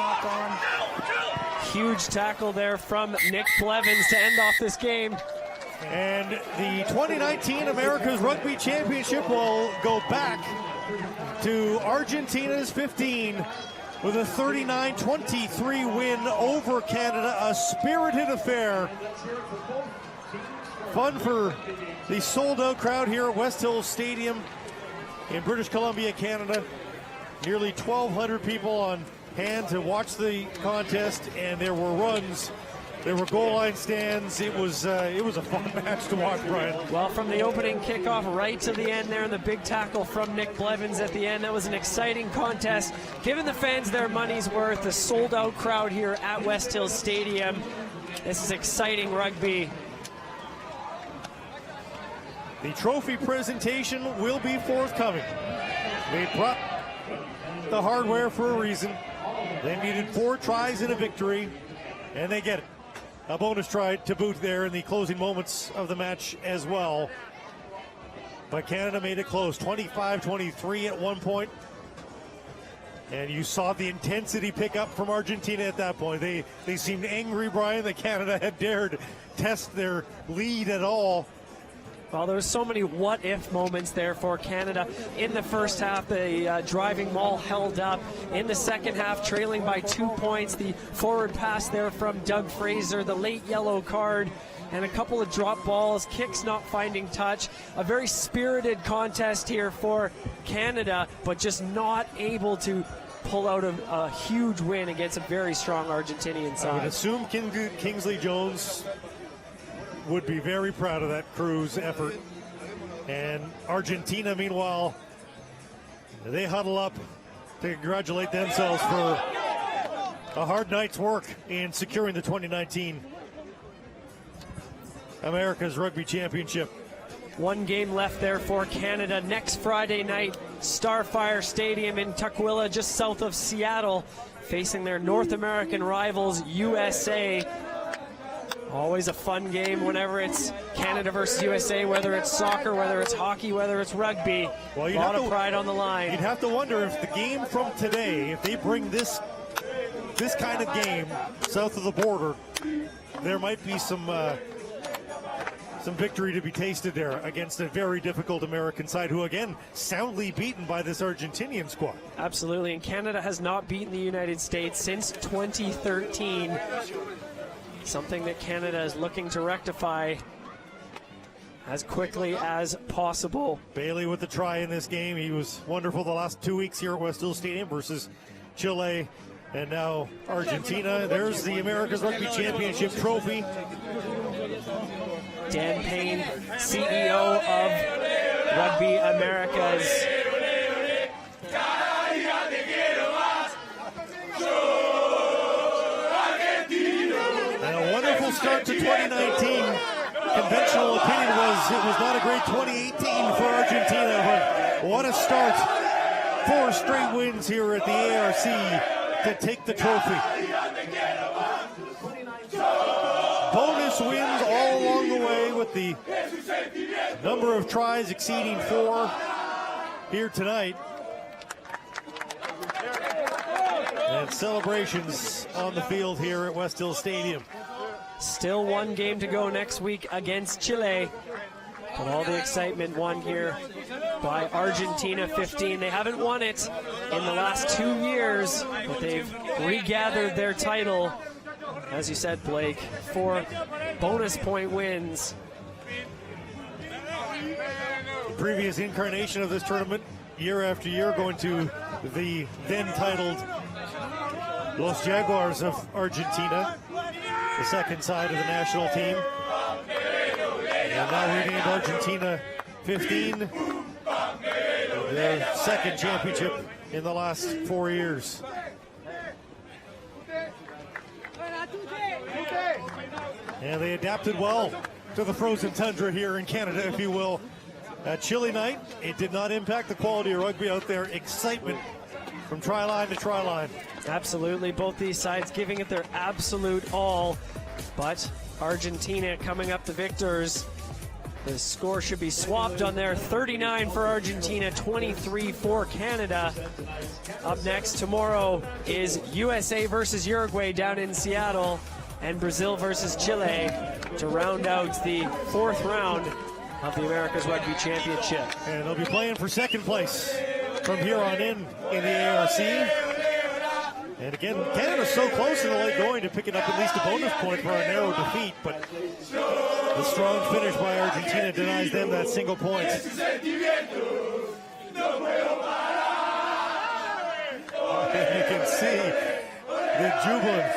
Huge tackle there from Nick Blevins to end off this game. And the 2019 Americas Rugby Championship will go back to Argentina's 15 with a 39-23 win over Canada. A spirited affair. Fun for the sold-out crowd here at West Hills Stadium in British Columbia, Canada. Nearly 1,200 people on hand to watch the contest, and there were runs. There were goal line stands. It was a fun match to watch, Brian. Well, from the opening kickoff right to the end there, and the big tackle from Nick Blevins at the end, that was an exciting contest. Giving the fans their money's worth, a sold-out crowd here at West Hills Stadium. This is exciting rugby. The trophy presentation will be forthcoming. They brought the hardware for a reason. They needed 4 tries and a victory, and they get it. A bonus try to boot there in the closing moments of the match as well. But Canada made it close, 25-23 at one point. And you saw the intensity pick up from Argentina at that point. They seemed angry, Brian, that Canada had dared test their lead at all. Well, there were so many what-if moments there for Canada. In the first half, the driving maul held up. In the second half, trailing by 2 points. The forward pass there from Doug Fraser, the late yellow card, and a couple of drop balls, kicks not finding touch. A very spirited contest here for Canada, but just not able to pull out a huge win against a very strong Argentinian side. I would assume Kingsley Jones would be very proud of that crew's effort. And Argentina, meanwhile, they huddle up to congratulate themselves for a hard night's work in securing the 2019 Americas Rugby Championship. One game left there for Canada. Next Friday night, Starfire Stadium in Tukwila, just south of Seattle, facing their North American rivals, USA. Always a fun game whenever it's Canada versus USA, whether it's soccer, whether it's hockey, whether it's rugby. Well, a lot of pride on the line. You'd have to wonder if the game from today, if they bring this kind of game south of the border, there might be some victory to be tasted there against a very difficult American side who, again, soundly beaten by this Argentinian squad. Absolutely, and Canada has not beaten the United States since 2013. Something that Canada is looking to rectify as quickly as possible. Bailey with the try in this game. He was wonderful the last 2 weeks here at West Hills Stadium versus Chile and now Argentina. There's the Americas Rugby Championship trophy. Dan Payne, CEO of Rugby Americas. Start to 2019. Conventional opinion was it was not a great 2018 for Argentina, but what a start. 4 straight wins here at the ARC to take the trophy. Bonus wins all along the way with with the number of tries exceeding 4 here tonight. And celebrations on the field here at West Hill Stadium. Still one game to go next week against Chile. But all the excitement won here by Argentina 15. They haven't won it in the last 2 years, but they've regathered their title. As you said, Blake, 4 bonus point wins. The previous incarnation of this tournament, year after year, going to the then titled Los Jaguars of Argentina, the second side of the national team. And now renamed Argentina 15, their second championship in the last 4 years. And they adapted well to the frozen tundra here in Canada, if you will. A chilly night, it did not impact the quality of rugby out there. Excitement from try line to try line. Absolutely, both these sides giving it their absolute all, but Argentina coming up the victors. The score should be swapped on there. 39 for Argentina, 23 for Canada. Up next tomorrow is USA versus Uruguay down in Seattle, and Brazil versus Chile to round out the 4th round of the Americas Rugby Championship. And they'll be playing for second place from here on in the ARC. And again, Canada's so close in the late going to picking up at least a bonus point for a narrow defeat, but the strong finish by Argentina denies them that single point. And you can see the jubilance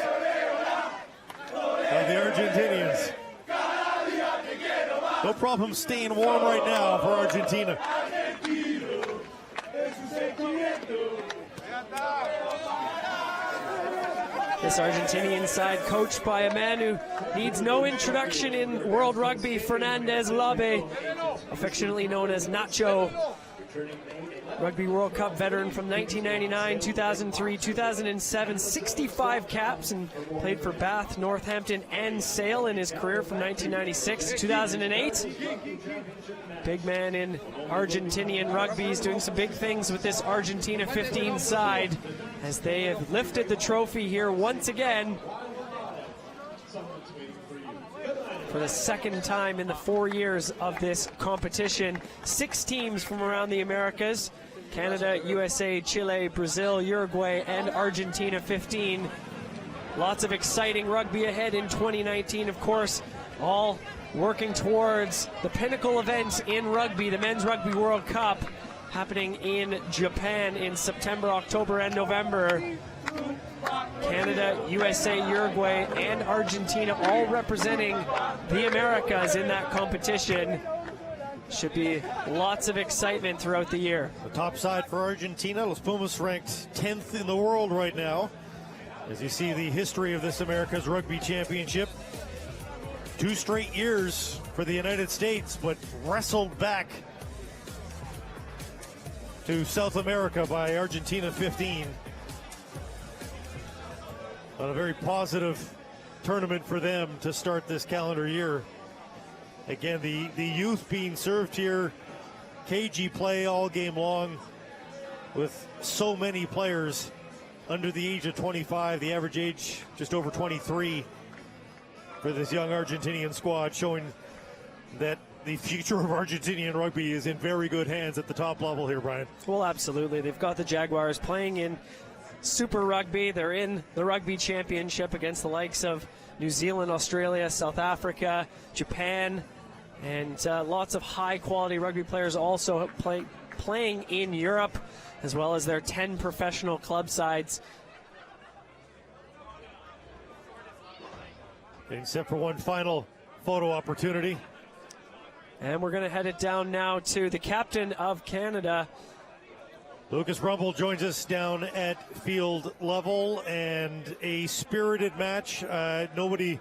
of the Argentinians. No problem staying warm right now for Argentina. This Argentinian side coached by a man who needs no introduction in World Rugby, Fernandez Labe, affectionately known as Nacho. Rugby World Cup veteran from 1999, 2003, 2007, 65 caps, and played for Bath, Northampton, and Sale in his career from 1996 to 2008. Big man in Argentinian rugby. He's doing some big things with this Argentina 15 side as they have lifted the trophy here once again for the second time in the 4 years of this competition. 6 teams from around the Americas: Canada, USA, Chile, Brazil, Uruguay, and Argentina 15. Lots of exciting rugby ahead in 2019, of course, all working towards the pinnacle event in rugby, the Men's Rugby World Cup, happening in Japan in September, October, and November. Canada, USA, Uruguay, and Argentina all representing the Americas in that competition. Should be lots of excitement throughout the year. The top side for Argentina, Los Pumas ranked 10th in the world right now. As you see the history of this America's Rugby Championship. 2 straight years for the United States, but wrestled back to South America by Argentina 15. A very positive tournament for them to start this calendar year. Again, the youth being served here, cagey play all game long with so many players under the age of 25, the average age just over 23 for this young Argentinian squad, showing that the future of Argentinian rugby is in very good hands at the top level here, Brian. Well, absolutely. They've got the Jaguars playing in Super Rugby. They're in the Rugby Championship against the likes of New Zealand, Australia, South Africa, Japan, and lots of high-quality rugby players also playing in Europe, as well as their 10 professional club sides. Except for one final photo opportunity. And we're going to head it down now to the captain of Canada. Lucas Rumble joins us down at field level, and a spirited match. Nobody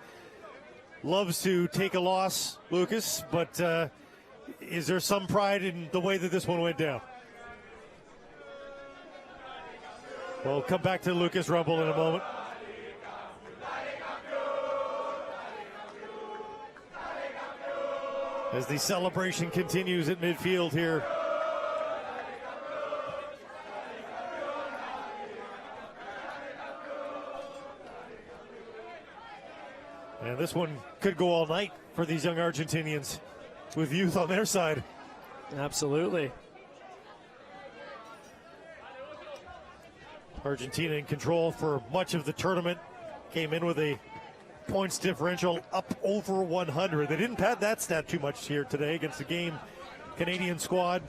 loves to take a loss, Lucas, but is there some pride in the way that this one went down? We'll come back to Lucas Rumble in a moment. as the celebration continues at midfield here. And this one could go all night for these young Argentinians with youth on their side. Absolutely. Argentina in control for much of the tournament. Came in with a points differential up over 100. They didn't pad that stat too much here today against the game Canadian squad,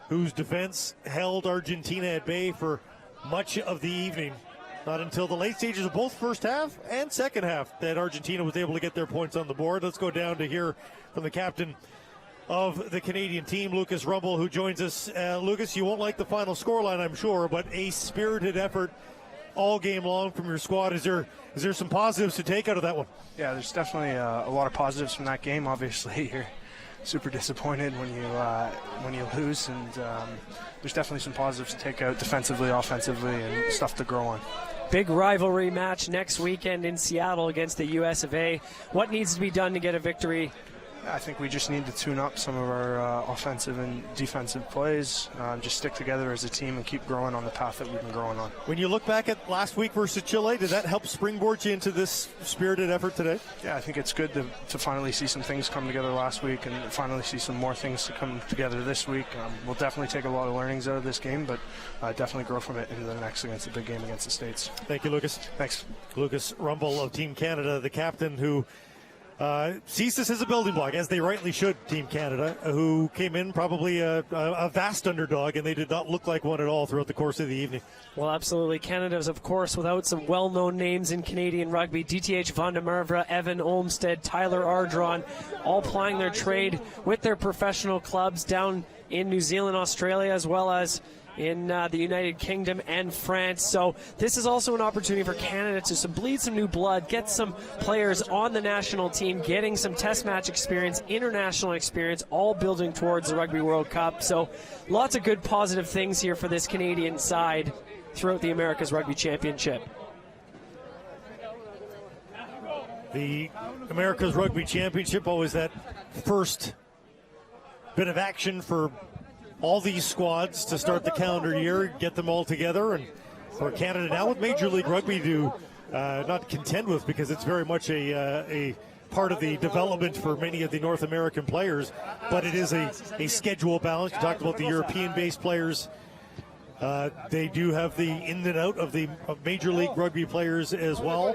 whose defense held Argentina at bay for much of the evening. Not until the late stages of both first half and second half that Argentina was able to get their points on the board. Let's go down to hear from the captain of the Canadian team, Lucas Rumble, who joins us. Lucas, you won't like the final scoreline, I'm sure, but a spirited effort all game long from your squad. Is there some positives to take out of that one? Yeah, there's definitely a lot of positives from that game. Obviously, you're super disappointed when you lose, and there's definitely some positives to take out defensively, offensively, and stuff to grow on. Big rivalry match next weekend in Seattle against the US of A. What needs to be done to get a victory? I think we just need to tune up some of our offensive and defensive plays, just stick together as a team and keep growing on the path that we've been growing on. When you look back at last week versus Chile, did that help springboard you into this spirited effort today? Yeah, I think it's good to finally see some things come together last week and finally see some more things to come together this week. We'll definitely take a lot of learnings out of this game, but definitely grow from it into the next against the big game against the States. Thank you, Lucas. Thanks. Lucas Rumble of Team Canada, the captain who sees this as a building block, as they rightly should, Team Canada, who came in probably a vast underdog, and they did not look like one at all throughout the course of the evening. Well, absolutely. Canada's, of course, without some well-known names in Canadian rugby. DTH Van der Merwe, Evan Olmsted, Tyler Ardron, all plying their trade with their professional clubs down in New Zealand, Australia, as well as in the United Kingdom and France. So this is also an opportunity for Canada to bleed some new blood, get some players on the national team, getting some test match experience, international experience, all building towards the Rugby World Cup. So lots of good positive things here for this Canadian side throughout the Americas Rugby Championship. The Americas Rugby Championship, always that first bit of action for all these squads to start the calendar year, get them all together, and for Canada now with Major League Rugby to not contend with, because it's very much a part of the development for many of the North American players, but it is a schedule balance. You talked about the European-based players. They do have the in and out of the Major League Rugby players as well.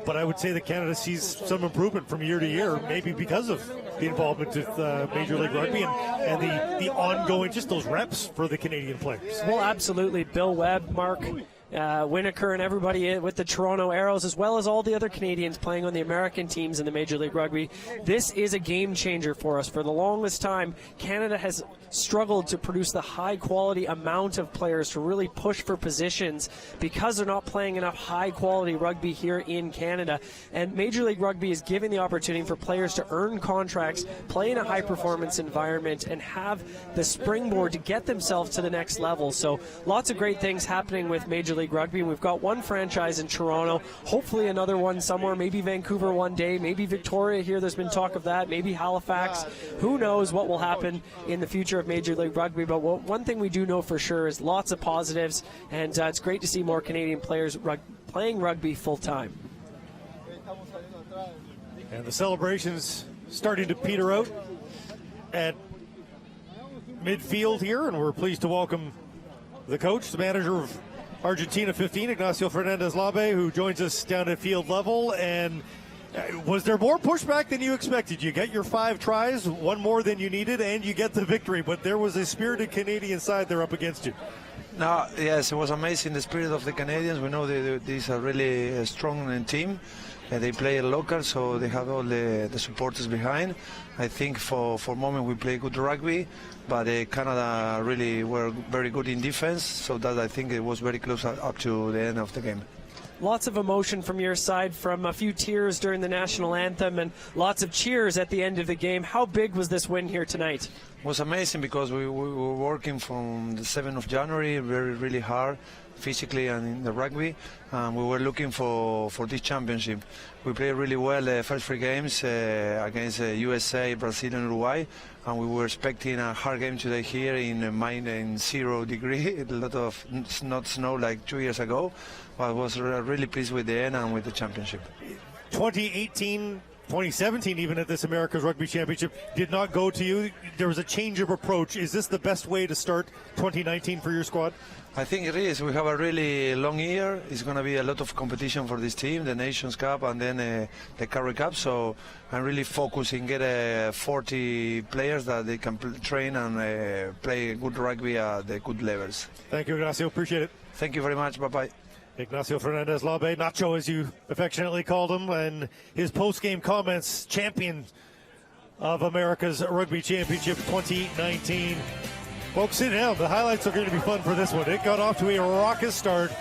But I would say that Canada sees some improvement from year to year, maybe because of the involvement with Major League Rugby and the ongoing, just those reps for the Canadian players. Well, absolutely. Bill Webb, Mark Winokur, and everybody with the Toronto Arrows, as well as all the other Canadians playing on the American teams in the Major League Rugby. This is a game changer for us. For the longest time, Canada has struggled to produce the high quality amount of players to really push for positions because they're not playing enough high quality rugby here in Canada. And Major League Rugby is giving the opportunity for players to earn contracts, play in a high performance environment, and have the springboard to get themselves to the next level. So lots of great things happening with Major League Rugby. We've got one franchise in Toronto, hopefully another one somewhere, maybe Vancouver one day, maybe Victoria here, there's been talk of that, maybe Halifax. Who knows what will happen in the future of Major League Rugby, but one thing we do know for sure is lots of positives, and it's great to see more Canadian players playing rugby full-time. And the celebrations starting to peter out at midfield here, and we're pleased to welcome the coach, the manager of Argentina 15, Ignacio Fernandez-Labe, who joins us down at field level. And was there more pushback than you expected? You get your 5 tries, one more than you needed, and you get the victory. But there was a spirited Canadian side there up against you. No, yes, it was amazing, the spirit of the Canadians. We know this is a really strong team. They play local, so they have all the supporters behind. I think for a moment we play good rugby, but Canada really were very good in defense, so that I think it was very close up to the end of the game. Lots of emotion from your side, from a few tears during the national anthem and lots of cheers at the end of the game. How big was this win here tonight? was amazing because we were working from the 7th of January, really hard, physically and in the rugby. We were looking for this championship. We played really well the first 3 games against USA, Brazil and Uruguay, and we were expecting a hard game today here in 0 degree, a lot of not snow like 2 years ago. But I was really pleased with the end and with the championship. 2017 even at this Americas Rugby Championship did not go to you. There was a change of approach. Is this the best way to start 2019 for your squad? I think it is. We have a really long year. It's going to be a lot of competition for this team, the Nations Cup and then the Currie Cup. So I'm really focusing get 40 players that they can train and play good rugby at the good levels. Thank you, Ignacio. Appreciate it. Thank you very much. Bye-bye. Ignacio Fernandez-Labe, Nacho as you affectionately called him, and his post-game comments, champion of America's Rugby Championship 2019. Folks, sit down. The highlights are going to be fun for this one. It got off to a raucous start,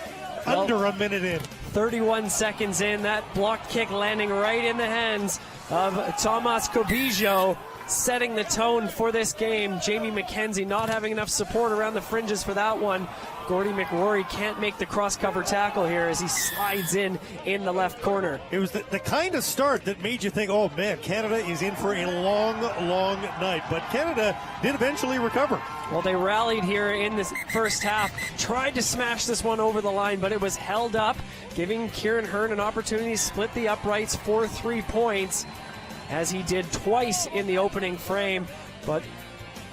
under a minute in. 31 seconds in, that blocked kick landing right in the hands of Tomas Cobijo, setting the tone for this game. Jamie McKenzie not having enough support around the fringes for that one. Gordy McRory can't make the cross-cover tackle here as he slides in the left corner. It was the kind of start that made you think, oh man, Canada is in for a long night. But Canada did eventually recover. Well, they rallied here in this first half, tried to smash this one over the line, but it was held up, giving Kieran Hearn an opportunity to split the uprights for 3 points, as he did twice in the opening frame. But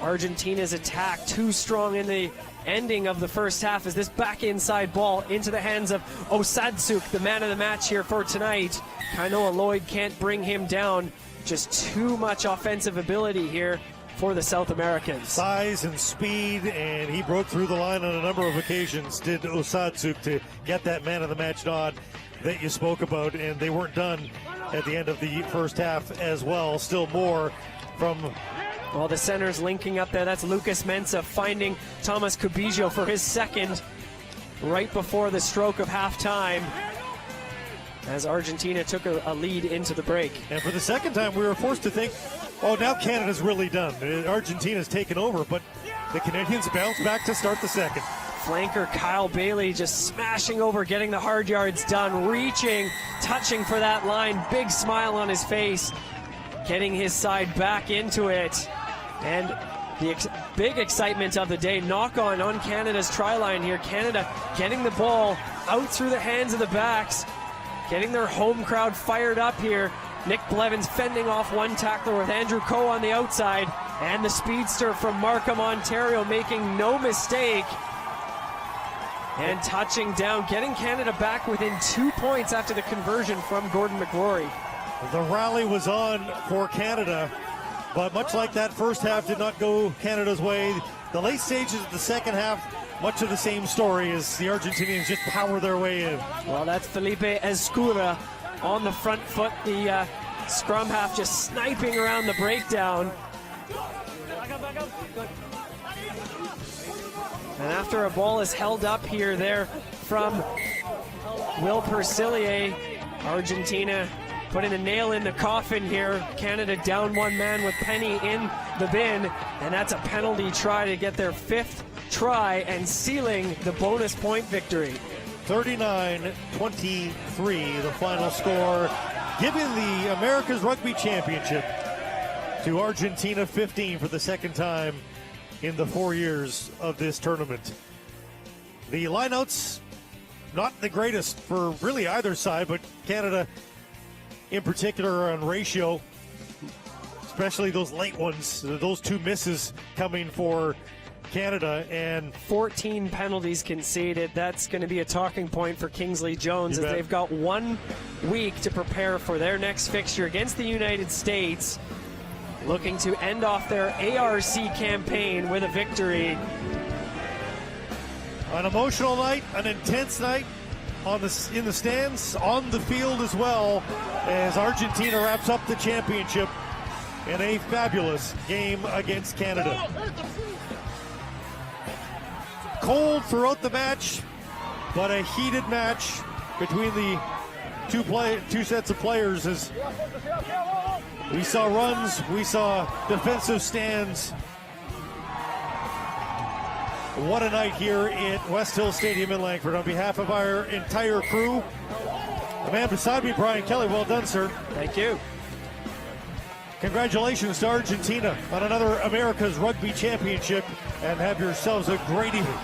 Argentina's attack too strong in the ending of the first half as this back inside ball into the hands of Osadsuk, the man of the match here for tonight. Kainoa Lloyd can't bring him down. Just too much offensive ability here for the South Americans. Size and speed, and he broke through the line on a number of occasions, did Osadsuk, to get that man of the match nod that you spoke about, and they weren't done at the end of the first half as well. Still more from... Well, the center's linking up there. That's Lucas Mensah finding Tomas Cobijo for his second right before the stroke of halftime, as Argentina took a lead into the break. And for the second time, we were forced to think, oh, now Canada's really done. Argentina's taken over, but the Canadians bounced back to start the second. Flanker Kyle Bailey just smashing over, getting the hard yards done, reaching, touching for that line, big smile on his face, getting his side back into it. And the big excitement of the day, knock on Canada's try line here. Canada getting the ball out through the hands of the backs, getting their home crowd fired up here. Nick Blevins fending off one tackler with Andrew Coe on the outside, and the speedster from Markham, Ontario, making no mistake and touching down, getting Canada back within 2 points after the conversion from Gordon McRory. The rally was on for Canada, but much like that first half did not go Canada's way. The late stages of the second half, much of the same story as the Argentinians just power their way in. Well, that's Felipe Ezcurra on the front foot, the scrum half just sniping around the breakdown. And after a ball is held up here there from Will Percillier, Argentina putting a nail in the coffin here. Canada down one man with Penny in the bin, and that's a penalty try to get their 5th try and sealing the bonus point victory. 39-23, the final score, giving the Americas Rugby Championship to Argentina 15 for the second time in the 4 years of this tournament. The lineouts, not the greatest for really either side, but Canada in particular on ratio, especially those late ones, those 2 misses coming for Canada, and 14 penalties conceded. That's going to be a talking point for Kingsley Jones as they've got 1 week to prepare for their next fixture against the United States, looking to end off their ARC campaign with a victory. An emotional night, an intense night in the stands, on the field as well, as Argentina wraps up the championship in a fabulous game against Canada. Cold throughout the match, but a heated match between the two sets of players, as we saw runs, we saw defensive stands, What a night here at West Hill Stadium in Langford. On behalf of our entire crew, the man beside me, Brian Kelly, well done, sir. Thank you. Congratulations to Argentina on another America's Rugby Championship, and have yourselves a great evening.